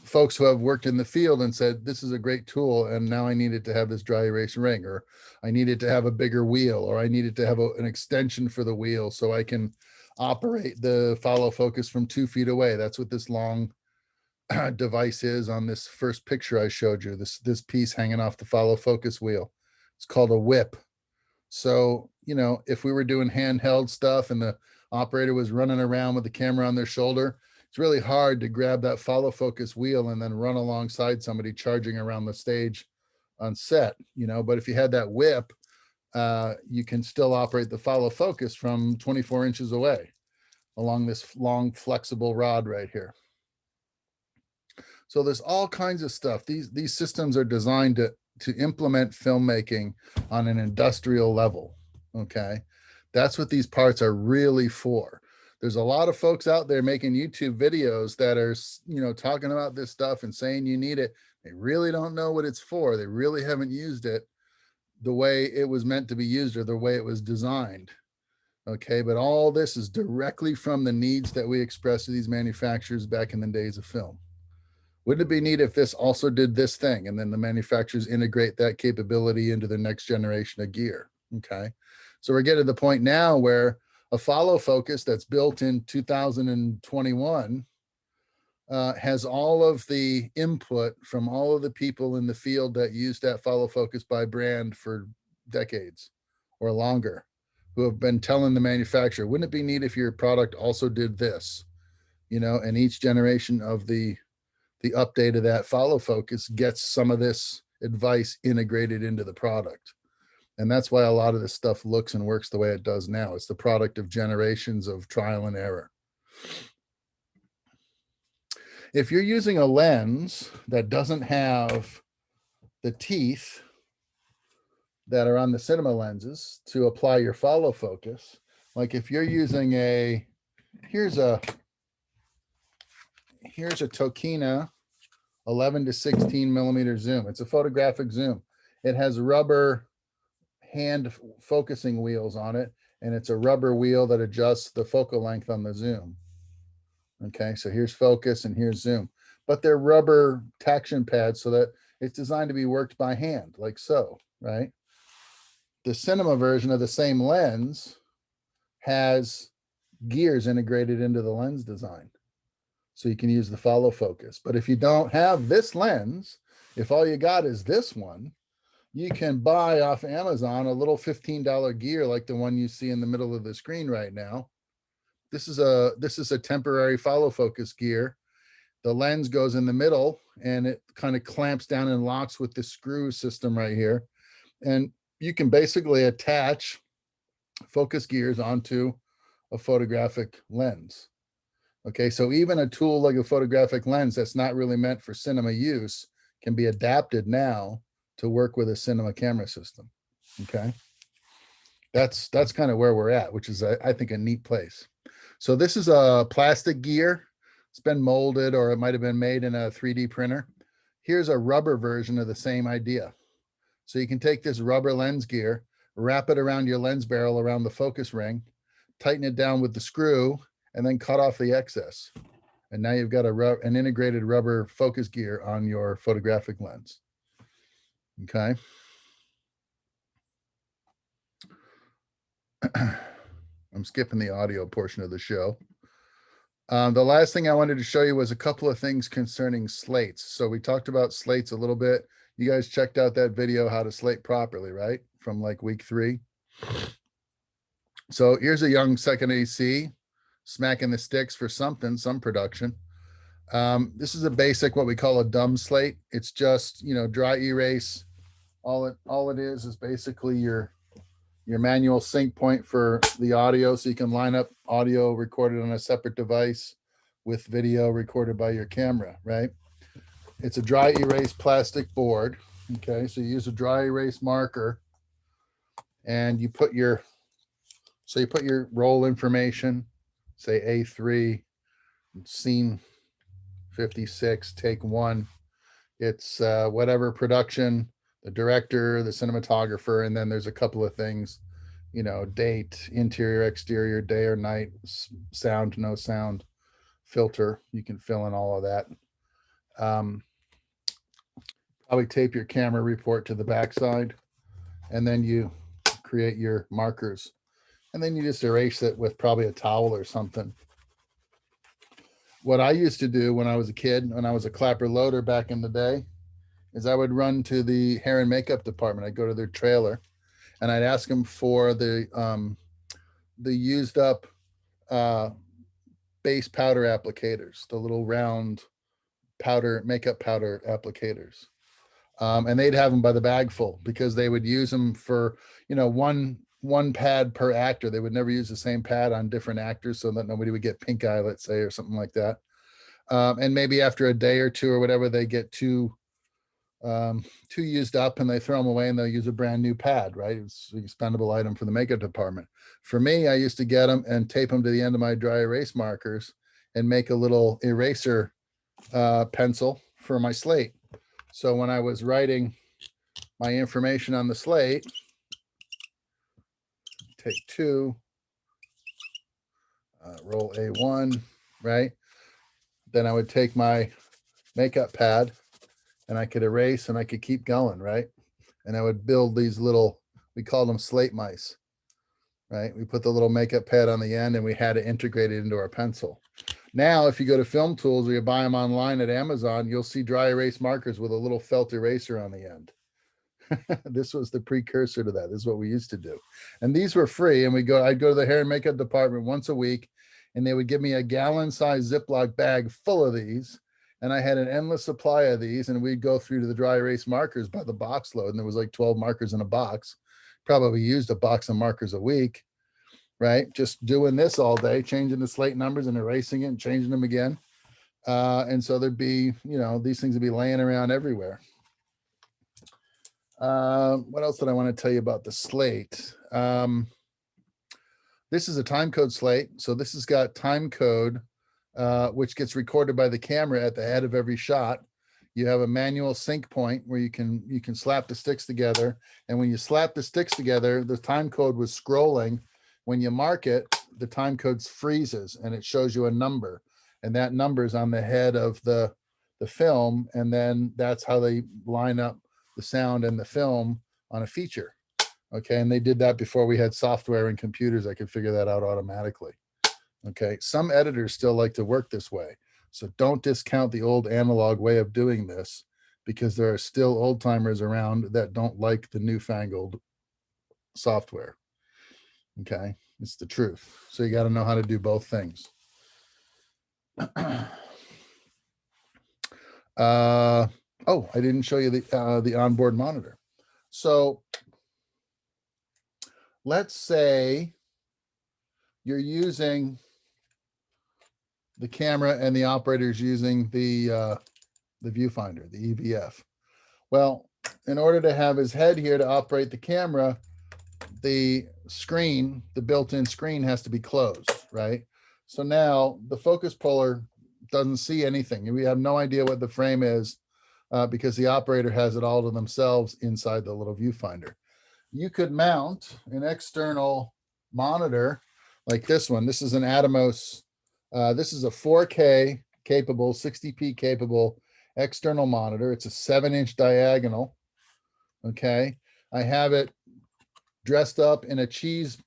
folks who have worked in the field and said, this is a great tool, and now I needed to have this dry erase ring, or I needed to have a bigger wheel, or I needed to have an extension for the wheel so I can operate the follow focus from 2 feet away. That's what this long device is on this first picture I showed you, this piece hanging off the follow focus wheel. It's called a whip. So, you know, if we were doing handheld stuff and the operator was running around with the camera on their shoulder, it's really hard to grab that follow focus wheel and then run alongside somebody charging around the stage on set, you know. But if you had that whip, you can still operate the follow focus from 24 inches away along this long flexible rod right here. So there's all kinds of stuff. These systems are designed to implement filmmaking on an industrial level. Okay, that's what these parts are really for. There's a lot of folks out there making YouTube videos that are, you know, talking about this stuff and saying you need it. They really don't know what it's for. They really haven't used it the way it was meant to be used or the way it was designed. Okay, but all this is directly from the needs that we expressed to these manufacturers back in the days of film. Wouldn't it be neat if this also did this thing, and then the manufacturers integrate that capability into the next generation of gear? Okay, so we're getting to the point now where a follow focus that's built in 2021 has all of the input from all of the people in the field that used that follow focus by brand for decades or longer, who have been telling the manufacturer, wouldn't it be neat if your product also did this? You know, and each generation of the update of that follow focus gets some of this advice integrated into the product. And that's why a lot of this stuff looks and works the way it does now. It's the product of generations of trial and error. If you're using a lens that doesn't have the teeth that are on the cinema lenses to apply your follow focus, like if you're using here's a Tokina 11 to 16 millimeter zoom. It's a photographic zoom. It has rubber hand focusing wheels on it, and it's a rubber wheel that adjusts the focal length on the zoom. Okay, so here's focus and here's zoom, but they're rubber traction pads so that it's designed to be worked by hand, like so, right? The cinema version of the same lens has gears integrated into the lens design, so you can use the follow focus. But if you don't have this lens, if all you got is this one, you can buy off Amazon a little $15 gear like the one you see in the middle of the screen right now. This is a temporary follow focus gear. The lens goes in the middle and it kind of clamps down and locks with the screw system right here. And you can basically attach focus gears onto a photographic lens. Okay, so even a tool like a photographic lens that's not really meant for cinema use can be adapted now to work with a cinema camera system. Okay, that's kind of where we're at, which is, I think, a neat place. So this is a plastic gear. It's been molded, or it might have been made in a 3D printer. Here's a rubber version of the same idea. So you can take this rubber lens gear, wrap it around your lens barrel around the focus ring, tighten it down with the screw, and then cut off the excess. And now you've got an integrated rubber focus gear on your photographic lens. Okay. I'm skipping the audio portion of the show. The last thing I wanted to show you was a couple of things concerning slates. So we talked about slates a little bit. You guys checked out that video, how to slate properly, right? From like week 3. So here's a young second AC smacking the sticks for some production. This is a basic, what we call a dumb slate. It's just, dry erase. All it is basically your manual sync point for the audio, so you can line up audio recorded on a separate device with video recorded by your camera, right? It's a dry erase plastic board. Okay, so you use a dry erase marker and you put your roll information, say A3, scene 56, take 1. It's whatever production, the director, the cinematographer, and then there's a couple of things, date, interior, exterior, day or night, sound, no sound, filter. You can fill in all of that. Probably tape your camera report to the backside, and then you create your markers, and then you just erase it with probably a towel or something. What I used to do when I was a kid, when I was a clapper loader back in the day, is I would run to the hair and makeup department. I'd go to their trailer and I'd ask them for the used up base powder applicators, the little round makeup powder applicators. And they'd have them by the bag full, because they would use them for, one pad per actor. They would never use the same pad on different actors so that nobody would get pink eye, let's say, or something like that. And maybe after a day or two or whatever, they get too used up and they throw them away and they'll use a brand new pad, right? It's an expendable item for the makeup department. For me, I used to get them and tape them to the end of my dry erase markers and make a little eraser pencil for my slate. So when I was writing my information on the slate, take 2, roll A1, right? Then I would take my makeup pad and I could erase and I could keep going, right? And I would build these little, we called them slate mice, right? We put the little makeup pad on the end and we had it integrated into our pencil. Now, if you go to Film Tools or you buy them online at Amazon, you'll see dry erase markers with a little felt eraser on the end. This was the precursor to that. This is what we used to do. And these were free. And I'd go to the hair and makeup department once a week, and they would give me a gallon-sized Ziploc bag full of these. And I had an endless supply of these, and we'd go through to the dry erase markers by the box load. And there was like 12 markers in a box. Probably used a box of markers a week, right? Just doing this all day, changing the slate numbers and erasing it and changing them again. And so there'd be, these things would be laying around everywhere. What else did I want to tell you about the slate? This is a time code slate. So this has got time code, which gets recorded by the camera at the head of every shot. You have a manual sync point where you can slap the sticks together. And when you slap the sticks together, the time code was scrolling. When you mark it, the time code freezes and it shows you a number. And that number is on the head of the film. And then that's how they line up the sound and the film on a feature. Okay, and they did that before we had software and computers that could figure that out automatically. Okay, some editors still like to work this way. So don't discount the old analog way of doing this. because there are still old timers around that don't like the newfangled software. Okay, it's the truth. So you got to know how to do both things. Oh, I didn't show you the onboard monitor. So let's say you're using the camera and the operator's using the viewfinder, the EVF. Well, in order to have his head here to operate the camera, the screen, the built-in screen has to be closed, right? So now the focus puller doesn't see anything. We have no idea what the frame is because the operator has it all to themselves inside the little viewfinder. You could mount an external monitor like this one. This is an Atomos. This is a 4K capable, 60p capable external monitor. It's a 7-inch diagonal. Okay. I have it dressed up in a cheese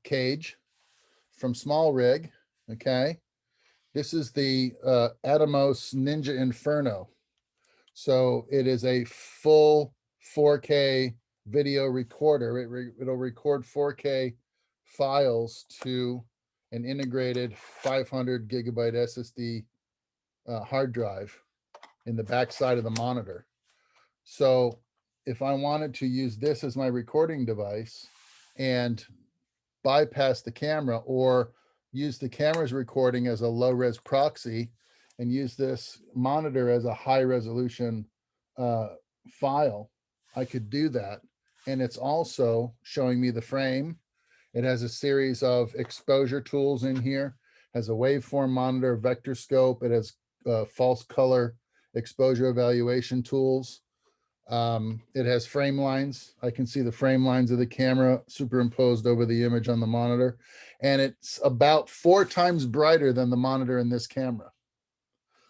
cage from Small Rig. Okay. This is the Atomos Ninja Inferno. So it is a full 4K video recorder. It'll record 4K files to an integrated 500 gigabyte SSD hard drive in the back side of the monitor. So if I wanted to use this as my recording device and bypass the camera, or use the camera's recording as a low-res proxy and use this monitor as a high-resolution file, I could do that. And it's also showing me the frame. It has a series of exposure tools in here, has a waveform monitor, vector scope. It has false color exposure evaluation tools. It has frame lines. I can see the frame lines of the camera superimposed over the image on the monitor. And it's about 4 times brighter than the monitor in this camera.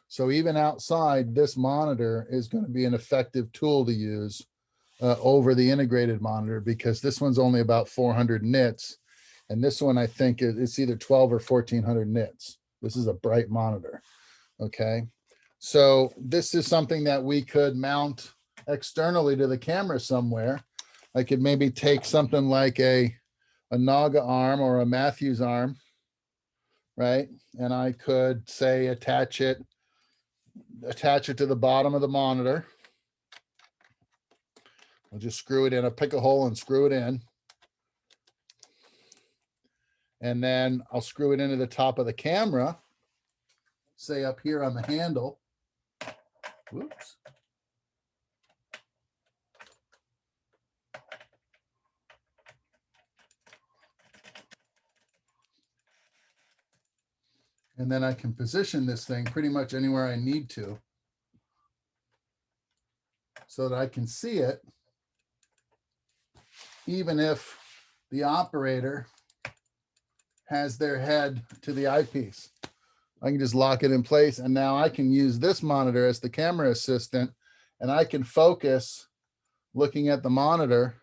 So even outside, this monitor is going to be an effective tool to use over the integrated monitor, because this one's only about 400 nits. And this one, I think it's either 12 or 1400 nits. This is a bright monitor. Okay. So this is something that we could mount externally to the camera somewhere. I could maybe take something like a Naga arm or a Matthews arm, right? And I could say attach it to the bottom of the monitor. I'll just screw it in. I'll pick a hole and screw it in. And then I'll screw it into the top of the camera, say up here on the handle. Whoops. And then I can position this thing pretty much anywhere I need to, so that I can see it, even if the operator has their head to the eyepiece. I can just lock it in place, and now I can use this monitor as the camera assistant, and I can focus looking at the monitor,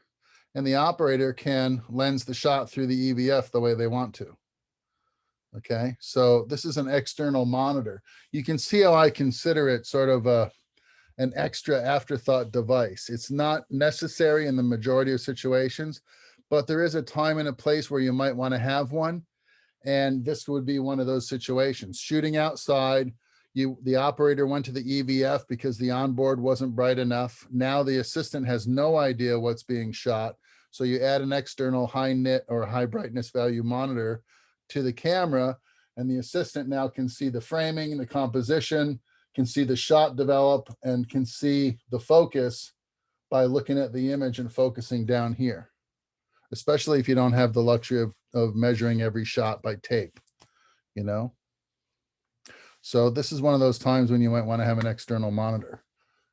and the operator can lens the shot through the EVF the way they want to. Okay, so this is an external monitor. You can see how I consider it sort of an extra afterthought device. It's not necessary in the majority of situations, but there is a time and a place where you might want to have one. And this would be one of those situations. Shooting outside, the operator went to the EVF because the onboard wasn't bright enough. Now the assistant has no idea what's being shot. So you add an external high nit or high brightness value monitor to the camera, and the assistant now can see the framing, the composition, can see the shot develop, and can see the focus by looking at the image and focusing down here, especially if you don't have the luxury of measuring every shot by tape, you know? So this is one of those times when you might want to have an external monitor.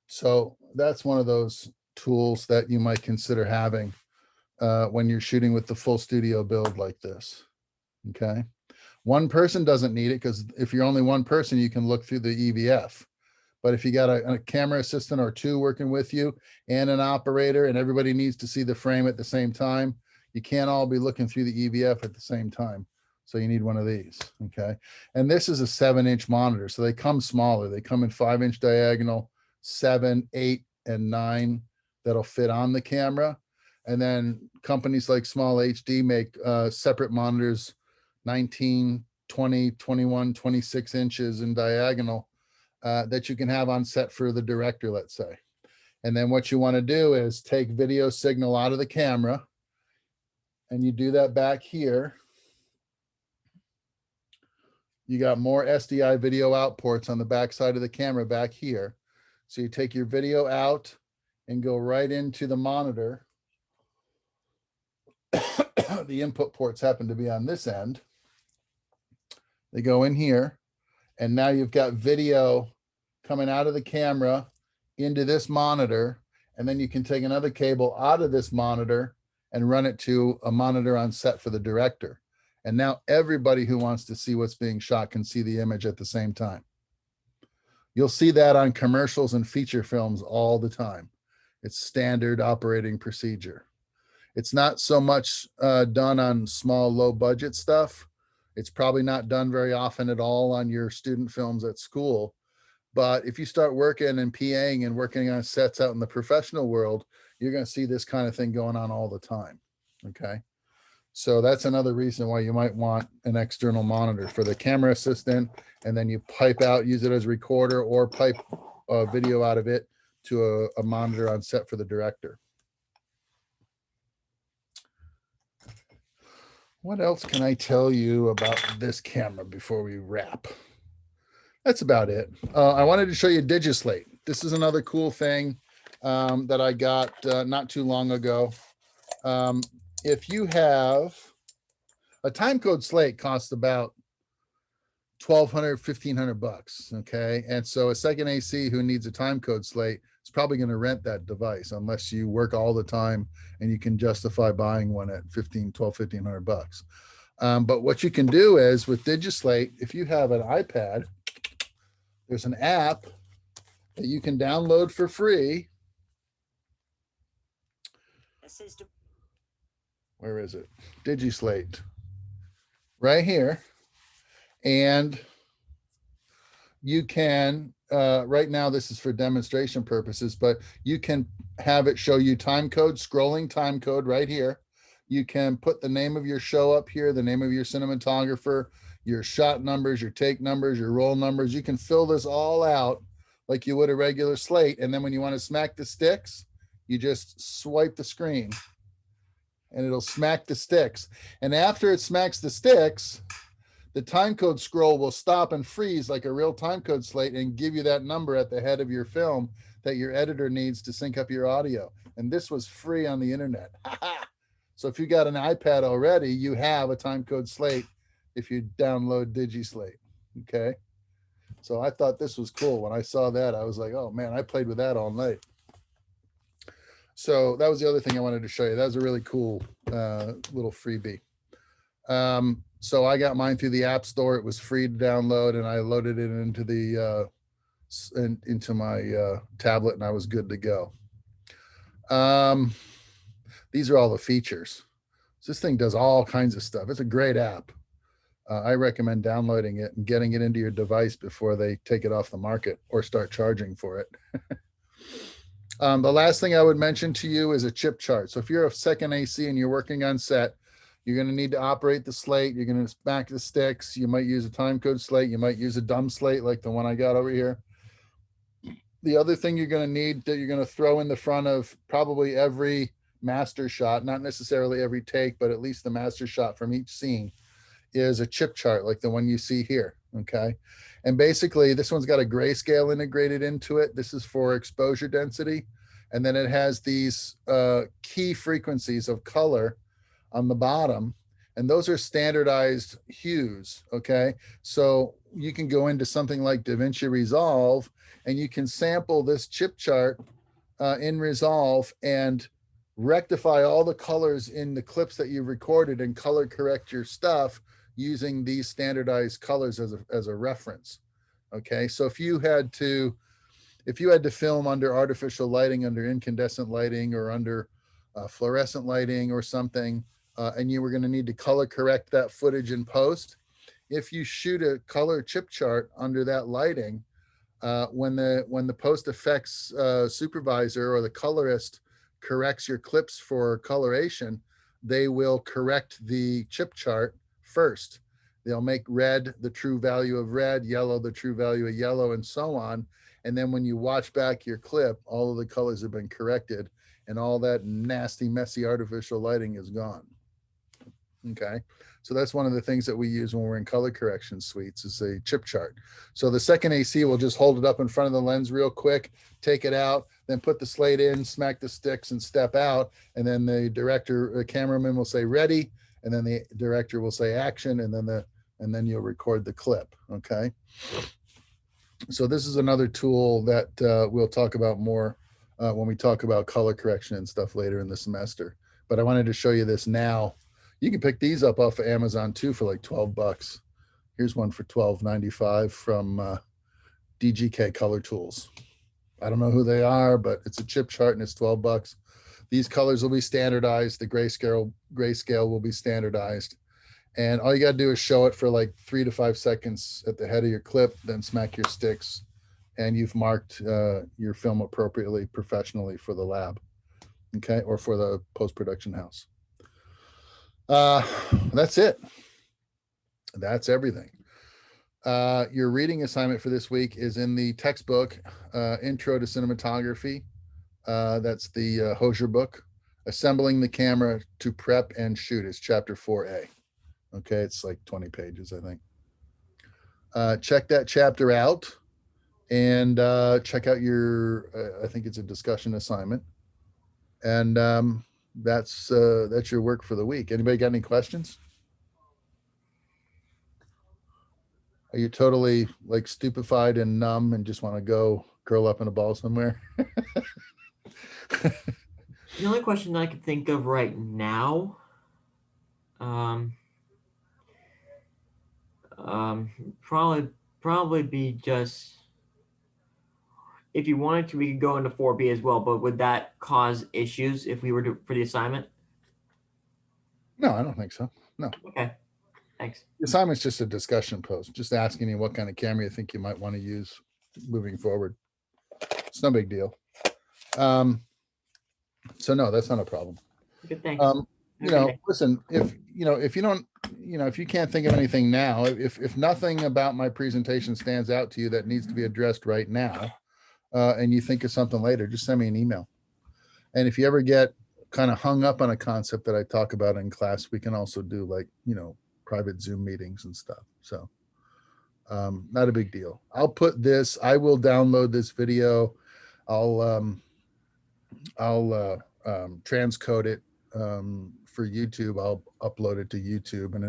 So that's one of those tools that you might consider having when you're shooting with the full studio build like this. Okay. One person doesn't need it, because if you're only one person, you can look through the EVF. But if you got a camera assistant or two working with you and an operator, and everybody needs to see the frame at the same time, you can't all be looking through the EVF at the same time. So you need one of these, okay? And this is a 7-inch monitor. So they come smaller. They come in 5-inch diagonal, 7, 8, and 9 that'll fit on the camera. And then companies like Small HD make separate monitors, 19, 20, 21, 26 inches in diagonal that you can have on set for the director, let's say. And then what you want to do is take video signal out of the camera, and you do that back here. You got more SDI video out ports on the back side of the camera back here. So you take your video out and go right into the monitor. The input ports happen to be on this end. They go in here, and now you've got video coming out of the camera into this monitor, and then you can take another cable out of this monitor and run it to a monitor on set for the director. And now everybody who wants to see what's being shot can see the image at the same time. You'll see that on commercials and feature films all the time. It's standard operating procedure. It's not so much done on small, low budget stuff. It's probably not done very often at all on your student films at school. But if you start working and PAing and working on sets out in the professional world, you're going to see this kind of thing going on all the time. Okay. So that's another reason why you might want an external monitor for the camera assistant, and then you pipe out, use it as a recorder, or pipe video out of it to a monitor on set for the director. What else can I tell you about this camera before we wrap? That's about it. I wanted to show you DigiSlate. This is another cool thing that I got not too long ago. If you have a timecode slate, costs about $1,200, $1,500, okay? And so a second AC who needs a timecode slate is probably going to rent that device unless you work all the time and you can justify buying one at $1,200, $1,500. But what you can do is with DigiSlate, if you have an iPad, there's an app that you can download for free. Where is it? DigiSlate. Right here. And you can, right now this is for demonstration purposes, but you can have it show you time code, scrolling time code right here. You can put the name of your show up here, the name of your cinematographer, your shot numbers, your take numbers, your roll numbers. You can fill this all out like you would a regular slate. And then when you want to smack the sticks, you just swipe the screen and it'll smack the sticks. And after it smacks the sticks, the timecode scroll will stop and freeze like a real timecode slate and give you that number at the head of your film that your editor needs to sync up your audio. And this was free on the internet. So if you got an iPad already, you have a timecode slate if you download DigiSlate, okay? So I thought this was cool. When I saw that, I was like, oh man, I played with that all night. So that was the other thing I wanted to show you. That was a really cool little freebie. So I got mine through the App Store. It was free to download, and I loaded it into the into my tablet, and I was good to go. These are all the features. So this thing does all kinds of stuff. It's a great app. I recommend downloading it and getting it into your device before they take it off the market or start charging for it. The last thing I would mention to you is a chip chart. So if you're a second AC and you're working on set, you're going to need to operate the slate. You're going to smack the sticks. You might use a timecode slate. You might use a dumb slate like the one I got over here. The other thing you're going to need that you're going to throw in the front of probably every master shot, not necessarily every take, but at least the master shot from each scene, is a chip chart like the one you see here, okay? And basically this one's got a grayscale integrated into it. This is for exposure density. And then it has these key frequencies of color on the bottom. And those are standardized hues, okay? So you can go into something like DaVinci Resolve and you can sample this chip chart in Resolve and rectify all the colors in the clips that you've recorded and color correct your stuff using these standardized colors as a reference. Okay, so if you had to film under artificial lighting, under incandescent lighting, or under fluorescent lighting or something, and you were going to need to color correct that footage in post. If you shoot a color chip chart under that lighting, when the post effects supervisor or the colorist corrects your clips for coloration, they will correct the chip chart first. They'll make red the true value of red, yellow the true value of yellow, and so on. And then when you watch back your clip, all of the colors have been corrected and all that nasty, messy artificial lighting is gone. Okay, so that's one of the things that we use when we're in color correction suites is a chip chart. So the second AC will just hold it up in front of the lens real quick, take it out, then put the slate in, smack the sticks and step out. And then the cameraman will say ready. And then the director will say action, and then you'll record the clip. Okay. So this is another tool that we'll talk about more when we talk about color correction and stuff later in the semester. But I wanted to show you this now. You can pick these up off of Amazon too for like 12 bucks. Here's one for $12.95 from DGK Color Tools. I don't know who they are, but it's a chip chart and it's 12 bucks. These colors will be standardized. The grayscale will be standardized. And all you got to do is show it for like 3 to 5 seconds at the head of your clip, then smack your sticks, and you've marked your film appropriately, professionally for the lab, okay, or for the post-production house. That's it. That's everything. Your reading assignment for this week is in the textbook, Intro to Cinematography. That's the Hosier book. Assembling the Camera to Prep and Shoot is chapter 4A. Okay, it's like 20 pages, I think. Check that chapter out and check out your, I think it's a discussion assignment. And that's your work for the week. Anybody got any questions? Are you totally like stupefied and numb and just want to go curl up in a ball somewhere? The only question I can think of right now, probably be just, if you wanted to, we could go into 4B as well, but would that cause issues if we were to, for the assignment? No, I don't think so. No. Okay, thanks. The assignment's just a discussion post, just asking you what kind of camera you think you might want to use moving forward. It's no big deal. So no, that's not a problem. Good, thanks. You know, listen, if you don't, if you can't think of anything now, if nothing about my presentation stands out to you that needs to be addressed right now, and you think of something later, just send me an email. And if you ever get kind of hung up on a concept that I talk about in class, we can also do like, private Zoom meetings and stuff. So not a big deal. I will download this video. I'll transcode it for YouTube. I'll upload it to YouTube, and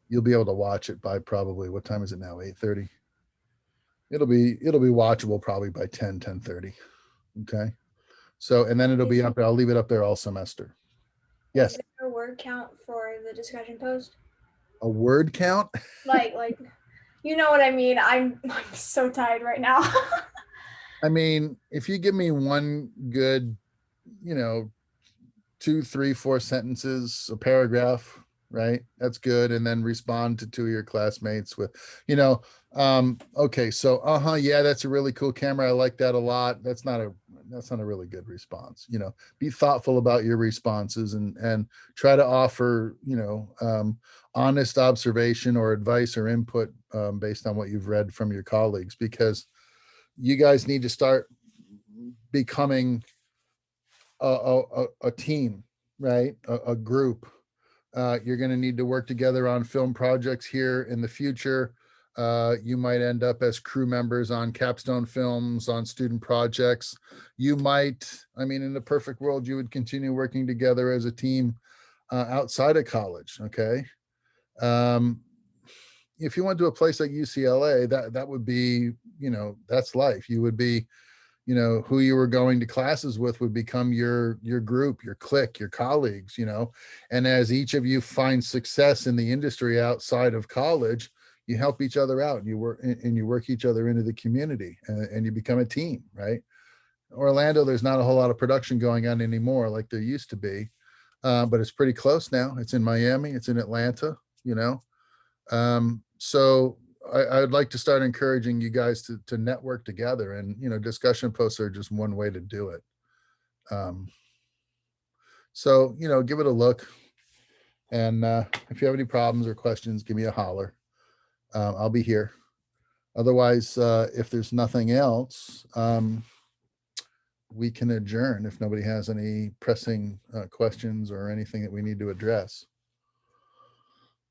you'll be able to watch it by probably, what time is it now? 8:30. It'll be watchable probably by 10:30. Okay. So, and then it'll be up there. I'll leave it up there all semester. Yes. Is there a word count for the discussion post? A word count? Like, you know what I mean? I'm so tired right now. I mean, if you give me one good, 2, 3, 4 sentences, a paragraph, right? That's good. And then respond to 2 of your classmates with, okay, so, yeah, that's a really cool camera. I like that a lot. That's not a really good response. Be thoughtful about your responses and try to offer, honest observation or advice or input based on what you've read from your colleagues, because you guys need to start becoming a team, right? A group. You're going to need to work together on film projects here in the future. You might end up as crew members on capstone films, on student projects. You might, in the perfect world, you would continue working together as a team outside of college. Okay. If you went to a place like UCLA, that would be, that's life. You would be, who you were going to classes with would become your group, your clique, your colleagues, and as each of you find success in the industry outside of college, you help each other out and you work each other into the community and you become a team, right? Orlando, there's not a whole lot of production going on anymore like there used to be. but it's pretty close now. It's in Miami, it's in Atlanta, you know. So I would like to start encouraging you guys to network together, and, you know, discussion posts are just one way to do it. So, you know, give it a look. And if you have any problems or questions, give me a holler. I'll be here. Otherwise, if there's nothing else, we can adjourn if nobody has any pressing questions or anything that we need to address.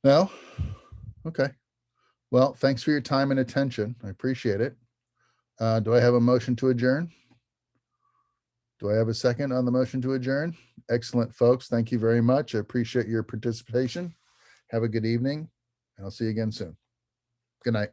No? Okay. Well, thanks for your time and attention. I appreciate it. Do I have a motion to adjourn? Do I have a second on the motion to adjourn? Excellent, folks. Thank you very much. I appreciate your participation. Have a good evening, and I'll see you again soon. Good night.